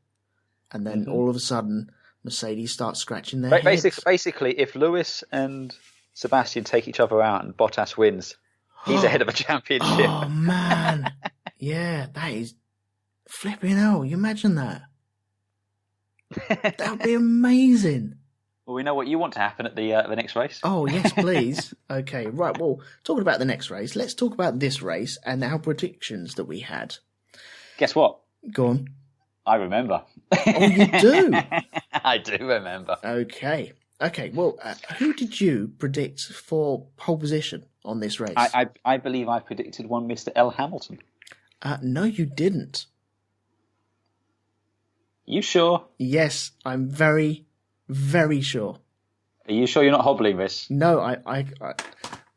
and then all of a sudden, Mercedes starts scratching their heads. Basically, if Lewis and Sebastian take each other out and Bottas wins, he's ahead of a championship. Oh, man. Yeah, that is flipping hell. You imagine that? That would be amazing. Well, we know what you want to happen at the next race. Oh, yes, please. Okay, right. Well, talking about the next race, let's talk about this race and our predictions that we had. Guess what? Go on. I remember. Oh, you do? I do remember. Okay. Well, who did you predict for pole position on this race? I believe I predicted one Mr. L. Hamilton. No, you didn't. You sure? Yes, I'm very, very sure. Are you sure you're not hobbling this? No, I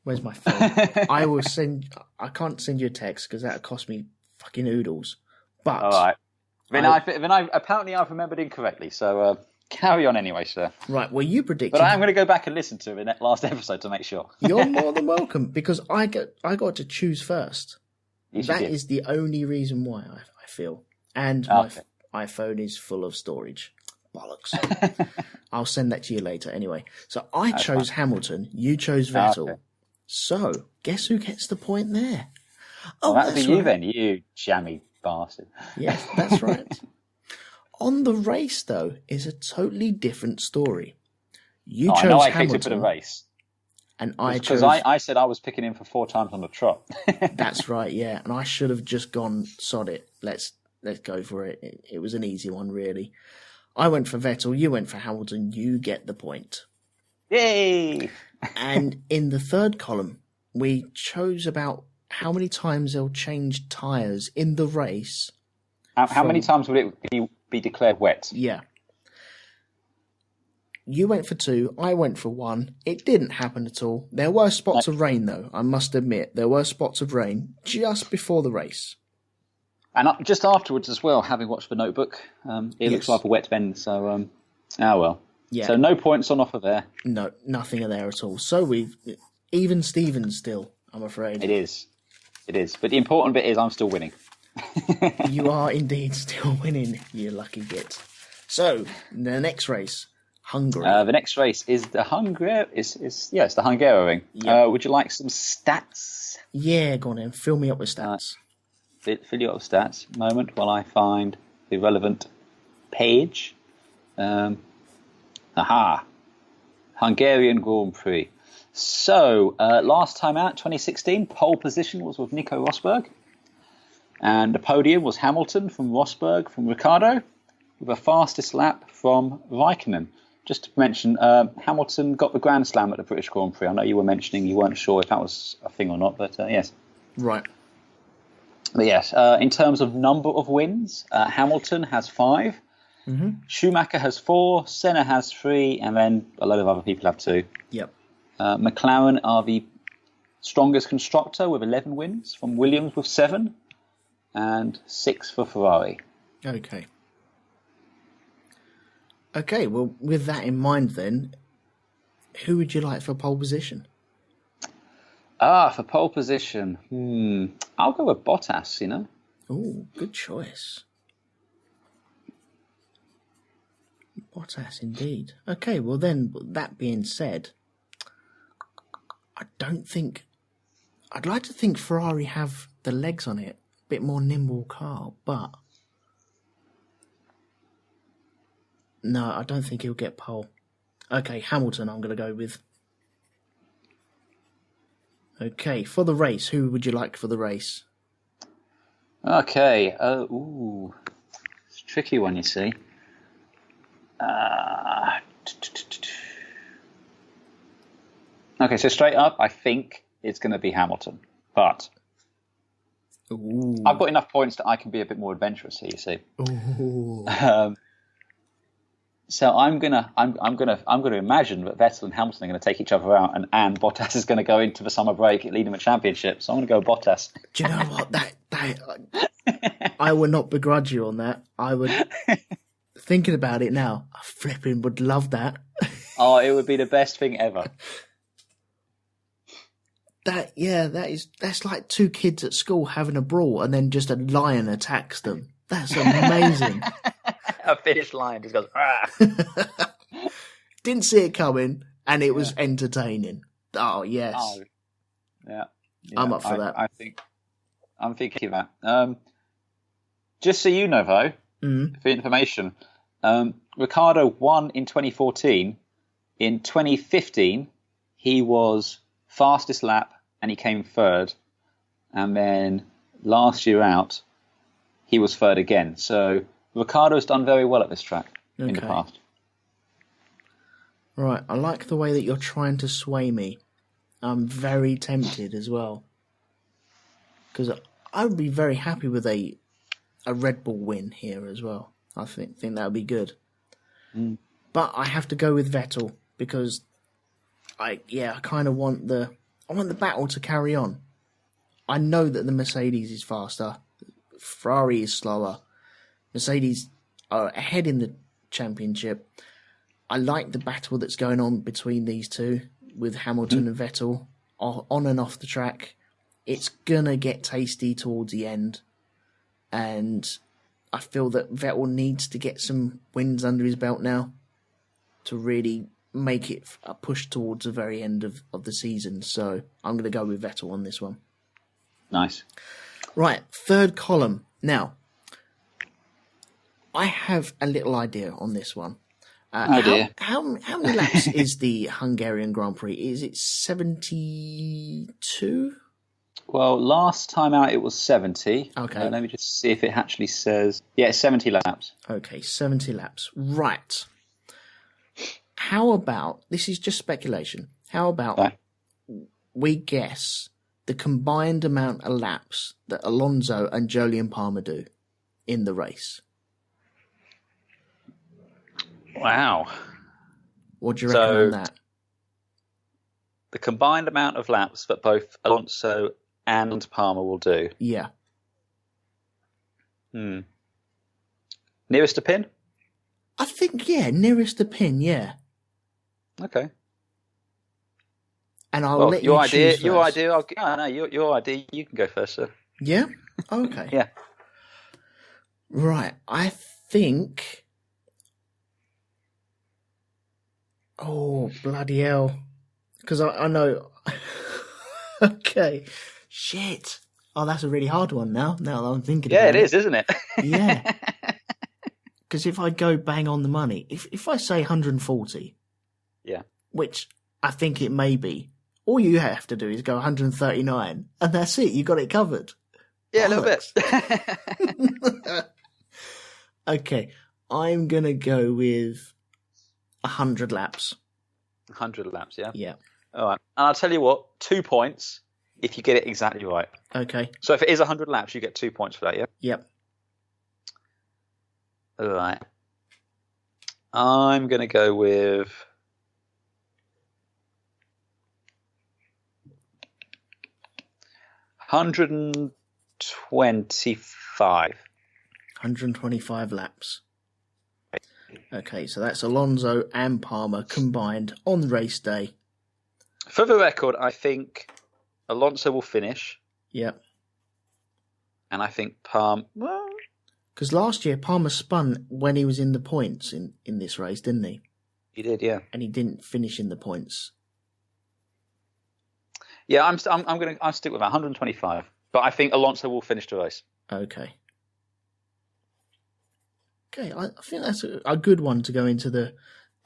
where's my phone? I can't send you a text because that'll cost me fucking oodles. But all right. Then apparently I've remembered incorrectly, so carry on anyway, sir. Right, well, you predicted... But I am going to go back and listen to the last episode to make sure. You're more than welcome, because I got to choose first. Yes, that is the only reason why, I feel. And my iPhone is full of storage. Bollocks. I'll send that to you later anyway. So I chose Hamilton, you chose Vettel. Okay. So, guess who gets the point there? Oh, that'd be you then, you jammy bastard. Yes, that's right. On the race, though, is a totally different story. You chose I know I Hamilton. picked it for the race. And I because chose... I said I was picking him for 4 times on the trot. That's right, yeah. And I should have just gone, sod it. Let's go for it. It was an easy one, really. I went for Vettel. You went for Hamilton. You get the point. Yay! And in the third column, we chose about how many times they'll change tyres in the race. How many times would it be declared wet? Yeah. You went for 2, I went for 1. It didn't happen at all. There were spots of rain, though, I must admit. There were spots of rain just before the race. And just afterwards as well, having watched The Notebook, it looks like a wet bend, so, well. Yeah. So no points on offer there. No, nothing there at all. So we've... Even Stevens still, I'm afraid. It is. But the important bit is I'm still winning. You are indeed still winning, you lucky git. So, the next race... Hungary. The next race is the it's the Hungarian. Yep. Would you like some stats? Yeah, go on then. Fill me up with stats. Fill you up with stats. Moment while I find the relevant page. Hungarian Grand Prix. So, last time out, 2016, pole position was with Nico Rosberg. And the podium was Hamilton from Rosberg from Ricciardo, with a fastest lap from Raikkonen. Just to mention, Hamilton got the Grand Slam at the British Grand Prix. I know you were mentioning you weren't sure if that was a thing or not, but yes. Right. But yes, in terms of number of wins, Hamilton has 5, Schumacher has 4, Senna has 3, and then a load of other people have 2. Yep. McLaren are the strongest constructor with 11 wins, from Williams with 7, and 6 for Ferrari. Okay, well, with that in mind then, who would you like for pole position? For pole position, I'll go with Bottas, Oh, good choice. Bottas, indeed. Okay, well then, that being said, I'd like to think Ferrari have the legs on it, a bit more nimble car, but no, I don't think he'll get pole. Okay, Hamilton I'm going to go with. Okay, for the race, who would you like for the race? Okay, it's a tricky one, you see. Okay, so straight up, I think it's going to be Hamilton, but I've got enough points that I can be a bit more adventurous here, you see. So I'm gonna imagine that Vettel and Hamilton are going to take each other out, and Bottas is going to go into the summer break leading the championship. So I'm going to go Bottas. Do you know what? I would not begrudge you on that. I would. Thinking about it now, I flipping would love that. Oh, it would be the best thing ever. That's like 2 kids at school having a brawl, and then just a lion attacks them. That's amazing. A finish line just goes. Didn't see it coming, and it was entertaining. Oh yes. Oh, yeah. I'm up for that. I'm thinking of that. Just so you know, though, for information, Ricciardo won in 2014. In 2015, he was fastest lap, and he came 3rd. And then last year out, he was 3rd again. So Ricciardo's done very well at this track in the past. Right, I like the way that you're trying to sway me. I'm very tempted as well. Because I would be very happy with a Red Bull win here as well. I think that would be good. But I have to go with Vettel because I kind of want the battle to carry on. I know that the Mercedes is faster, Ferrari is slower. Mercedes are ahead in the championship. I like the battle that's going on between these two with Hamilton and Vettel on and off the track. It's going to get tasty towards the end. And I feel that Vettel needs to get some wins under his belt now to really make it a push towards the very end of the season. So I'm going to go with Vettel on this one. Nice. Right, third column. Now, I have a little idea on this one. Oh dear. How many laps is the Hungarian Grand Prix? Is it 72? Well, last time out it was 70. Okay. Let me just see if it actually says... Yeah, it's 70 laps. Okay, 70 laps. Right. How about, this is just speculation, how about we guess the combined amount of laps that Alonso and Jolyon Palmer do in the race? Wow. What do you reckon on that? The combined amount of laps that both Alonso and Palmer will do. Yeah. Nearest to pin? I think, nearest the pin, yeah. Okay. And I'll let you choose first. Your idea. Your idea. You can go first, sir. Yeah? Okay. Yeah. Right. I think... Oh, bloody hell. Because I know... Okay. Shit. Oh, that's a really hard one now that I'm thinking about it. Yeah, it is, isn't it? Yeah. Because if I go bang on the money, if I say 140... Yeah. Which I think it may be. All you have to do is go 139, and that's it. You got it covered. Yeah, bollocks. A little bit. Okay, I'm going to go with 100 laps. 100 laps, yeah? Yeah. All right. And I'll tell you what, 2 points if you get it exactly right. Okay. So if it is 100 laps, you get 2 points for that, yeah? Yep. All right. I'm going to go with... 125. 125 laps. Okay, so that's Alonso and Palmer combined on the race day. For the record, I think Alonso will finish. Yep. And I think Palmer... Well, because last year Palmer spun when he was in the points in this race, didn't he? he did, yeah. And he didn't finish in the points. Yeah, I'll stick with that 125. But I think Alonso will finish the race. Okay. Okay, I think that's a good one to go into the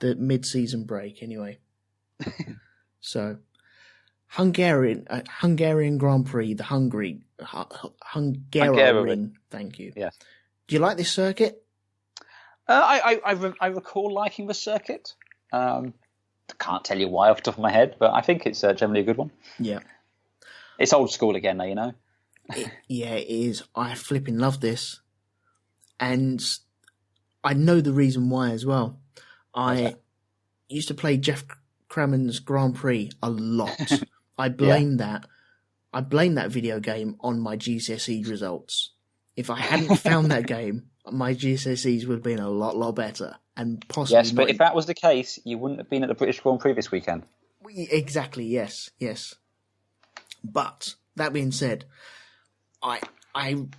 mid-season break anyway. So, Hungarian Grand Prix, the Hungarian. Thank you. Yeah. Do you like this circuit? I recall liking the circuit. I can't tell you why off the top of my head, but I think it's generally a good one. Yeah. It's old school again, though, you know. It is. I flipping love this, and I know the reason why as well. I used to play Jeff Crammond's Grand Prix a lot. I blame that. I blame that video game on my GCSE results. If I hadn't found that game, my GCSEs would have been a lot better, and possibly. Yes, but if that was the case, you wouldn't have been at the British Grand Prix this weekend. Exactly. Yes. But that being said, I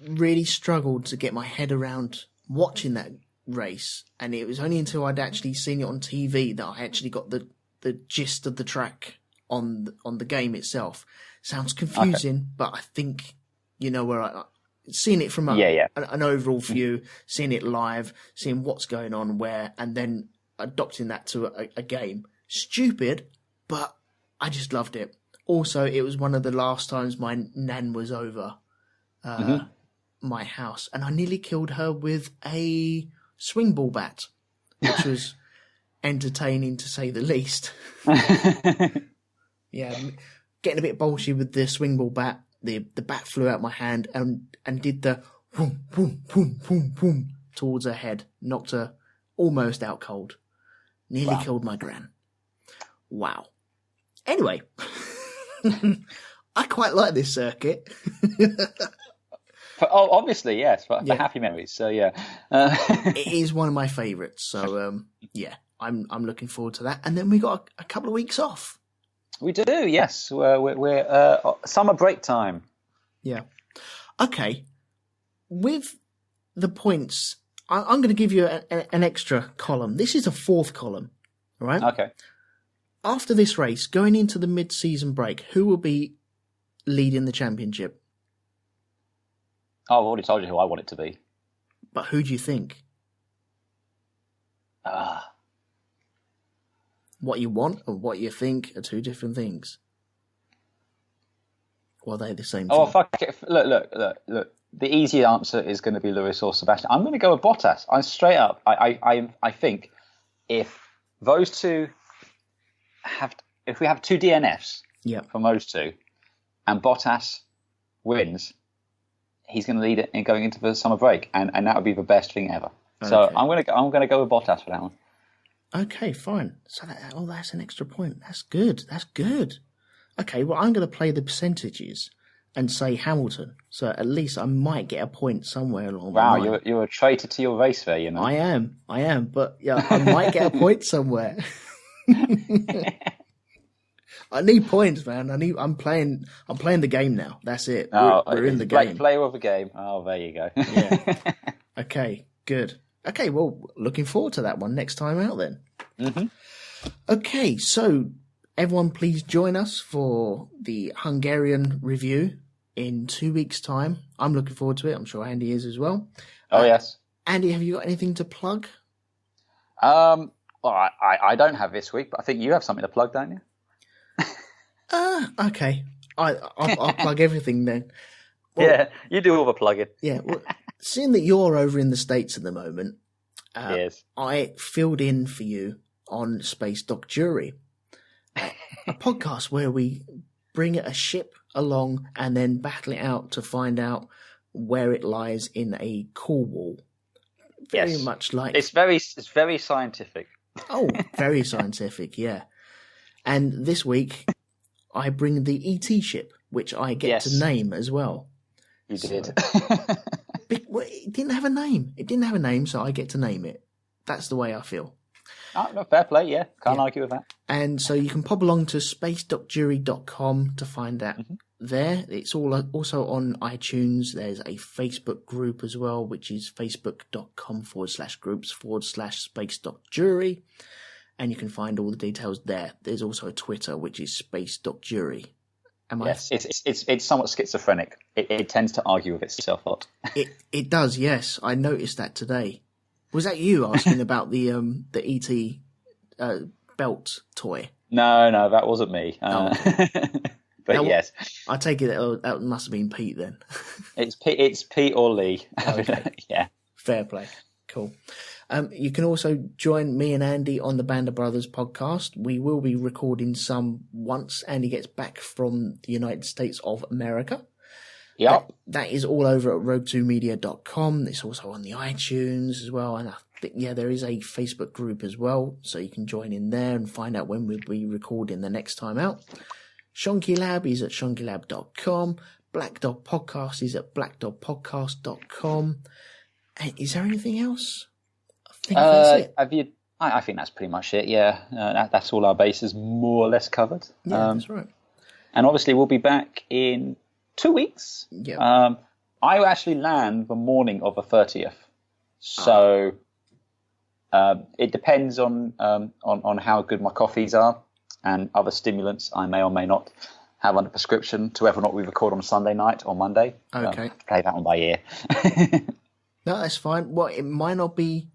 really struggled to get my head around watching that race, and it was only until I'd actually seen it on TV that I actually got the gist of the track on the game itself. Sounds confusing, but I think you know where I seeing it from an overall view, seeing it live, seeing what's going on where, and then adopting that to a game. Stupid, but I just loved it. Also, it was one of the last times my nan was over my house, and I nearly killed her with a swing ball bat, which was entertaining to say the least. Yeah, getting a bit bolshy with the swing ball bat. The bat flew out my hand and did the boom, boom, boom, boom, boom towards her head, knocked her almost out cold. Nearly killed my gran. Wow. Anyway, I quite like this circuit. Obviously, yes, for happy memories. So yeah, it is one of my favourites. So I'm looking forward to that. And then we got a couple of weeks off. We do, yes. We're summer break time. Yeah. Okay. With the points, I'm going to give you an extra column. This is a fourth column, all right? Okay. After this race, going into the mid-season break, who will be leading the championship? Oh, I've already told you who I want it to be. But who do you think? What you want and what you think are two different things. Or are they the same thing? Oh, fuck it. Look. The easy answer is going to be Lewis or Sebastian. I'm going to go with Bottas. I'm straight up. I think if those two if we have two DNFs from those two, and Bottas wins, he's going to lead it in going into the summer break, and that would be the best thing ever. Okay. So I'm going to go with Bottas for that one. Okay, fine. So that's an extra point. That's good. Okay, well, I'm going to play the percentages and say Hamilton. So at least I might get a point somewhere along the line. Wow, you're a traitor to your race there, you know. I am. But yeah, I might get a point somewhere. I need points, man. I'm playing the game now. That's it. We're in the game. Play with the game. Oh, there you go. Yeah. Okay, good. Okay, well, looking forward to that one next time out then. Mm-hmm. Okay, so everyone please join us for the Hungarian review in 2 weeks' time. I'm looking forward to it. I'm sure Andy is as well. Oh, yes. Andy, have you got anything to plug? Well, I don't have this week, but I think you have something to plug, don't you? Okay. I'll plug everything then. Well, yeah, you do all the plugging. Yeah, well, seeing that you're over in the States at the moment, yes. I filled in for you on Space Dock Jury, a podcast where we bring a ship along and then battle it out to find out where it lies in a core wall. Very much like... It's very scientific. Oh, very scientific, yeah. And this week, I bring the ET ship, which I get to name as well. You did. It didn't have a name. So I get to name it. That's the way I feel. Oh, no, fair play, yeah. Can't argue with that. And so you can pop along to spacedockjury.com to find that there. It's also on iTunes. There's a Facebook group as well, which is facebook.com/groups/spacedockjury. And you can find all the details there. There's also a Twitter, which is spacedockjury. Yes, it's somewhat schizophrenic. It tends to argue with itself a lot. It does, yes. I noticed that today. Was that you asking about the ET belt toy? No, that wasn't me. But yes, I take it that must have been Pete then. It's Pete or Lee. Okay. Yeah, fair play. Cool. You can also join me and Andy on the Band of Brothers podcast. We will be recording some once Andy gets back from the United States of America. Yep. That is all over at RogueTwoMedia.com. It's also on the iTunes as well. And I think, there is a Facebook group as well. So you can join in there and find out when we'll be recording the next time out. Shonky Lab is at shonkylab.com. Black Dog Podcast is at blackdogpodcast.com. Is there anything else? I think that's it. I think that's pretty much it, yeah. That's all our bases more or less covered. Yeah, that's right. And obviously we'll be back in 2 weeks. Yeah. I actually land the morning of the 30th. So it depends on how good my coffees are and other stimulants I may or may not have under prescription to whether or not we record on Sunday night or Monday. Okay. Play that one by ear. No, that's fine. Well, it might not be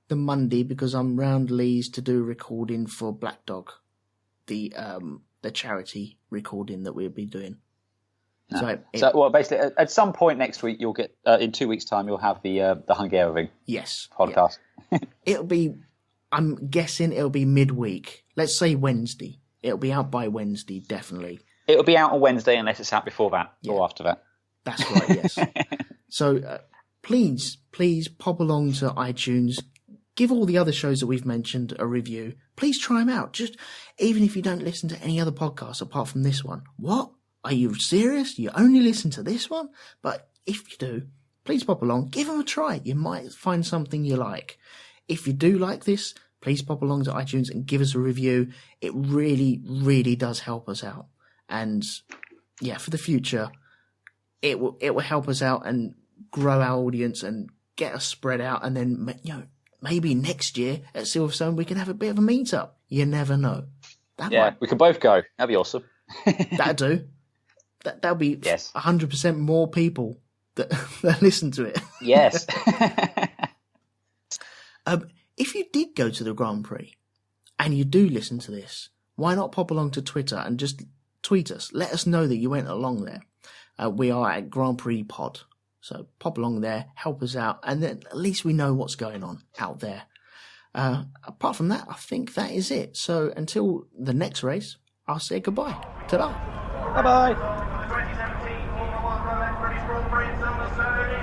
the Monday because I'm round Leeds to do recording for Black Dog, the charity recording that we'll be doing. No. So basically, at some point next week, you'll get in 2 weeks' time, you'll have the Hungarian podcast. Yeah. It'll be, I'm guessing it'll be midweek. Let's say Wednesday. It'll be out by Wednesday, definitely. It'll be out on Wednesday unless it's out before that or after that. That's right. Yes. So please pop along to iTunes. Give all the other shows that we've mentioned a review. Please try them out. Just even if you don't listen to any other podcasts apart from this one. What? Are you serious? You only listen to this one? But if you do, please pop along. Give them a try. You might find something you like. If you do like this, please pop along to iTunes and give us a review. It really, really does help us out. And yeah, for the future, it will help us out and grow our audience and get us spread out. And then, maybe next year at Silverstone we can have a bit of a meetup. You never know. We could both go. That'd be awesome. That'd do. That'll be 100% more people that listen to it. Yes. If you did go to the Grand Prix, and you do listen to this, why not pop along to Twitter and just tweet us? Let us know that you went along there. We are at Grand Prix Pod. So pop along there, help us out, and then at least we know what's going on out there. Apart from that, I think that is it. So until the next race, I'll say goodbye. Ta-da! Bye-bye! 2017 Formula 1 British Grand Prix in Silverstone.